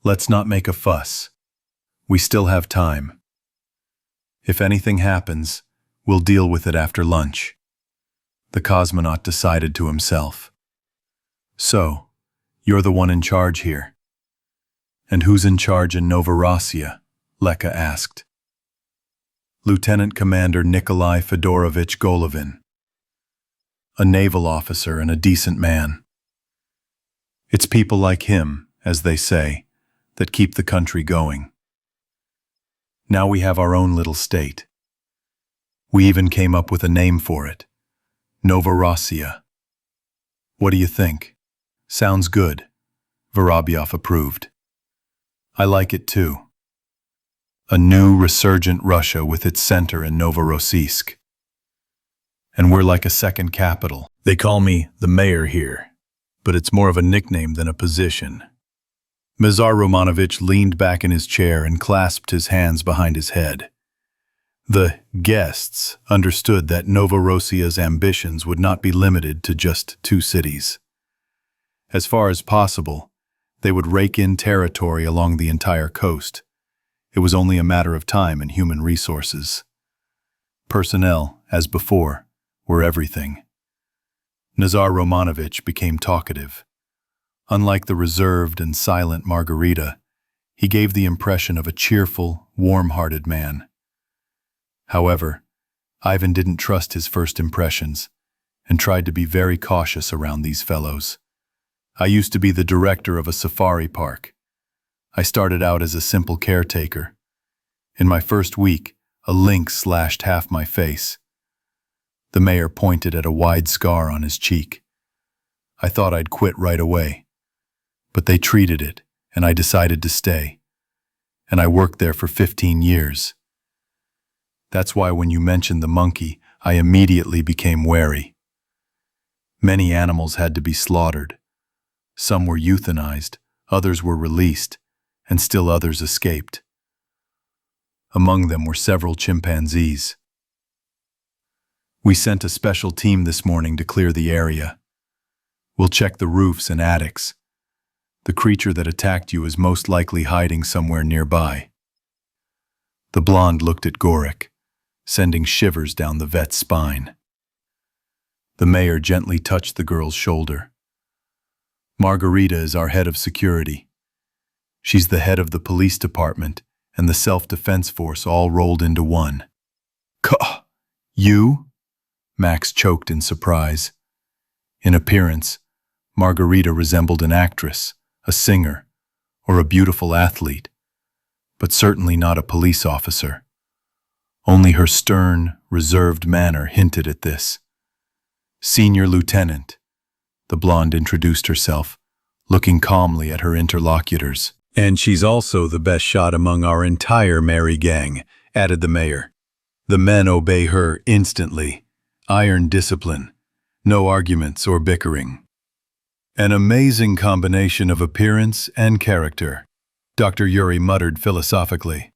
[SPEAKER 1] let's not make a fuss. We still have time. If anything happens, we'll deal with it after lunch. The cosmonaut decided to himself. So, you're the one in charge here. And who's in charge in Novorossiya? Leka asked. Lieutenant Commander Nikolai Fedorovich Golovin. A naval officer and a decent man. It's people like him, as they say, that keep the country going. Now we have our own little state. We even came up with a name for it. Novorossiya. What do you think? Sounds good. Vorobyov approved. I like it too. A new resurgent Russia with its center in Novorossiysk. and we're like a second capital. They call me the mayor here, but it's more of a nickname than a position. Mizar Romanovich leaned back in his chair and clasped his hands behind his head. The guests understood that Novorossiya's ambitions would not be limited to just 2 cities. As far as possible, they would rake in territory along the entire coast. It was only a matter of time and human resources. Personnel, as before, were everything. Nazar Romanovich became talkative. Unlike the reserved and silent Margarita, he gave the impression of a cheerful, warm-hearted man. However, Ivan didn't trust his first impressions and tried to be very cautious around these fellows. I used to be the director of a safari park. I started out as a simple caretaker. In my first week, a lynx slashed half my face. The mayor pointed at a wide scar on his cheek. I thought I'd quit right away, but they treated it, and I decided to stay. And I worked there for 15 years. That's why when you mentioned the monkey, I immediately became wary. Many animals had to be slaughtered. Some were euthanized, others were released, and still others escaped. Among them were several chimpanzees. We sent a special team this morning to clear the area. We'll check the roofs and attics. The creature that attacked you is most likely hiding somewhere nearby. The blonde looked at Gorik, sending shivers down the vet's spine. The mayor gently touched the girl's shoulder. Margarita is our head of security. She's the head of the police department and the self-defense force all rolled into one. You? Max choked in surprise. In appearance, Margarita resembled an actress, a singer, or a beautiful athlete, but certainly not a police officer. Only her stern, reserved manner hinted at this. Senior Lieutenant, the blonde introduced herself, looking calmly at her interlocutors. And she's also the best shot among our entire merry gang, added the mayor. The men obey her instantly. Iron discipline. No arguments or bickering. An amazing combination of appearance and character, Dr. Yuri muttered philosophically.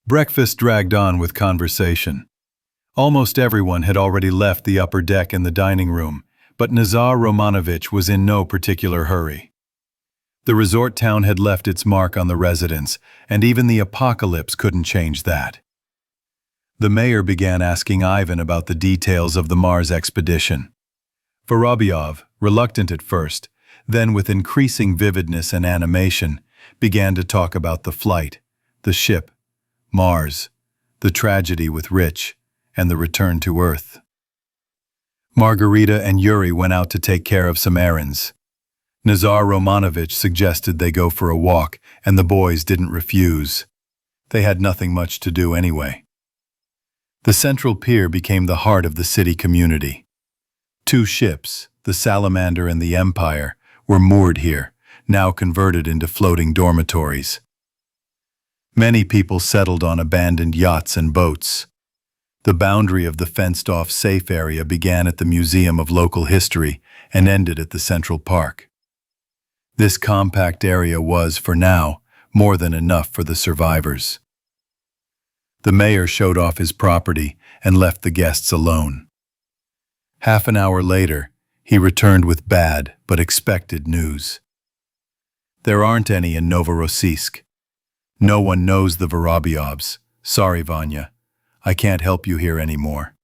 [SPEAKER 1] Breakfast dragged on with conversation. Almost everyone had already left the upper deck and the dining room, but Nazar Romanovich was in no particular hurry. The resort town had left its mark on the residents, and even the apocalypse couldn't change that. The mayor began asking Ivan about the details of the Mars expedition. Vorobyov, reluctant at first, then with increasing vividness and animation, began to talk about the flight, the ship, Mars, the tragedy with Rich, and the return to Earth. Margarita and Yuri went out to take care of some errands. Nazar Romanovich suggested they go for a walk, and the boys didn't refuse. They had nothing much to do anyway. The central pier became the heart of the city community. 2 ships, the Salamander and the Empire, were moored here, now converted into floating dormitories. Many people settled on abandoned yachts and boats. The boundary of the fenced-off safe area began at the Museum of Local History and ended at the Central Park. This compact area was, for now, more than enough for the survivors. The mayor showed off his property and left the guests alone. Half an hour later, he returned with bad but expected news. There aren't any in Novorossiysk. No one knows the Vorobyovs. Sorry, Vanya. I can't help you here anymore.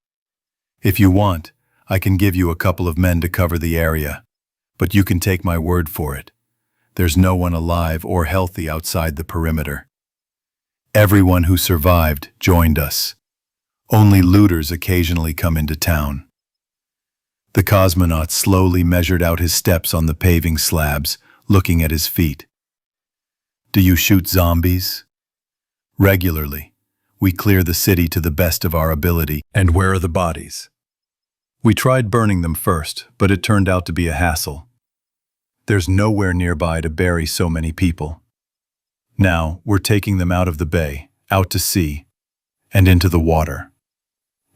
[SPEAKER 1] If you want, I can give you a couple of men to cover the area, but you can take my word for it. There's no one alive or healthy outside the perimeter. Everyone who survived joined us. Only looters occasionally come into town. The cosmonaut slowly measured out his steps on the paving slabs, looking at his feet. Do you shoot zombies? Regularly. We clear the city to the best of our ability. And where are the bodies? We tried burning them first, but it turned out to be a hassle. There's nowhere nearby to bury so many people. Now, we're taking them out of the bay, out to sea, and into the water.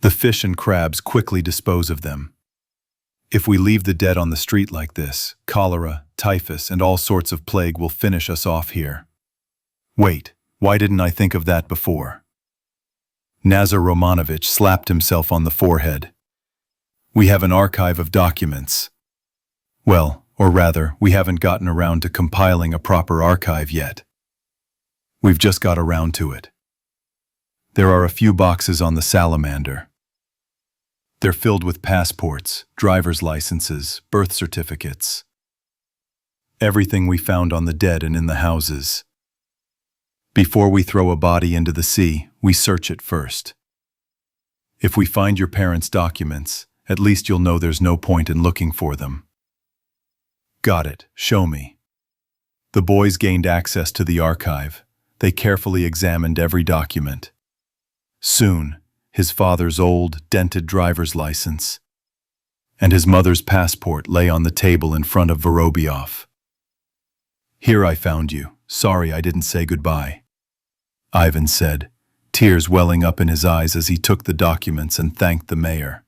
[SPEAKER 1] The fish and crabs quickly dispose of them. If we leave the dead on the street like this, cholera, typhus, and all sorts of plague will finish us off here. Wait, why didn't I think of that before? Nazar Romanovich slapped himself on the forehead. We have an archive of documents. Well, or rather, we haven't gotten around to compiling a proper archive yet. We've just got around to it. There are a few boxes on the salamander. They're filled with passports, driver's licenses, birth certificates. Everything we found on the dead and in the houses. Before we throw a body into the sea, we search it first. If we find your parents' documents, at least you'll know there's no point in looking for them. Got it, show me. The boys gained access to the archive. They carefully examined every document. Soon, his father's old, dented driver's license and his mother's passport lay on the table in front of Vorobyov. Here I found you. Sorry I didn't say goodbye, Ivan said, tears welling up in his eyes as he took the documents and thanked the mayor.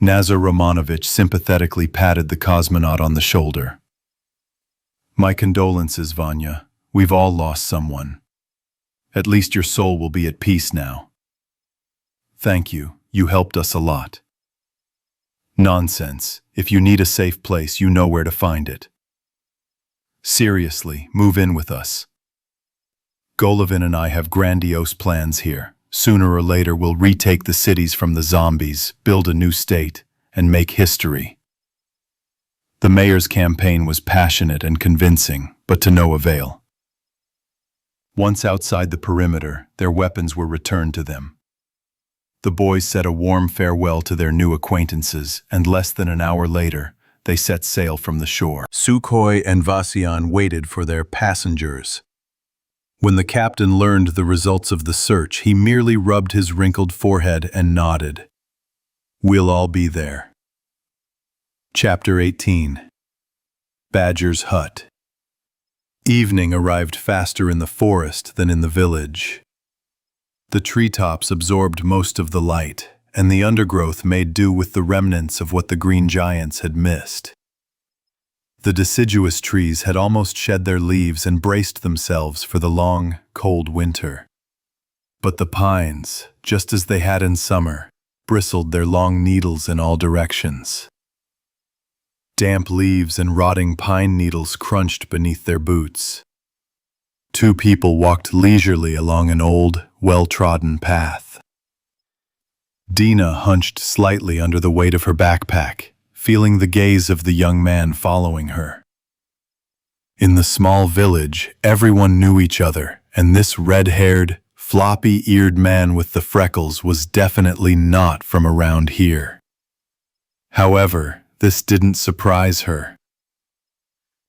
[SPEAKER 1] Nazar Romanovich sympathetically patted the cosmonaut on the shoulder. My condolences, Vanya. We've all lost someone. At least your soul will be at peace now. Thank you. You helped us a lot. Nonsense. If you need a safe place, you know where to find it. Seriously, move in with us. Golovin and I have grandiose plans here. Sooner or later we'll retake the cities from the zombies, build a new state, and make history. The mayor's campaign was passionate and convincing, but to no avail. Once outside the perimeter, their weapons were returned to them. The boys said a warm farewell to their new acquaintances, and less than an hour later, they set sail from the shore. Sukhoi and Vasyan waited for their passengers. When the captain learned the results of the search, he merely rubbed his wrinkled forehead and nodded. We'll all be there. Chapter 18. Badger's Hut. Evening arrived faster in the forest than in the village. The treetops absorbed most of the light, and the undergrowth made do with the remnants of what the green giants had missed. The deciduous trees had almost shed their leaves and braced themselves for the long, cold winter. But the pines, just as they had in summer, bristled their long needles in all directions. Damp leaves and rotting pine needles crunched beneath their boots. Two people walked leisurely along an old, well-trodden path. Dina hunched slightly under the weight of her backpack, feeling the gaze of the young man following her. In the small village, everyone knew each other, and this red-haired, floppy-eared man with the freckles was definitely not from around here. However, this didn't surprise her.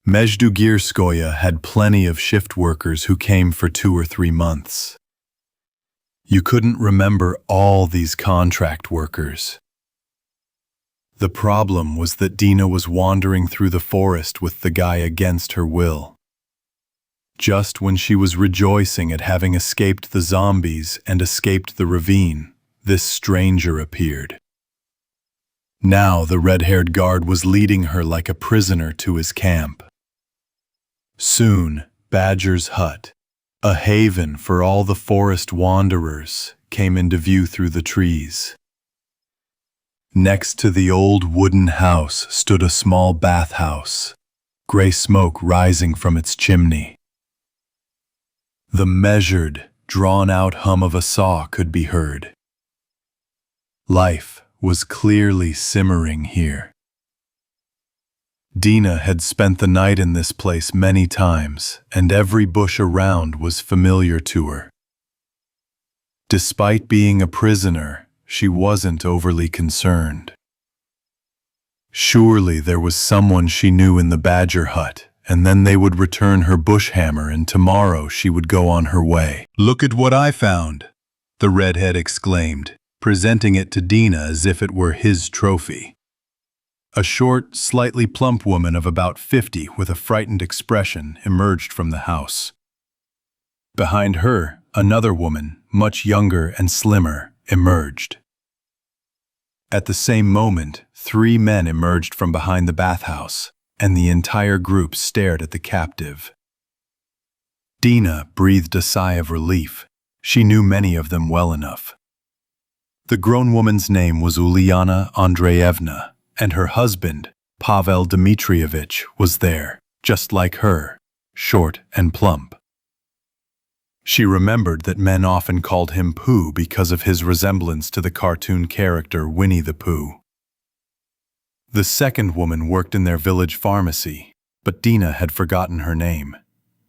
[SPEAKER 1] Mejdugirskoye had plenty of shift workers who came for 2 or 3 months. You couldn't remember all these contract workers. The problem was that Dina was wandering through the forest with the guy against her will. Just when she was rejoicing at having escaped the zombies and escaped the ravine, this stranger appeared. Now the red-haired guard was leading her like a prisoner to his camp. Soon, Badger's Hut, a haven for all the forest wanderers, came into view through the trees. Next to the old wooden house stood a small bathhouse, gray smoke rising from its chimney. The measured, drawn-out hum of a saw could be heard. Life was clearly simmering here. Dina had spent the night in this place many times, and every bush around was familiar to her. Despite being a prisoner, she wasn't overly concerned. Surely there was someone she knew in the Badger Hut, and then they would return her bush hammer and tomorrow she would go on her way. "Look at what I found," the redhead exclaimed, presenting it to Dina as if it were his trophy. A short, slightly plump woman of about 50 with a frightened expression emerged from the house. Behind her, another woman, much younger and slimmer, emerged. At the same moment, 3 men emerged from behind the bathhouse, and the entire group stared at the captive. Dina breathed a sigh of relief. She knew many of them well enough. The grown woman's name was Uliana Andreevna, and her husband, Pavel Dmitrievich, was there, just like her, short and plump. She remembered that men often called him Pooh because of his resemblance to the cartoon character Winnie the Pooh. The second woman worked in their village pharmacy, but Dina had forgotten her name.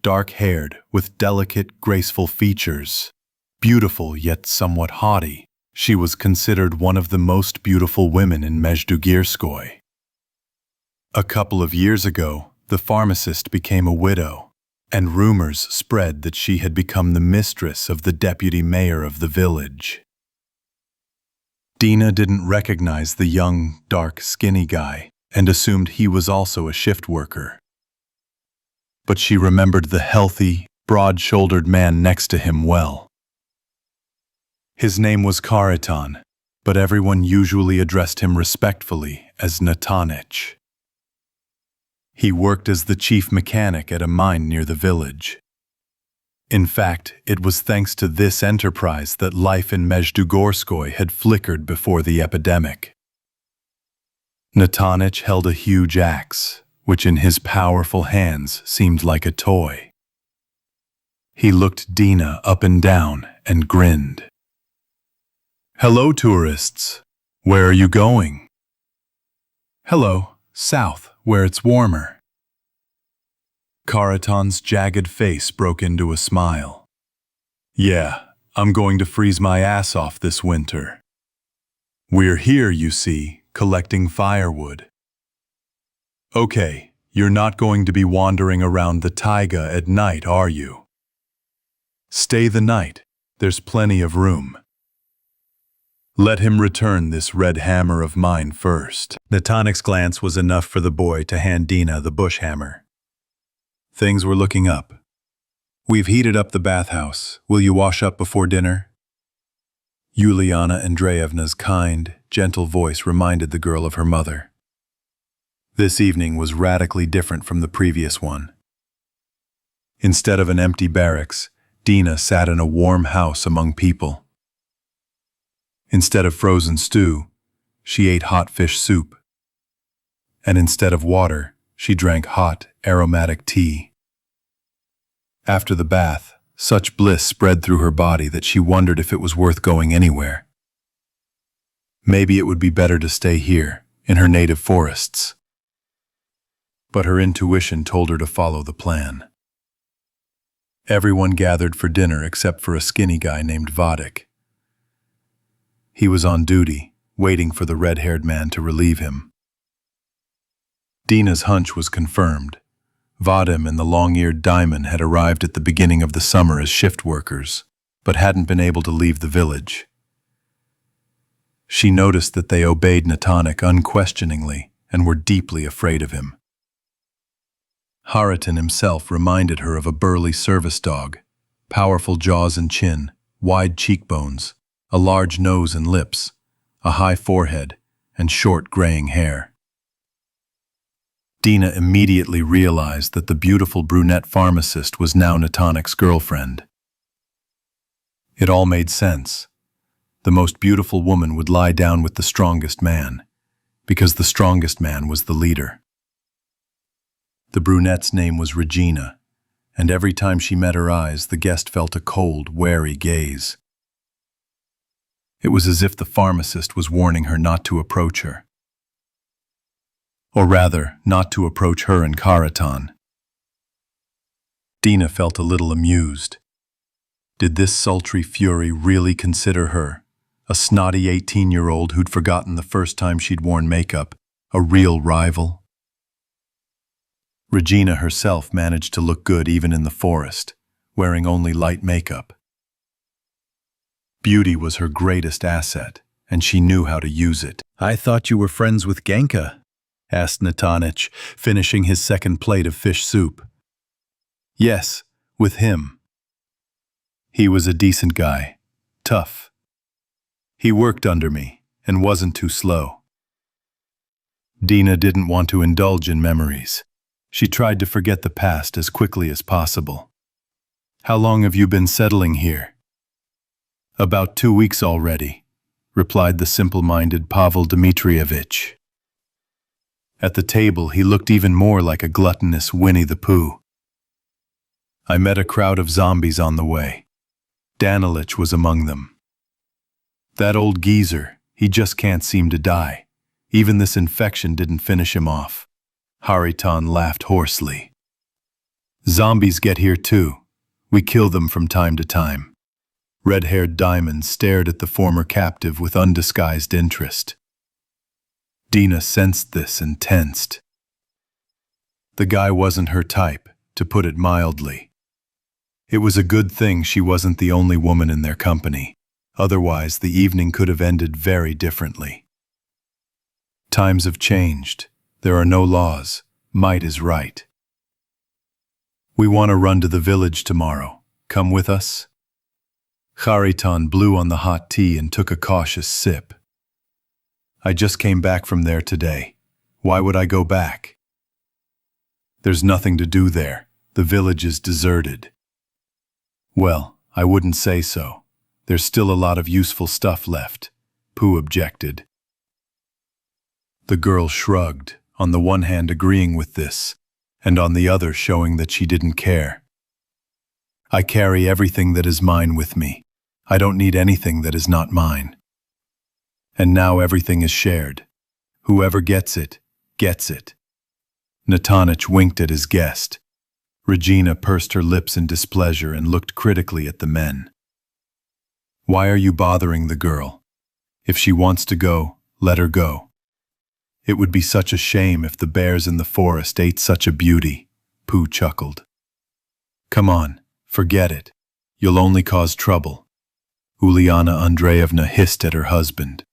[SPEAKER 1] Dark-haired, with delicate, graceful features, beautiful yet somewhat haughty, she was considered one of the most beautiful women in Mezdugirskoy. A couple of years ago, the pharmacist became a widow, and rumors spread that she had become the mistress of the deputy mayor of the village. Dina didn't recognize the young, dark, skinny guy and assumed he was also a shift worker. But she remembered the healthy, broad-shouldered man next to him well. His name was Karitan, but everyone usually addressed him respectfully as Natanich. He worked as the chief mechanic at a mine near the village. In fact, it was thanks to this enterprise that life in Mezdugorskoy had flickered before the epidemic. Natanich held a huge axe, which in his powerful hands seemed like a toy. He looked Dina up and down and grinned. "Hello, tourists. Where are you going?" "Hello, south, where it's warmer." Karatan's jagged face broke into a smile. "Yeah, I'm going to freeze my ass off this winter. We're here, you see, collecting firewood." "Okay, you're not going to be wandering around the taiga at night, are you?" "Stay the night. There's plenty of room." "Let him return this red hammer of mine first." Natanik's glance was enough for the boy to hand Dina the bush hammer. Things were looking up. "We've heated up the bathhouse. Will you wash up before dinner?" Yuliana Andreevna's kind, gentle voice reminded the girl of her mother. This evening was radically different from the previous one. Instead of an empty barracks, Dina sat in a warm house among people. Instead of frozen stew, she ate hot fish soup. And instead of water, she drank hot, aromatic tea. After the bath, such bliss spread through her body that she wondered if it was worth going anywhere. Maybe it would be better to stay here, in her native forests. But her intuition told her to follow the plan. Everyone gathered for dinner except for a skinny guy named Vadik. He was on duty, waiting for the red-haired man to relieve him. Dina's hunch was confirmed. Vadim and the long-eared Diamond had arrived at the beginning of the summer as shift workers, but hadn't been able to leave the village. She noticed that they obeyed Natanik unquestioningly and were deeply afraid of him. Haritan himself reminded her of a burly service dog, powerful jaws and chin, wide cheekbones, a large nose and lips, a high forehead, and short graying hair. Dina immediately realized that the beautiful brunette pharmacist was now Natanik's girlfriend. It all made sense. The most beautiful woman would lie down with the strongest man, because the strongest man was the leader. The brunette's name was Regina, and every time she met her eyes, the guest felt a cold, wary gaze. It was as if the pharmacist was warning her not to approach her. Or rather, not to approach her and Karatan. Dina felt a little amused. Did this sultry fury really consider her, a snotty 18-year-old who'd forgotten the first time she'd worn makeup, a real rival? Regina herself managed to look good even in the forest, wearing only light makeup. Beauty was her greatest asset, and she knew how to use it. "I thought you were friends with Genka?" asked Natanich, finishing his second plate of fish soup. "Yes, with him. He was a decent guy, tough. He worked under me and wasn't too slow. Dina didn't want to indulge in memories. She tried to forget the past as quickly as possible. How long have you been settling here? About 2 weeks already, replied the simple-minded Pavel Dmitrievich. At the table, he looked even more like a gluttonous Winnie the Pooh. I met a crowd of zombies on the way. Danilich was among them. That old geezer, he just can't seem to die. Even this infection didn't finish him off. Hariton laughed hoarsely. Zombies get here too. We kill them from time to time. Red-haired Diamond stared at the former captive with undisguised interest. Dina sensed this and tensed. The guy wasn't her type, to put it mildly. It was a good thing she wasn't the only woman in their company. Otherwise, the evening could have ended very differently. Times have changed. There are no laws. Might is right. We want to run to the village tomorrow. Come with us? Hariton blew on the hot tea and took a cautious sip. I just came back from there today. Why would I go back? There's nothing to do there. The village is deserted. Well, I wouldn't say so. There's still a lot of useful stuff left, Pooh objected. The girl shrugged, on the one hand agreeing with this, and on the other showing that she didn't care. I carry everything that is mine with me. I don't need anything that is not mine. And now everything is shared. Whoever gets it, gets it. Natanich winked at his guest. Regina pursed her lips in displeasure and looked critically at the men. Why are you bothering the girl? If she wants to go, let her go. It would be such a shame if the bears in the forest ate such a beauty, Pooh chuckled. Come on, forget it. You'll only cause trouble. Uliana Andreevna hissed at her husband.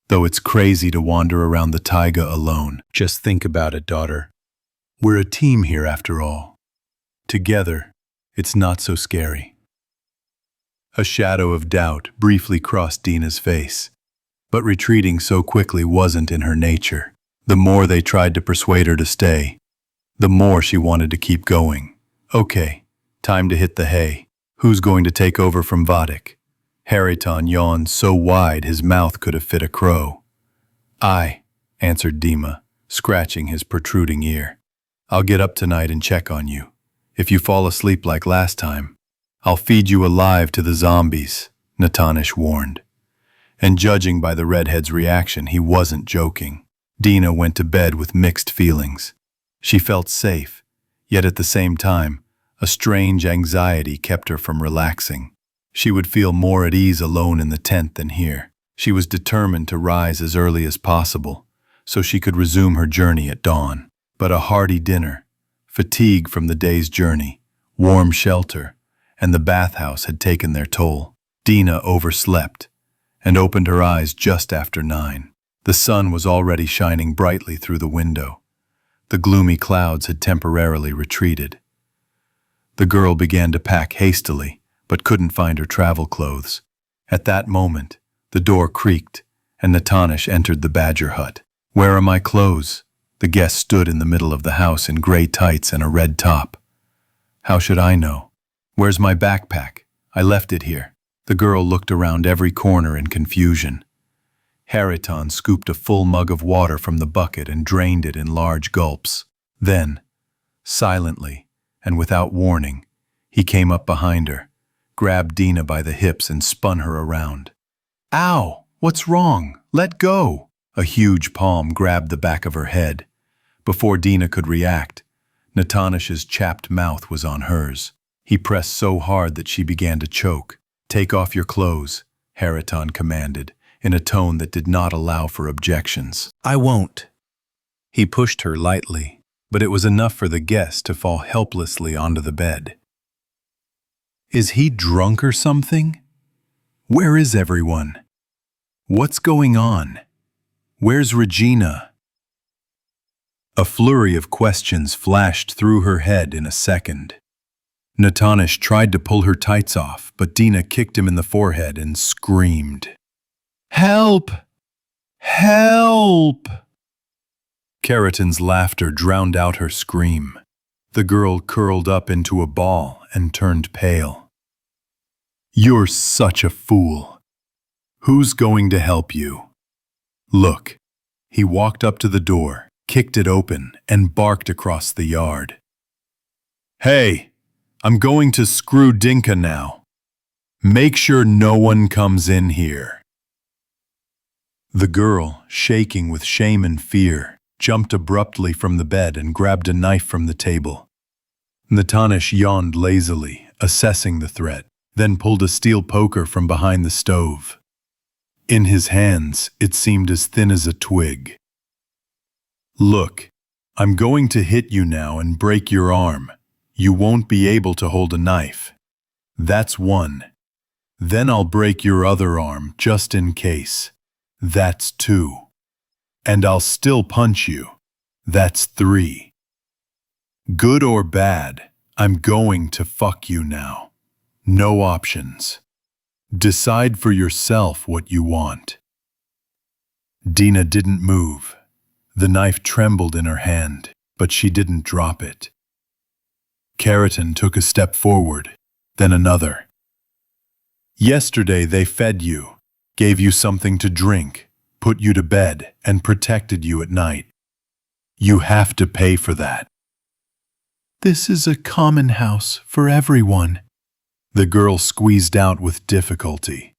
[SPEAKER 1] Though it's crazy to wander around the taiga alone. Just think about it, daughter. We're a team here after all. Together, it's not so scary. A shadow of doubt briefly crossed Dina's face, but retreating so quickly wasn't in her nature. The more they tried to persuade her to stay, the more she wanted to keep going. Okay, time to hit the hay. Who's going to take over from Vadik? Hariton yawned so wide his mouth could have fit a crow. I, answered Dima, scratching his protruding ear. I'll get up tonight and check on you. If you fall asleep like last time, I'll feed you alive to the zombies, Natanich warned. And judging by the redhead's reaction, he wasn't joking. Dina went to bed with mixed feelings. She felt safe, yet at the same time, a strange anxiety kept her from relaxing. She would feel more at ease alone in the tent than here. She was determined to rise as early as possible, so she could resume her journey at dawn. But a hearty dinner, fatigue from the day's journey, warm shelter, and the bathhouse had taken their toll. Dina overslept and opened her eyes just after 9. The sun was already shining brightly through the window. The gloomy clouds had temporarily retreated. The girl began to pack hastily, but couldn't find her travel clothes. At that moment, the door creaked, and Natanich entered the badger hut. Where are my clothes? The guest stood in the middle of the house in gray tights and a red top. How should I know? Where's my backpack? I left it here. The girl looked around every corner in confusion. Hariton scooped a full mug of water from the bucket and drained it in large gulps. Then, silently and without warning, he came up behind her, grabbed Dina by the hips and spun her around. Ow! What's wrong? Let go! A huge palm grabbed the back of her head. Before Dina could react, Natanich's chapped mouth was on hers. He pressed so hard that she began to choke. Take off your clothes, Hariton commanded, in a tone that did not allow for objections. I won't. He pushed her lightly, but it was enough for the guest to fall helplessly onto the bed. Is he drunk or something? Where is everyone? What's going on? Where's Regina? A flurry of questions flashed through her head in a second. Natanich tried to pull her tights off, but Dina kicked him in the forehead and screamed. Help! Help! Keratin's laughter drowned out her scream. The girl curled up into a ball and turned pale. You're such a fool. Who's going to help you? Look. He walked up to the door, kicked it open, and barked across the yard. Hey, I'm going to screw Dinka now. Make sure no one comes in here. The girl, shaking with shame and fear, jumped abruptly from the bed and grabbed a knife from the table. Natanish yawned lazily, assessing the threat, then pulled a steel poker from behind the stove. In his hands, it seemed as thin as a twig. Look, I'm going to hit you now and break your arm. You won't be able to hold a knife. That's one. Then I'll break your other arm just in case. That's two. And I'll still punch you. That's three. Good or bad, I'm going to fuck you now. No options. Decide for yourself what you want. Dina didn't move. The knife trembled in her hand, but she didn't drop it. Keratin took a step forward, then another. Yesterday they fed you, gave you something to drink, put you to bed, and protected you at night. You have to pay for that. This is a common house for everyone, the girl squeezed out with difficulty.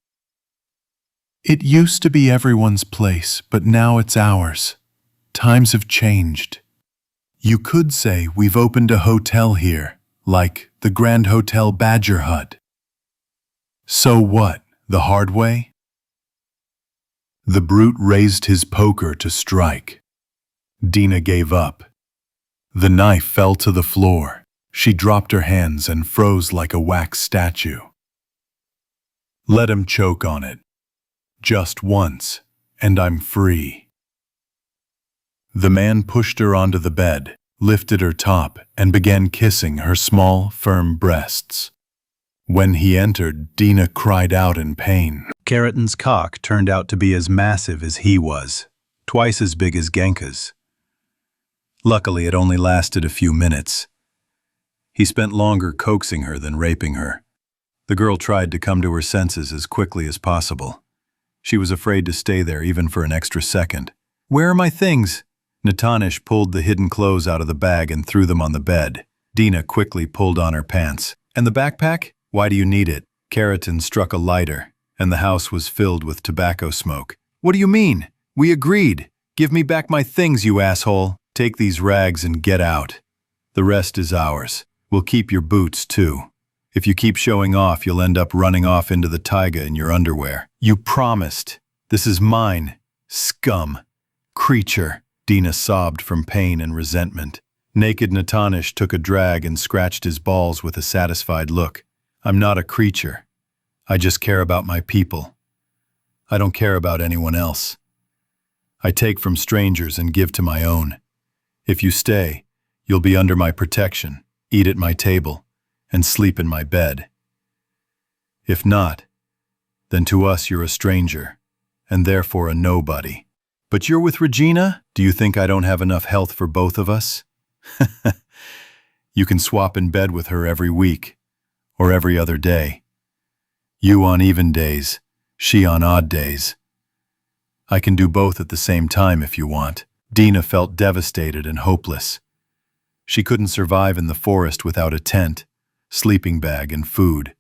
[SPEAKER 1] It used to be everyone's place, but now it's ours. Times have changed. You could say we've opened a hotel here, like the Grand Hotel Badger Hut. So what, the hard way? The brute raised his poker to strike. Dina gave up. The knife fell to the floor. She dropped her hands and froze like a wax statue. Let him choke on it. Just once, and I'm free. The man pushed her onto the bed, lifted her top, and began kissing her small, firm breasts. When he entered, Dina cried out in pain.
[SPEAKER 2] Keratin's cock turned out to be as massive as he was, twice as big as Genka's. Luckily, it only lasted a few minutes. He spent longer coaxing her than raping her. The girl tried to come to her senses as quickly as possible. She was afraid to stay there even for an extra second. Where are my things? Natanish pulled the hidden clothes out of the bag and threw them on the bed. Dina quickly pulled on her pants. And the backpack? Why do you need it? Keratin struck a lighter, and the house was filled with tobacco smoke. What do you mean? We agreed. Give me back my things, you asshole. Take these rags and get out. The rest is ours. We'll keep your boots, too. If you keep showing off, you'll end up running off into the taiga in your underwear. You promised. This is mine. Scum. Creature. Dina sobbed from pain and resentment. Naked Natanish took a drag and scratched his balls with a satisfied look. I'm not a creature. I just care about my people. I don't care about anyone else. I take from strangers and give to my own. If you stay, you'll be under my protection, eat at my table, and sleep in my bed. If not, then to us you're a stranger, and therefore a nobody. But you're with Regina? Do you think I don't have enough health for both of us? You can swap in bed with her every week, or every other day. You on even days, she on odd days. I can do both at the same time if you want. Dina felt devastated and hopeless. She couldn't survive in the forest without a tent, sleeping bag, and food.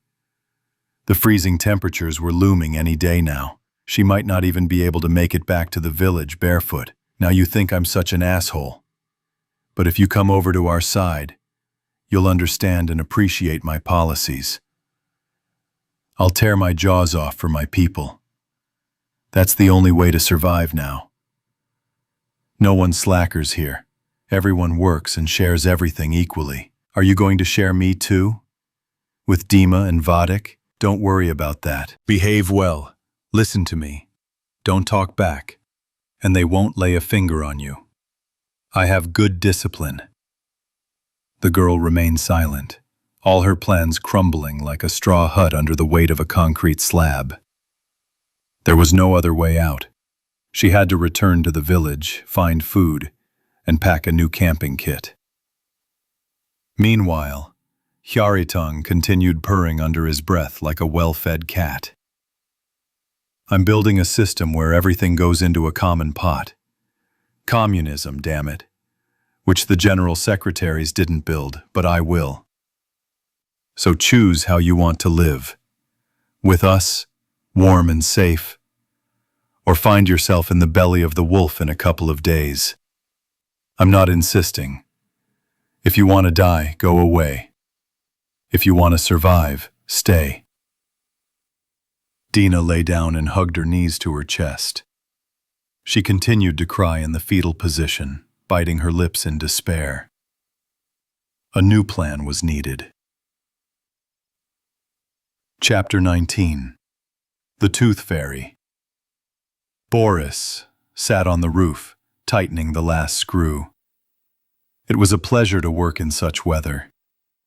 [SPEAKER 2] The freezing temperatures were looming any day now. She might not even be able to make it back to the village barefoot. Now you think I'm such an asshole. But if you come over to our side, you'll understand and appreciate my policies. I'll tear my jaws off for my people. That's the only way to survive now. No one slackers here. Everyone works and shares everything equally. Are you going to share me too? With Dima and Vadik? Don't worry about that. Behave well. Listen to me. Don't talk back. And they won't lay a finger on you. I have good discipline. The girl remained silent, all her plans crumbling like a straw hut under the weight of a concrete slab.
[SPEAKER 1] There was no other way out. She had to return to the village, find food, and pack a new camping kit. Meanwhile, Hyaritong continued purring under his breath like a well-fed cat. I'm building a system where everything goes into a common pot. Communism, damn it. Which the general secretaries didn't build, but I will. So choose how you want to live. With us, warm and safe, or find yourself in the belly of the wolf in a couple of days. I'm not insisting. If you want to die, go away. If you want to survive, stay. Dina lay down and hugged her knees to her chest. She continued to cry in the fetal position, biting her lips in despair. A new plan was needed. Chapter 19. The Tooth Fairy. Boris sat on the roof, tightening the last screw. It was a pleasure to work in such weather.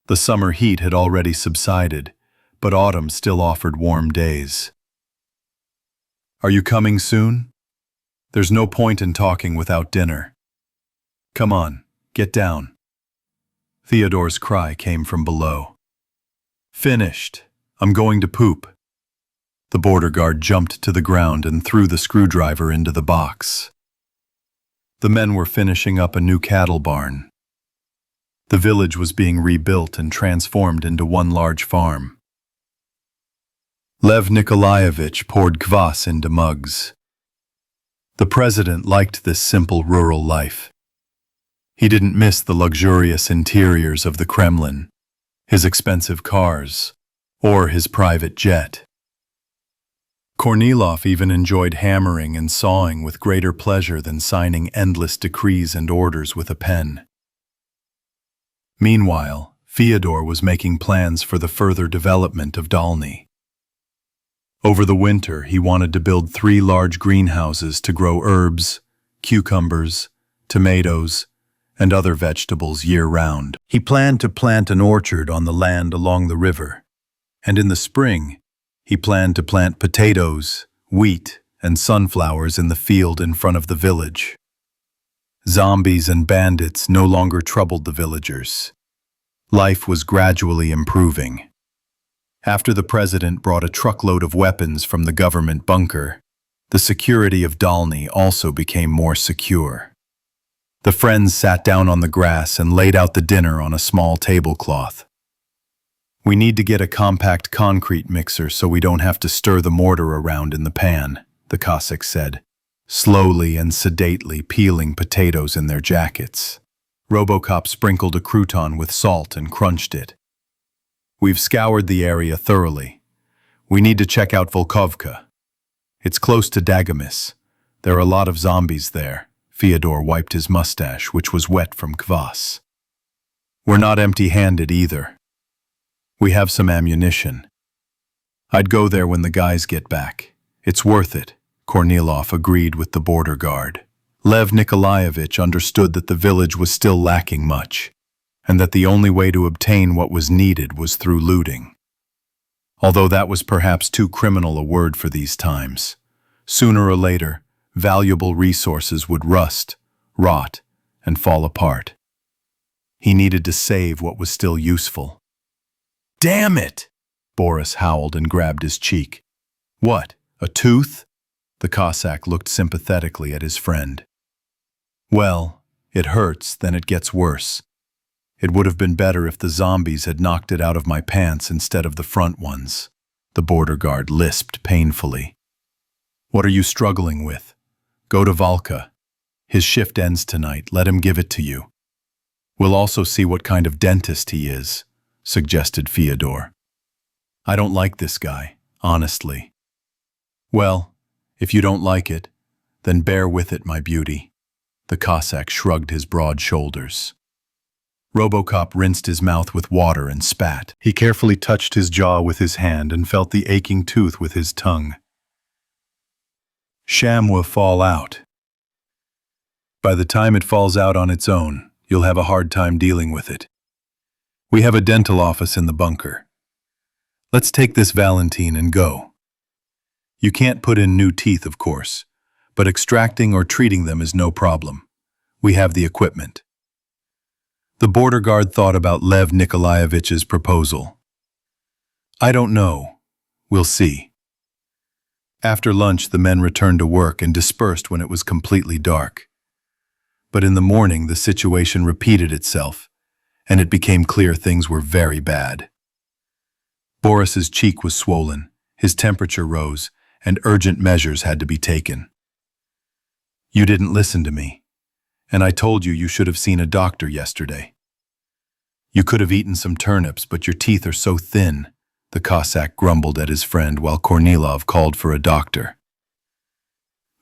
[SPEAKER 1] The summer heat had already subsided, but autumn still offered warm days. Are you coming soon? There's no point in talking without dinner. Come on, get down. Theodore's cry came from below. Finished. I'm going to poop. The border guard jumped to the ground and threw the screwdriver into the box. The men were finishing up a new cattle barn. The village was being rebuilt and transformed into one large farm. Lev Nikolaevich poured kvass into mugs. The president liked this simple rural life. He didn't miss the luxurious interiors of the Kremlin, his expensive cars, or his private jet. Kornilov even enjoyed hammering and sawing with greater pleasure than signing endless decrees and orders with a pen. Meanwhile, Fyodor was making plans for the further development of Dalny. Over the winter, he wanted to build 3 large greenhouses to grow herbs, cucumbers, tomatoes, and other vegetables year-round. He planned to plant an orchard on the land along the river, and in the spring, he planned to plant potatoes, wheat, and sunflowers in the field in front of the village. Zombies and bandits no longer troubled the villagers. Life was gradually improving. After the president brought a truckload of weapons from the government bunker, the security of Dalny also became more secure. The friends sat down on the grass and laid out the dinner on a small tablecloth. We need to get a compact concrete mixer so we don't have to stir the mortar around in the pan, the Cossack said, slowly and sedately peeling potatoes in their jackets. Robocop sprinkled a crouton with salt and crunched it. We've scoured the area thoroughly. We need to check out Volkovka. It's close to Dagamis. There are a lot of zombies there. Fyodor wiped his mustache, which was wet from kvass. We're not empty-handed either. We have some ammunition. I'd go there when the guys get back. It's worth it, Kornilov agreed with the border guard. Lev Nikolaevich understood that the village was still lacking much, and that the only way to obtain what was needed was through looting. Although that was perhaps too criminal a word for these times, sooner or later, valuable resources would rust, rot, and fall apart. He needed to save what was still useful. Damn it! Boris howled and grabbed his cheek. What, a tooth? The Cossack looked sympathetically at his friend. Well, it hurts, then it gets worse. It would have been better if the zombies had knocked it out of my pants instead of the front ones. The border guard lisped painfully. What are you struggling with? Go to Valka. His shift ends tonight. Let him give it to you. We'll also see what kind of dentist he is, suggested Fyodor. I don't like this guy, honestly. Well, if you don't like it, then bear with it, my beauty. The Cossack shrugged his broad shoulders. Robocop rinsed his mouth with water and spat. He carefully touched his jaw with his hand and felt the aching tooth with his tongue. Sham will fall out. By the time it falls out on its own, you'll have a hard time dealing with it. We have a dental office in the bunker. Let's take this Valentine and go. You can't put in new teeth, of course, but extracting or treating them is no problem. We have the equipment. The border guard thought about Lev Nikolaevich's proposal. I don't know. We'll see. After lunch, the men returned to work and dispersed when it was completely dark. But in the morning, the situation repeated itself, and it became clear things were very bad. Boris's cheek was swollen, his temperature rose, and urgent measures had to be taken. You didn't listen to me, and I told you you should have seen a doctor yesterday. You could have eaten some turnips, but your teeth are so thin, the Cossack grumbled at his friend while Kornilov called for a doctor.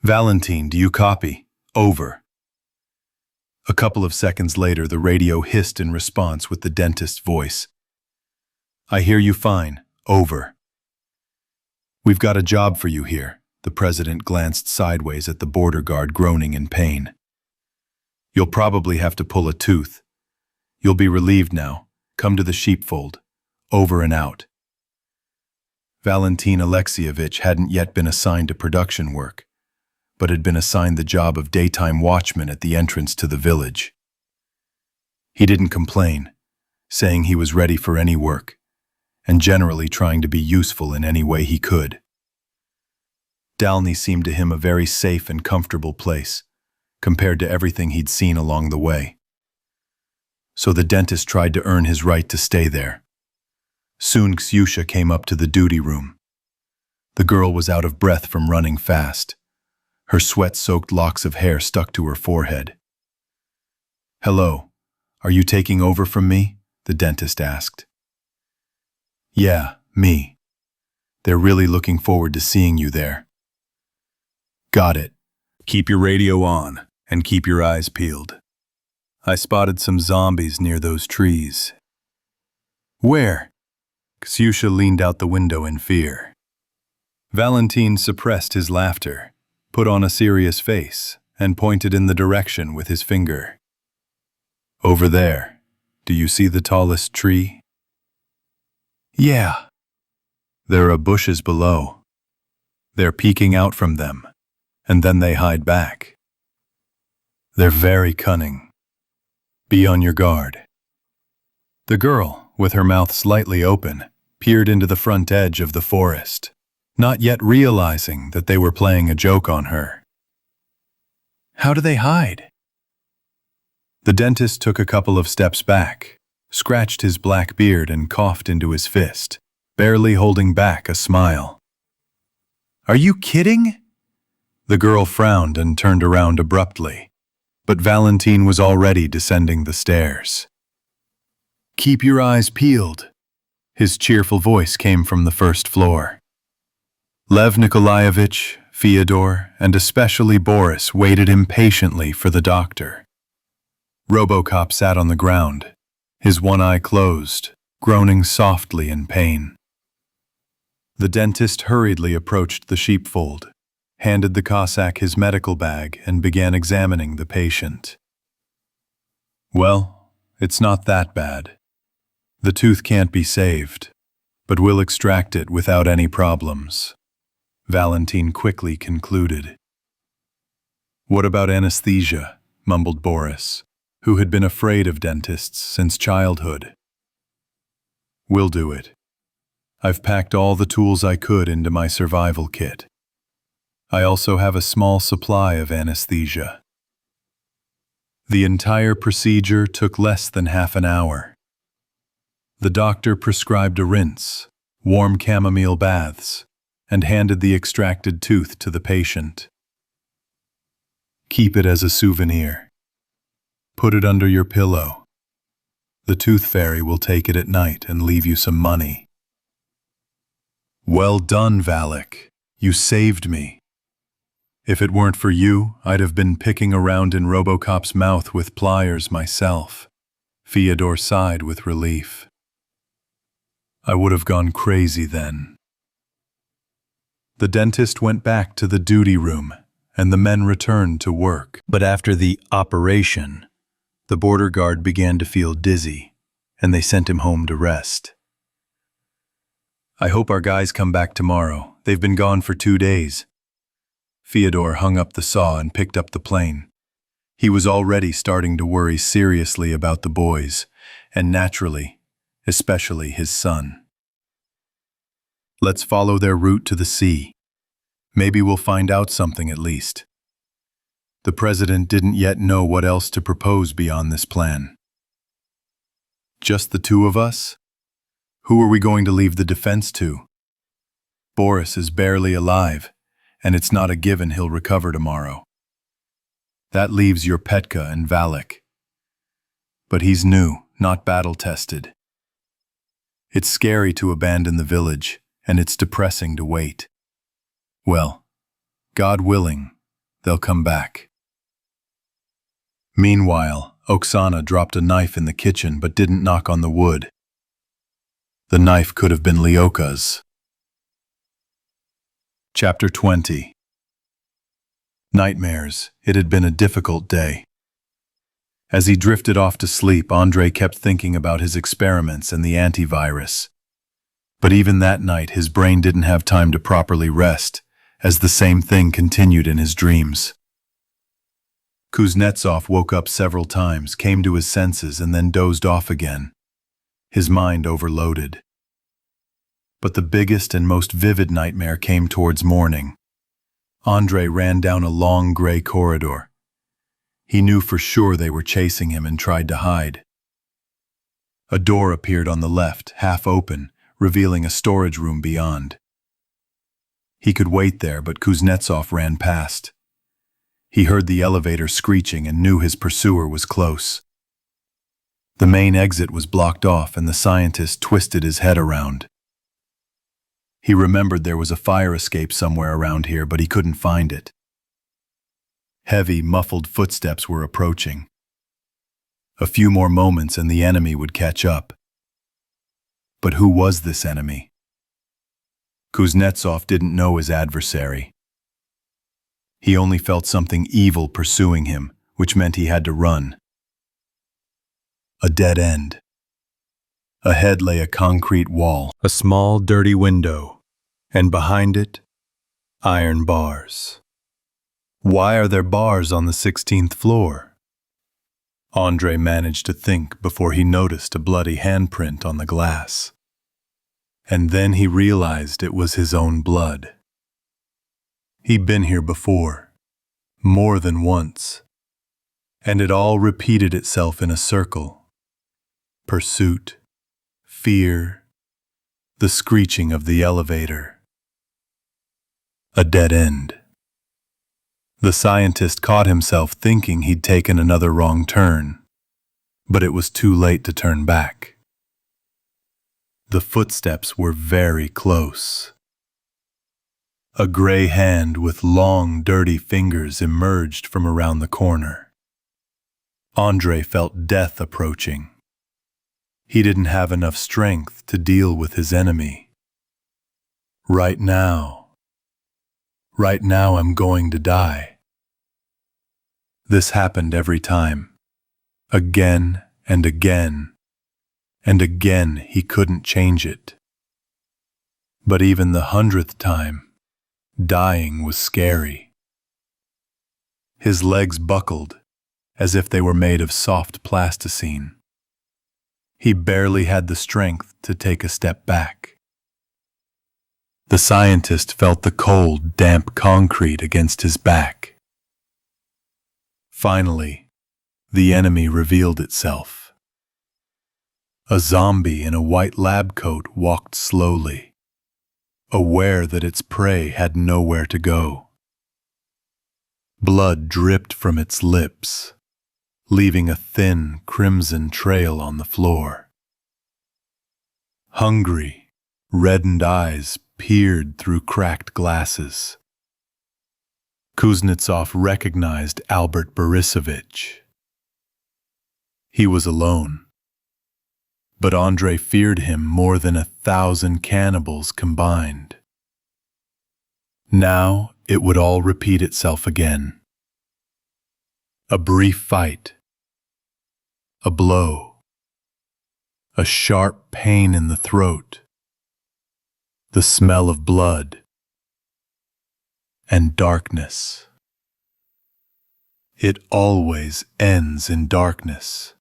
[SPEAKER 1] Valentin, do you copy? Over. A couple of seconds later, the radio hissed in response with the dentist's voice. I hear you fine. Over. We've got a job for you here. The president glanced sideways at the border guard groaning in pain. You'll probably have to pull a tooth. You'll be relieved now. Come to the sheepfold. Over and out. Valentin Alexievich hadn't yet been assigned to production work, but had been assigned the job of daytime watchman at the entrance to the village. He didn't complain, saying he was ready for any work, and generally trying to be useful in any way he could. Dalny seemed to him a very safe and comfortable place, compared to everything he'd seen along the way. So the dentist tried to earn his right to stay there. Soon Ksyusha came up to the duty room. The girl was out of breath from running fast. Her sweat-soaked locks of hair stuck to her forehead. Hello, are you taking over from me? The dentist asked. Yeah, me. They're really looking forward to seeing you there. Got it. Keep your radio on and keep your eyes peeled. I spotted some zombies near those trees. Where? Ksyusha leaned out the window in fear. Valentin suppressed his laughter, put on a serious face, and pointed in the direction with his finger. Over there. Do you see the tallest tree? Yeah. There are bushes below. They're peeking out from them, and then they hide back. They're very cunning. Be on your guard. The girl, with her mouth slightly open, peered into the front edge of the forest, not yet realizing that they were playing a joke on her. How do they hide? The dentist took a couple of steps back, scratched his black beard and coughed into his fist, barely holding back a smile. Are you kidding? The girl frowned and turned around abruptly, but Valentin was already descending the stairs. Keep your eyes peeled. His cheerful voice came from the first floor. Lev Nikolaevich, Fyodor, and especially Boris waited impatiently for the doctor. Robocop sat on the ground, his one eye closed, groaning softly in pain. The dentist hurriedly approached the sheepfold, handed the Cossack his medical bag, and began examining the patient. Well, it's not that bad. The tooth can't be saved, but we'll extract it without any problems, Valentin quickly concluded. What about anesthesia? Mumbled Boris, who had been afraid of dentists since childhood. We'll do it. I've packed all the tools I could into my survival kit. I also have a small supply of anesthesia. The entire procedure took less than half an hour. The doctor prescribed a rinse, warm chamomile baths, and handed the extracted tooth to the patient. Keep it as a souvenir. Put it under your pillow. The tooth fairy will take it at night and leave you some money. Well done, Valak. You saved me. If it weren't for you, I'd have been picking around in Robocop's mouth with pliers myself. Fyodor sighed with relief. I would have gone crazy then. The dentist went back to the duty room, and the men returned to work. But after the operation, the border guard began to feel dizzy, and they sent him home to rest. I hope our guys come back tomorrow. They've been gone for 2 days. Fyodor hung up the saw and picked up the plane. He was already starting to worry seriously about the boys, and naturally, especially his son. Let's follow their route to the sea. Maybe we'll find out something at least. The president didn't yet know what else to propose beyond this plan. Just the two of us? Who are we going to leave the defense to? Boris is barely alive, and it's not a given he'll recover tomorrow. That leaves your Petka and Valak. But he's new, not battle-tested. It's scary to abandon the village, and it's depressing to wait. Well, God willing, they'll come back. Meanwhile, Oksana dropped a knife in the kitchen but didn't knock on the wood. The knife could have been Lyoka's. Chapter 20. Nightmares. It had been a difficult day. As he drifted off to sleep, Andrei kept thinking about his experiments and the antivirus. But even that night, his brain didn't have time to properly rest, as the same thing continued in his dreams. Kuznetsov woke up several times, came to his senses, and then dozed off again, his mind overloaded. But the biggest and most vivid nightmare came towards morning. Andrei ran down a long gray corridor. He knew for sure they were chasing him and tried to hide. A door appeared on the left, half open, revealing a storage room beyond. He could wait there, but Kuznetsov ran past. He heard the elevator screeching and knew his pursuer was close. The main exit was blocked off, and the scientist twisted his head around. He remembered there was a fire escape somewhere around here, but he couldn't find it. Heavy, muffled footsteps were approaching. A few more moments and the enemy would catch up. But who was this enemy? Kuznetsov didn't know his adversary. He only felt something evil pursuing him, which meant he had to run. A dead end. Ahead lay a concrete wall, a small, dirty window, and behind it, iron bars. Why are there bars on the 16th floor? Andrei managed to think before he noticed a bloody handprint on the glass. And then he realized it was his own blood. He'd been here before, more than once, and it all repeated itself in a circle. Pursuit, fear, the screeching of the elevator. A dead end. The scientist caught himself thinking he'd taken another wrong turn, but it was too late to turn back. The footsteps were very close. A gray hand with long, dirty fingers emerged from around the corner. Andrei felt death approaching. He didn't have enough strength to deal with his enemy. Right now I'm going to die. This happened every time. Again and again. And again he couldn't change it. But even the 100th time, dying was scary. His legs buckled, as if they were made of soft plasticine. He barely had the strength to take a step back. The scientist felt the cold, damp concrete against his back. Finally, the enemy revealed itself. A zombie in a white lab coat walked slowly, aware that its prey had nowhere to go. Blood dripped from its lips, leaving a thin, crimson trail on the floor. Hungry, reddened eyes peered through cracked glasses. Kuznetsov recognized Albert Borisovich. He was alone, but Andrei feared him more than 1,000 cannibals combined. Now it would all repeat itself again. A brief fight, a blow, a sharp pain in the throat, the smell of blood, and darkness. It always ends in darkness,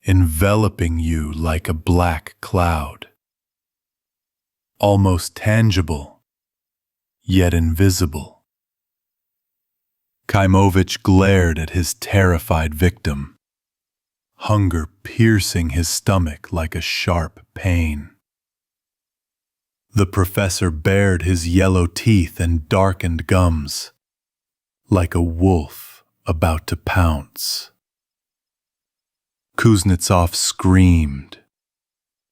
[SPEAKER 1] enveloping you like a black cloud, almost tangible, yet invisible. Kaimovich glared at his terrified victim, hunger piercing his stomach like a sharp pain. The professor bared his yellow teeth and darkened gums, like a wolf about to pounce. Kuznetsov screamed,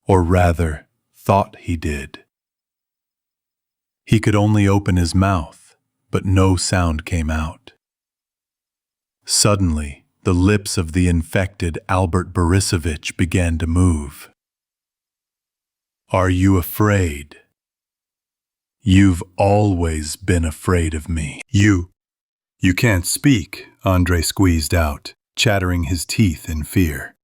[SPEAKER 1] or rather, thought he did. He could only open his mouth, but no sound came out. Suddenly, the lips of the infected Albert Borisovich began to move. "Are you afraid? You've always been afraid of me." You can't speak," Andrei squeezed out, chattering his teeth in fear.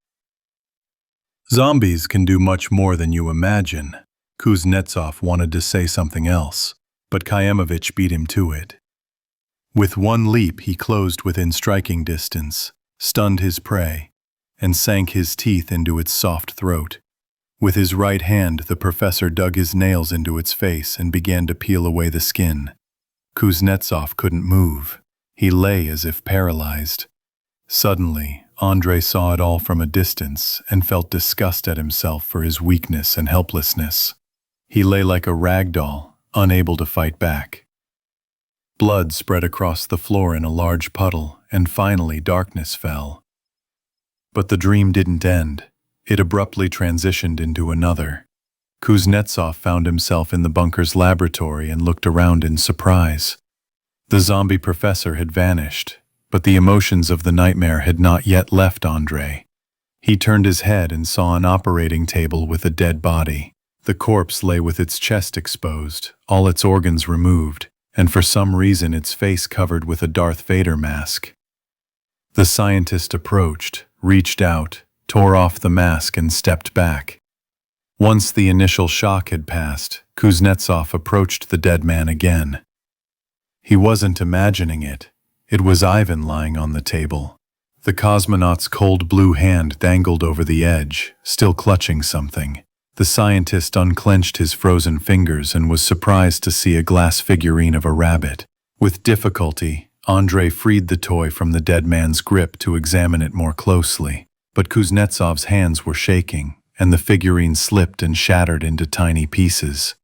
[SPEAKER 1] "Zombies can do much more than you imagine." Kuznetsov wanted to say something else, but Kaimovich beat him to it. With one leap he closed within striking distance, stunned his prey, and sank his teeth into its soft throat. With his right hand, the professor dug his nails into its face and began to peel away the skin. Kuznetsov couldn't move. He lay as if paralyzed. Suddenly, Andrei saw it all from a distance and felt disgust at himself for his weakness and helplessness. He lay like a rag doll, unable to fight back. Blood spread across the floor in a large puddle, and finally darkness fell. But the dream didn't end. It abruptly transitioned into another. Kuznetsov found himself in the bunker's laboratory and looked around in surprise. The zombie professor had vanished, but the emotions of the nightmare had not yet left Andrei. He turned his head and saw an operating table with a dead body. The corpse lay with its chest exposed, all its organs removed, and for some reason its face covered with a Darth Vader mask. The scientist approached, reached out, tore off the mask and stepped back. Once the initial shock had passed, Kuznetsov approached the dead man again. He wasn't imagining it. It was Ivan lying on the table. The cosmonaut's cold blue hand dangled over the edge, still clutching something. The scientist unclenched his frozen fingers and was surprised to see a glass figurine of a rabbit. With difficulty, Andrei freed the toy from the dead man's grip to examine it more closely. But Kuznetsov's hands were shaking, and the figurine slipped and shattered into tiny pieces.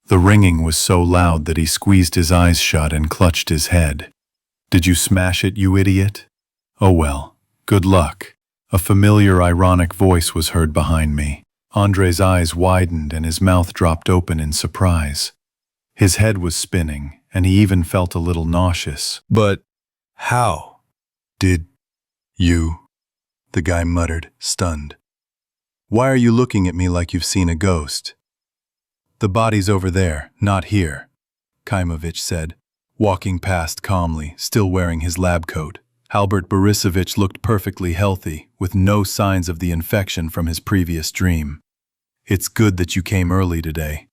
[SPEAKER 1] The ringing was so loud that he squeezed his eyes shut and clutched his head. "Did you smash it, you idiot? Oh well, good luck." A familiar ironic voice was heard behind me. Andrei's eyes widened and his mouth dropped open in surprise. His head was spinning, and he even felt a little nauseous. "But how did you?" the guy muttered, stunned. "Why are you looking at me like you've seen a ghost?" "The body's over there, not here," Kaimovich said, walking past calmly, still wearing his lab coat. Albert Borisovich looked perfectly healthy, with no signs of the infection from his previous dream. "It's good that you came early today.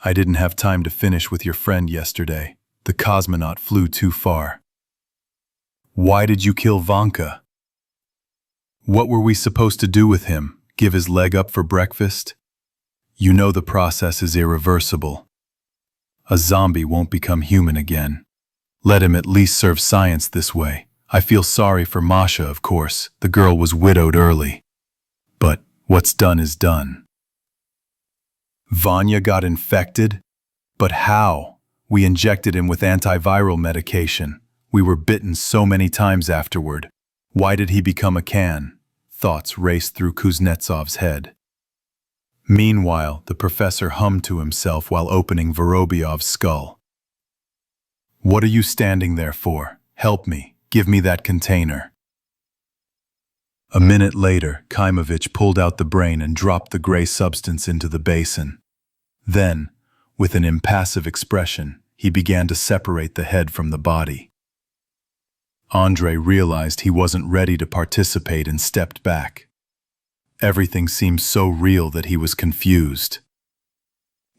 [SPEAKER 1] I didn't have time to finish with your friend yesterday. The cosmonaut flew too far." "Why did you kill Vanka?" "What were we supposed to do with him? Give his leg up for breakfast? You know the process is irreversible. A zombie won't become human again. Let him at least serve science this way. I feel sorry for Masha, of course. The girl was widowed early. But what's done is done." "Vanya got infected? But how? We injected him with antiviral medication. We were bitten so many times afterward. Why did he become a can?" Thoughts raced through Kuznetsov's head. Meanwhile, the professor hummed to himself while opening Vorobyov's skull. "What are you standing there for? Help me. Give me that container." A minute later, Kaimovich pulled out the brain and dropped the gray substance into the basin. Then, with an impassive expression, he began to separate the head from the body. Andrei realized he wasn't ready to participate and stepped back. Everything seemed so real that he was confused.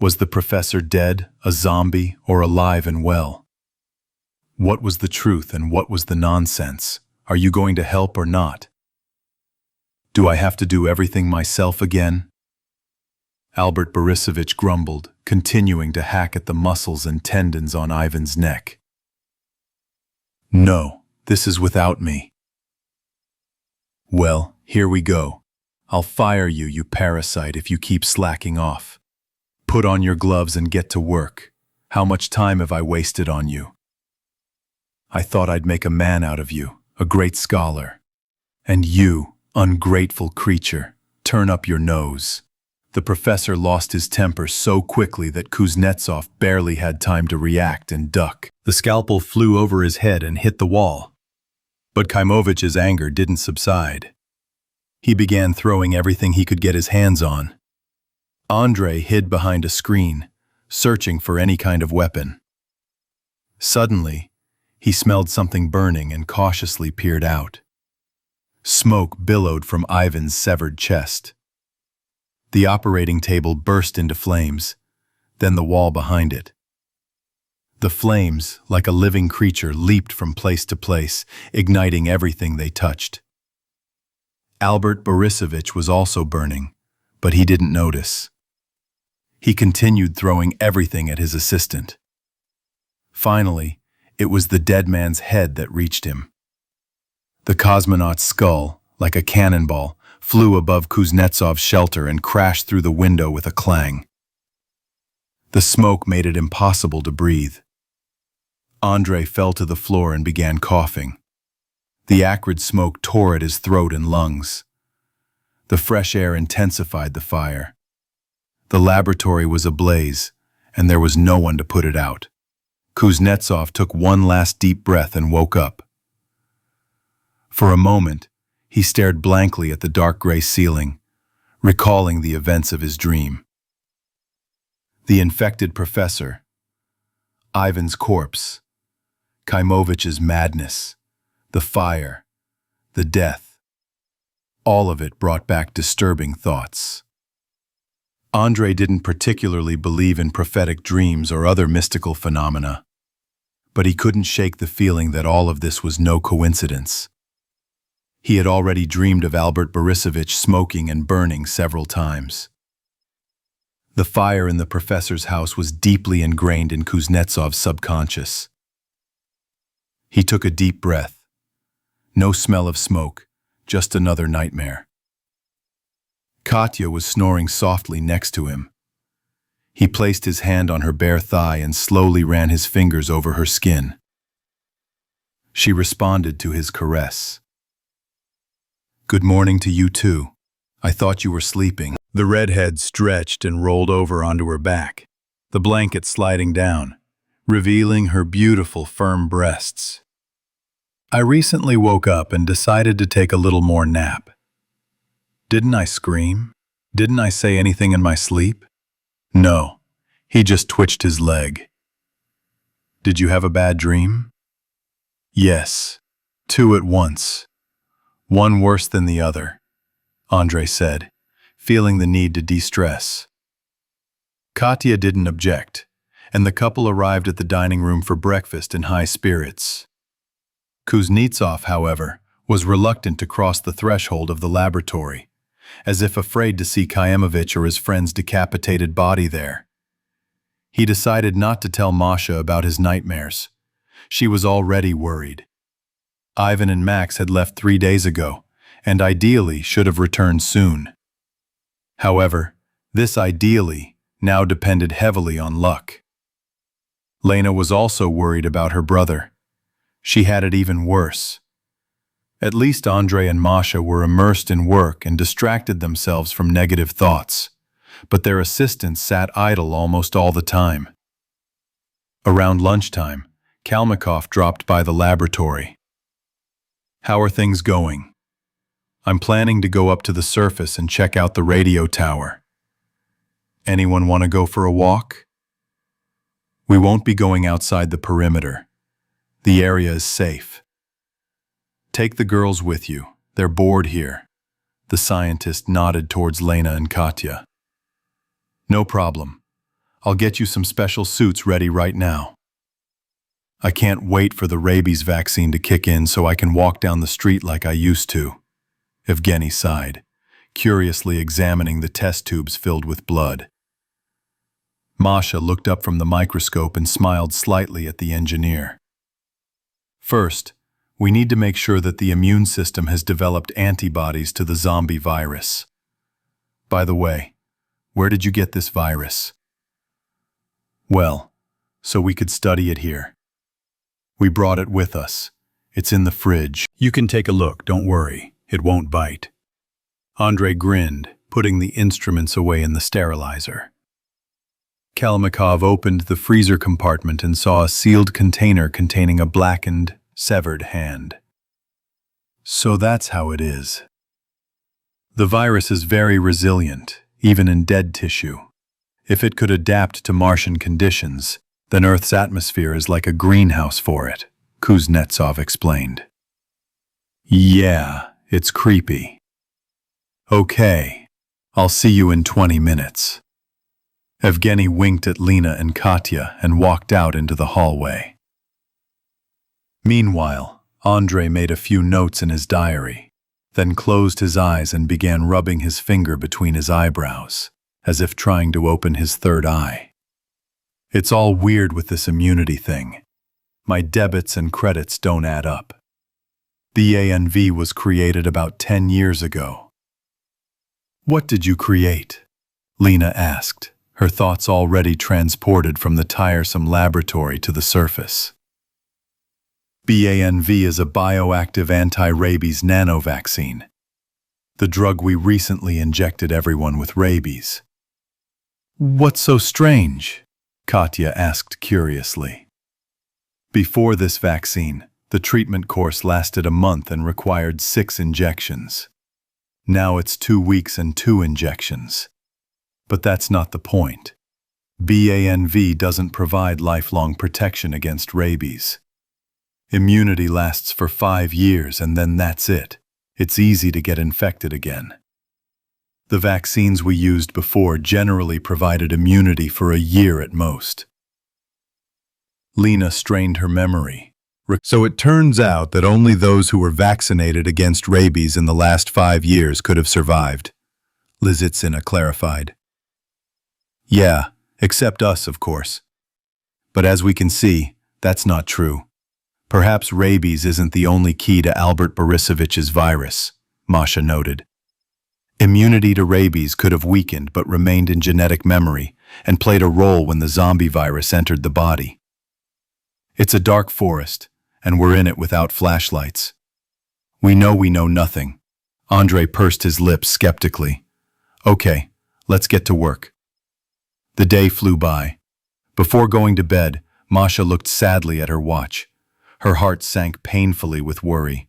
[SPEAKER 1] Was the professor dead, a zombie, or alive and well? What was the truth and what was the nonsense? Are you going to help or not? Do I have to do everything myself again? Albert Borisovich grumbled, continuing to hack at the muscles and tendons on Ivan's neck. No, this is without me. Well, here we go. I'll fire you, you parasite, if you keep slacking off. Put on your gloves and get to work. How much time have I wasted on you? I thought I'd make a man out of you, a great scholar. And you, ungrateful creature, turn up your nose. The professor lost his temper so quickly that Kuznetsov barely had time to react and duck. The scalpel flew over his head and hit the wall. But Kimovich's anger didn't subside. He began throwing everything he could get his hands on. Andrei hid behind a screen, searching for any kind of weapon. Suddenly, he smelled something burning and cautiously peered out. Smoke billowed from Ivan's severed chest. The operating table burst into flames, then the wall behind it. The flames, like a living creature, leaped from place to place, igniting everything they touched. Albert Borisovich was also burning, but he didn't notice. He continued throwing everything at his assistant. Finally, it was the dead man's head that reached him. The cosmonaut's skull, like a cannonball, flew above Kuznetsov's shelter and crashed through the window with a clang. The smoke made it impossible to breathe. Andrei fell to the floor and began coughing. The acrid smoke tore at his throat and lungs. The fresh air intensified the fire. The laboratory was ablaze, and there was no one to put it out. Kuznetsov took one last deep breath and woke up. For a moment, he stared blankly at the dark gray ceiling, recalling the events of his dream. The infected professor, Ivan's corpse, Kimovich's madness, the fire, the death. All of it brought back disturbing thoughts. Andrei didn't particularly believe in prophetic dreams or other mystical phenomena, but he couldn't shake the feeling that all of this was no coincidence. He had already dreamed of Albert Borisovich smoking and burning several times. The fire in the professor's house was deeply ingrained in Kuznetsov's subconscious. He took a deep breath. No smell of smoke, just another nightmare. Katya was snoring softly next to him. He placed his hand on her bare thigh and slowly ran his fingers over her skin. She responded to his caress. Good morning to you too. I thought you were sleeping. The redhead stretched and rolled over onto her back, the blanket sliding down, revealing her beautiful, firm breasts. I recently woke up and decided to take a little more nap. Didn't I scream? Didn't I say anything in my sleep? No, he just twitched his leg. Did you have a bad dream? Yes, two at once. One worse than the other, Andrei said, feeling the need to de-stress. Katya didn't object, and the couple arrived at the dining room for breakfast in high spirits. Kuznetsov, however, was reluctant to cross the threshold of the laboratory, as if afraid to see Kimović or his friend's decapitated body there. He decided not to tell Masha about his nightmares. She was already worried. Ivan and Max had left 3 days ago, and ideally should have returned soon. However, this ideally now depended heavily on luck. Lena was also worried about her brother. She had it even worse. At least Andrei and Masha were immersed in work and distracted themselves from negative thoughts, but their assistants sat idle almost all the time. Around lunchtime, Kalmykov dropped by the laboratory. How are things going? I'm planning to go up to the surface and check out the radio tower. Anyone want to go for a walk? We won't be going outside the perimeter. The area is safe. Take the girls with you. They're bored here. The scientist nodded towards Lena and Katya. No problem. I'll get you some special suits ready right now. I can't wait for the rabies vaccine to kick in so I can walk down the street like I used to. Evgeny sighed, curiously examining the test tubes filled with blood. Masha looked up from the microscope and smiled slightly at the engineer. First, we need to make sure that the immune system has developed antibodies to the zombie virus. By the way, where did you get this virus? Well, so we could study it here. We brought it with us. It's in the fridge.
[SPEAKER 2] You can take a look, don't worry. It won't bite. Andrei grinned, putting the instruments away in the sterilizer. Kalmykov opened the freezer compartment and saw a sealed container containing a blackened, severed hand. So that's how it is. The virus is very resilient, even in dead tissue. If it could adapt to Martian conditions, then Earth's atmosphere is like a greenhouse for it, Kuznetsov explained. Yeah, it's creepy. Okay, I'll see you in 20 minutes. Evgeny winked at Lena and Katya and walked out into the hallway. Meanwhile, Andrei made a few notes in his diary, then closed his eyes and began rubbing his finger between his eyebrows, as if trying to open his third eye. It's all weird with this immunity thing. My debits and credits don't add up. BANV was created about 10 years ago. What did you create? Lena asked, her thoughts already transported from the tiresome laboratory to the surface. BANV is a bioactive anti-rabies nanovaccine, the drug we recently injected everyone with rabies. What's so strange? Katya asked curiously. Before this vaccine, the treatment course lasted a month and required 6 injections. Now it's 2 weeks and 2 injections. But that's not the point. BANV doesn't provide lifelong protection against rabies. Immunity lasts for 5 years and then that's it. It's easy to get infected again. The vaccines we used before generally provided immunity for a year at most. Lena strained her memory. So it turns out that only those who were vaccinated against rabies in the last 5 years could have survived, Lizitsina clarified. Yeah, except us, of course. But as we can see, that's not true. Perhaps rabies isn't the only key to Albert Borisovich's virus, Masha noted. Immunity to rabies could have weakened but remained in genetic memory and played a role when the zombie virus entered the body. It's a dark forest, and we're in it without flashlights. We know nothing. Andrei pursed his lips skeptically. Okay, let's get to work. The day flew by. Before going to bed, Masha looked sadly at her watch. Her heart sank painfully with worry.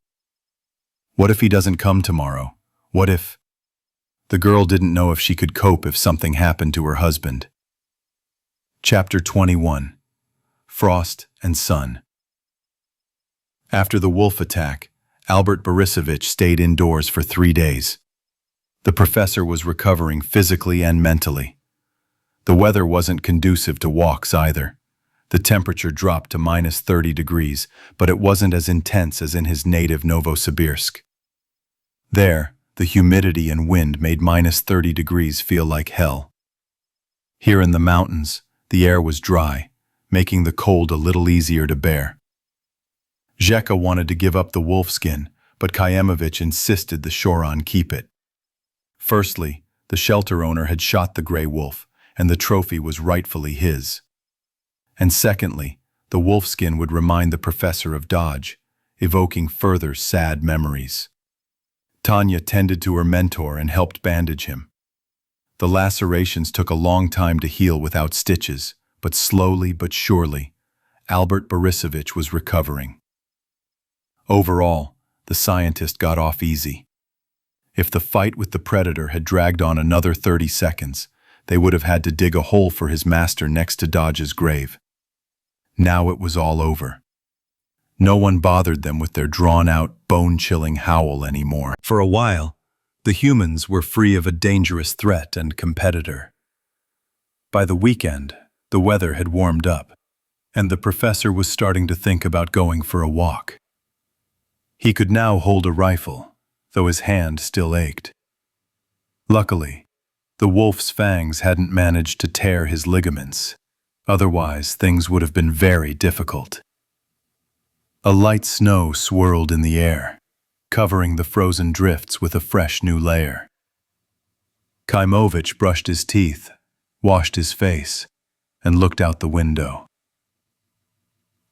[SPEAKER 2] What if he doesn't come tomorrow? What if... The girl didn't know if she could cope if something happened to her husband. Chapter 21. Frost and Sun. After the wolf attack, Albert Borisovich stayed indoors for 3 days. The professor was recovering physically and mentally. The weather wasn't conducive to walks either. The temperature dropped to -30 degrees, but it wasn't as intense as in his native Novosibirsk. There, the humidity and wind made -30 degrees feel like hell. Here in the mountains, the air was dry, making the cold a little easier to bear. Zheka wanted to give up the wolfskin, but Kiemovich insisted the Shoron keep it. Firstly, the shelter owner had shot the gray wolf, and the trophy was rightfully his. And secondly, the wolfskin would remind the professor of Dodge, evoking further sad memories. Tanya tended to her mentor and helped bandage him. The lacerations took a long time to heal without stitches, but slowly but surely, Albert Borisovich was recovering. Overall, the scientist got off easy. If the fight with the predator had dragged on another 30 seconds, they would have had to dig a hole for his master next to Dodge's grave. Now it was all over. No one bothered them with their drawn-out, bone-chilling howl anymore. For a while, the humans were free of a dangerous threat and competitor. By the weekend,
[SPEAKER 1] The weather had warmed up, and the professor was starting to think about going for a walk. He could now hold a rifle, though his hand still ached. Luckily, the wolf's fangs hadn't managed to tear his ligaments. Otherwise, things would have been very difficult. A light snow swirled in the air, covering the frozen drifts with a fresh new layer. Kaimovich brushed his teeth, washed his face, and looked out the window.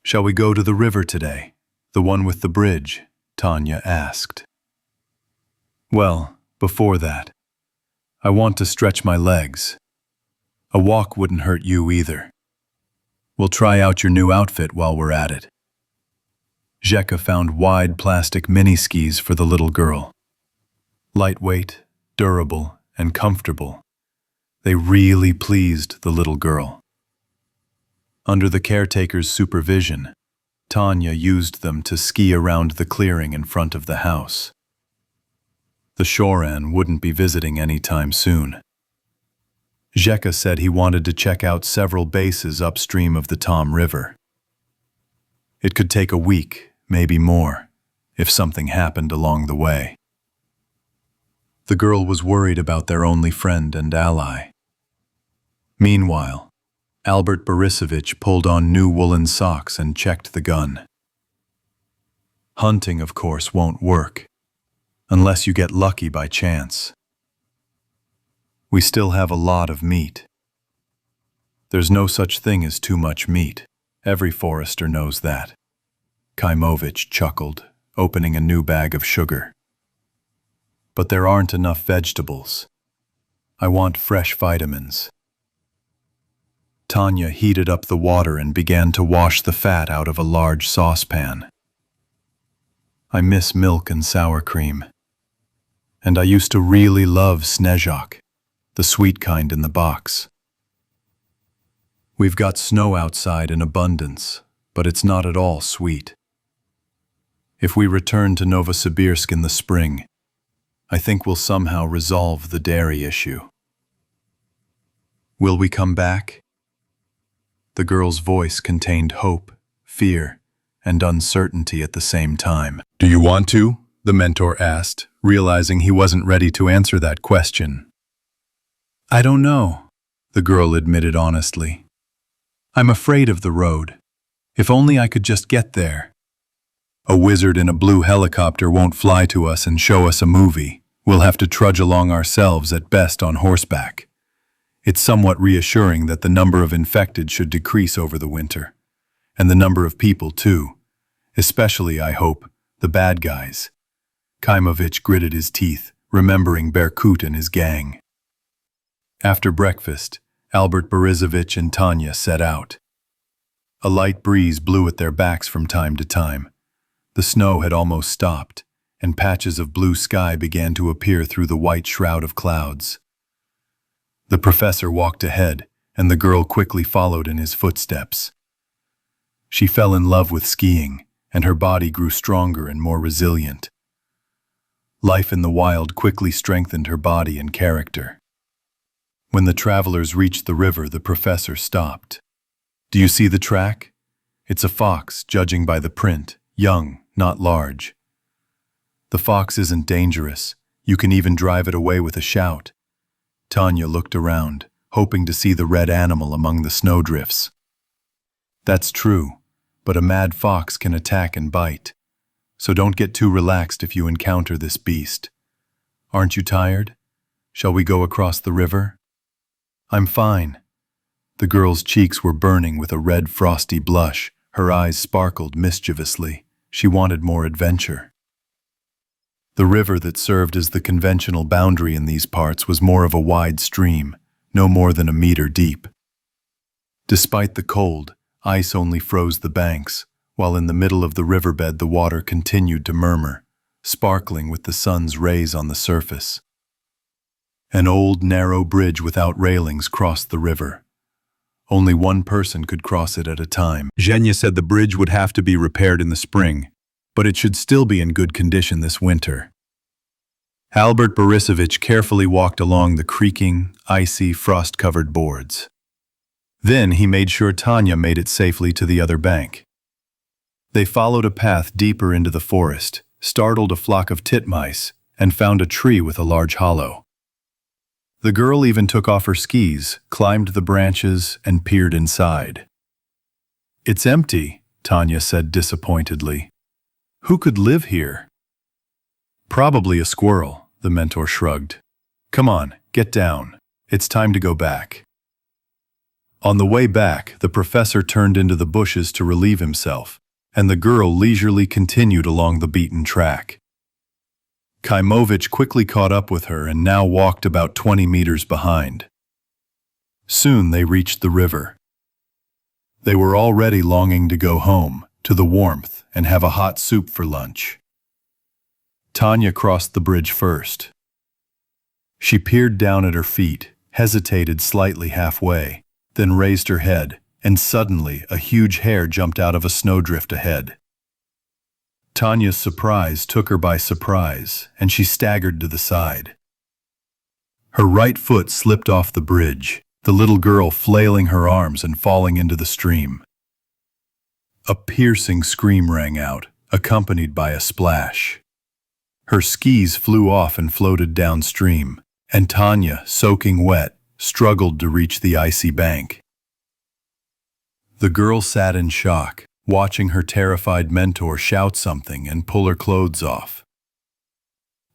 [SPEAKER 1] "Shall we go to the river today, the one with the bridge?" Tanya asked. "Well, before that, I want to stretch my legs. A walk wouldn't hurt you either. We'll try out your new outfit while we're at it." Zheka found wide plastic mini-skis for the little girl. Lightweight, durable, and comfortable, they really pleased the little girl. Under the caretaker's supervision, Tanya used them to ski around the clearing in front of the house. The Shoran wouldn't be visiting anytime soon. Zheka said he wanted to check out several bases upstream of the Tom River. It could take a week, maybe more, if something happened along the way. The girl was worried about their only friend and ally. Meanwhile, Albert Borisovich pulled on new woolen socks and checked the gun. Hunting, of course, won't work, unless you get lucky by chance. We still have a lot of meat. There's no such thing as too much meat. Every forester knows that. Kaimovich chuckled, opening a new bag of sugar. But there aren't enough vegetables. I want fresh vitamins. Tanya heated up the water and began to wash the fat out of a large saucepan. I miss milk and sour cream. And I used to really love snezhok, the sweet kind in the box. We've got snow outside in abundance, but it's not at all sweet. If we return to Novosibirsk in the spring, I think we'll somehow resolve the dairy issue. Will we come back? The girl's voice contained hope, fear, and uncertainty at the same time. "Do you want to?" the mentor asked, realizing he wasn't ready to answer that question. "I don't know," the girl admitted honestly. "I'm afraid of the road. If only I could just get there. A wizard in a blue helicopter won't fly to us and show us a movie. We'll have to trudge along ourselves at best on horseback. It's somewhat reassuring that the number of infected should decrease over the winter. And the number of people, too. Especially, I hope, the bad guys." Kaimovich gritted his teeth, remembering Berkut and his gang. After breakfast, Albert Borisovich and Tanya set out. A light breeze blew at their backs from time to time. The snow had almost stopped, and patches of blue sky began to appear through the white shroud of clouds. The professor walked ahead, and the girl quickly followed in his footsteps. She fell in love with skiing, and her body grew stronger and more resilient. Life in the wild quickly strengthened her body and character. When the travelers reached the river, the professor stopped. "Do you see the track? It's a fox, judging by the print, young, not large. The fox isn't dangerous. You can even drive it away with a shout." Tanya looked around, hoping to see the red animal among the snowdrifts. "That's true, but a mad fox can attack and bite. So don't get too relaxed if you encounter this beast. Aren't you tired? Shall we go across the river?" "I'm fine." The girl's cheeks were burning with a red frosty blush. Her eyes sparkled mischievously. She wanted more adventure. The river that served as the conventional boundary in these parts was more of a wide stream, no more than a meter deep. Despite the cold, ice only froze the banks, while in the middle of the riverbed the water continued to murmur, sparkling with the sun's rays on the surface. An old, narrow bridge without railings crossed the river. Only one person could cross it at a time. Zhenya said the bridge would have to be repaired in the spring, but it should still be in good condition this winter. Albert Borisovich carefully walked along the creaking, icy, frost-covered boards.
[SPEAKER 2] Then he made sure Tanya made it safely to the other bank. They followed a path deeper into the forest, startled a flock of titmice, and found a tree with a large hollow. The girl even took off her skis, climbed the branches, and peered inside. "It's empty," Tanya said disappointedly. "Who could live here?" "Probably a squirrel," the mentor shrugged. "Come on, get down. It's time to go back." On the way back, the professor turned into the bushes to relieve himself, and the girl leisurely continued along the beaten track. Kaimovich quickly caught up with her and now walked about 20 meters behind. Soon they reached the river. They were already longing to go home, to the warmth, and have a hot soup for lunch. Tanya crossed the bridge first. She peered down at her feet, hesitated slightly halfway, then raised her head, and suddenly a huge hare jumped out of a snowdrift ahead. Tanya's surprise took her by surprise, and she staggered to the side. Her right foot slipped off the bridge, the little girl flailing her arms and falling into the stream. A piercing scream rang out, accompanied by a splash. Her skis flew off and floated downstream, and Tanya, soaking wet, struggled to reach the icy bank. The girl sat in shock, watching her terrified mentor shout something and pull her clothes off.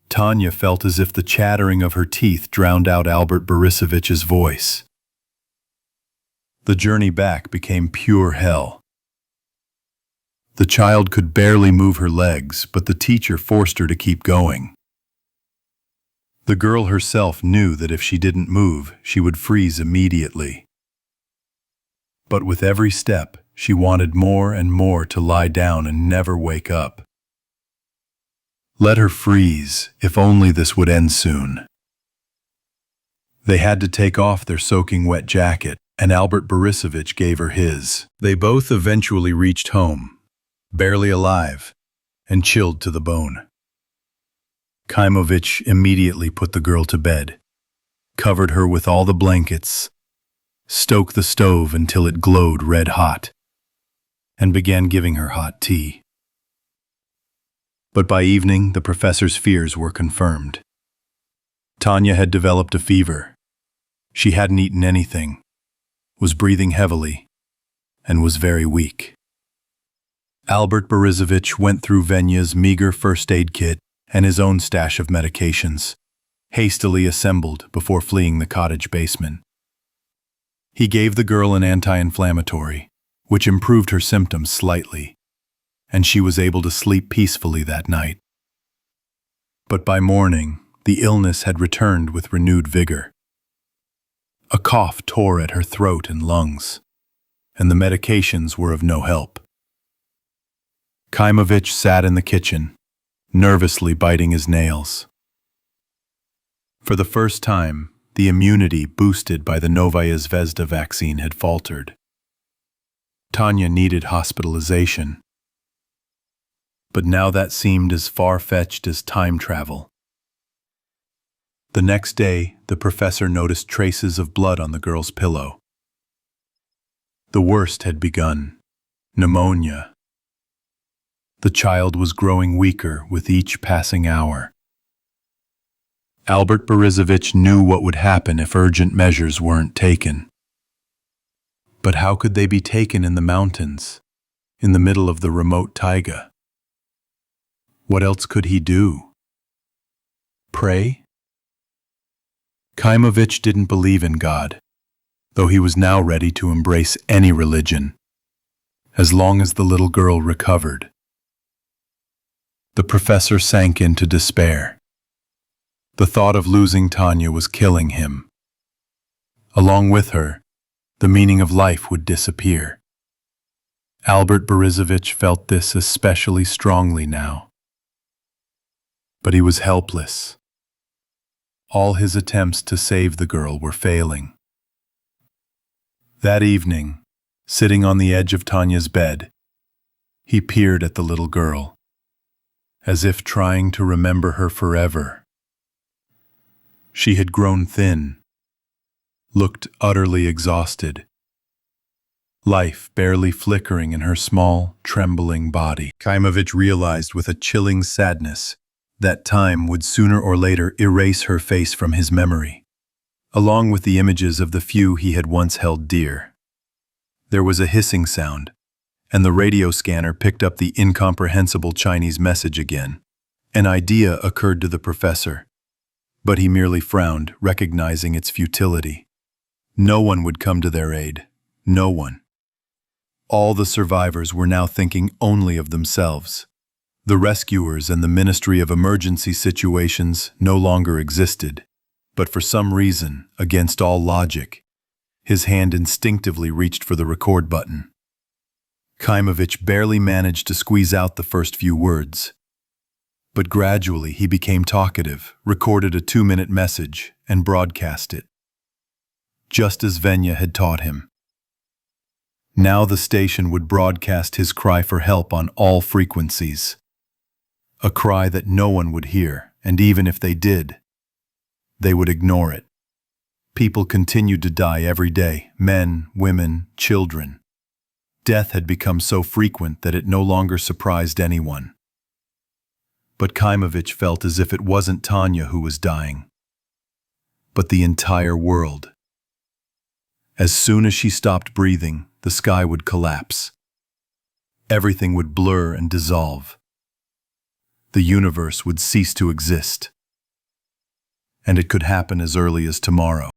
[SPEAKER 2] Tanya felt as if the chattering of her teeth drowned out Albert Borisovich's voice. The journey back became pure hell. The child could barely move her legs, but the teacher forced her to keep going. The girl herself knew that if she didn't move, she would freeze immediately. But with every step, she wanted more and more to lie down and never wake up. Let her freeze, if only this would end soon. They had to take off their soaking wet jacket, and Albert Borisovich gave her his. They both eventually reached home, barely alive, and chilled to the bone. Kaimovich immediately put the girl to bed, covered her with all the blankets, stoked the stove until it glowed red hot, and began giving her hot tea. But by evening, the professor's fears were confirmed. Tanya had developed a fever. She hadn't eaten anything, was breathing heavily, and was very weak. Albert Borisovich went through Venya's meager first aid kit and his own stash of medications, hastily assembled before fleeing the cottage basement. He gave the girl an anti-inflammatory, which improved her symptoms slightly, and she was able to sleep peacefully that night. But by morning, the illness had returned with renewed vigor. A cough tore at her throat and lungs, and the medications were of no help. Kaimovich sat in the kitchen, nervously biting his nails. For the first time, the immunity boosted by the Novaya Zvezda vaccine had faltered. Tanya needed hospitalization. But now that seemed as far-fetched as time travel. The next day, the professor noticed traces of blood on the girl's pillow. The worst had begun: pneumonia. The child was growing weaker with each passing hour. Albert Borisovich knew what would happen if urgent measures weren't taken. But how could they be taken in the mountains, in the middle of the remote taiga? What else could he do? Pray? Kaimovich didn't believe in God, though he was now ready to embrace any religion, as long as the little girl recovered. The professor sank into despair. The thought of losing Tanya was killing him. Along with her, the meaning of life would disappear. Albert Borisovich felt this especially strongly now. But he was helpless. All his attempts to save the girl were failing. That evening, sitting on the edge of Tanya's bed, he peered at the little girl, as if trying to remember her forever. She had grown thin, looked utterly exhausted,
[SPEAKER 1] life barely flickering in her small, trembling body.
[SPEAKER 2] Kaimovich realized with a chilling sadness that time would sooner or later erase her face from his memory, along with the images of the few he had once held dear. There was a hissing sound, and the radio scanner picked up the incomprehensible Chinese message again. An idea occurred to the professor, but he merely frowned, recognizing its futility. No one would come to their aid. No one. All the survivors were now thinking only of themselves. The rescuers and the Ministry of Emergency Situations no longer existed, but for some reason, against all logic, his hand instinctively reached for the record button. Kaimovich barely managed to squeeze out the first few words. But gradually he became talkative, recorded a 2-minute message, and broadcast it. Just as Venya had taught him. Now the station would broadcast his cry for help on all frequencies. A cry that no one would hear, and even if they did, they would ignore it. People continued to die every day, men, women, children. Death had become so frequent that it no longer surprised anyone. But Kaimovich felt as if it wasn't Tanya who was dying, but the entire world. As soon as she stopped breathing, the sky would collapse. Everything would blur and dissolve. The universe would cease to exist. And it could happen as early as tomorrow.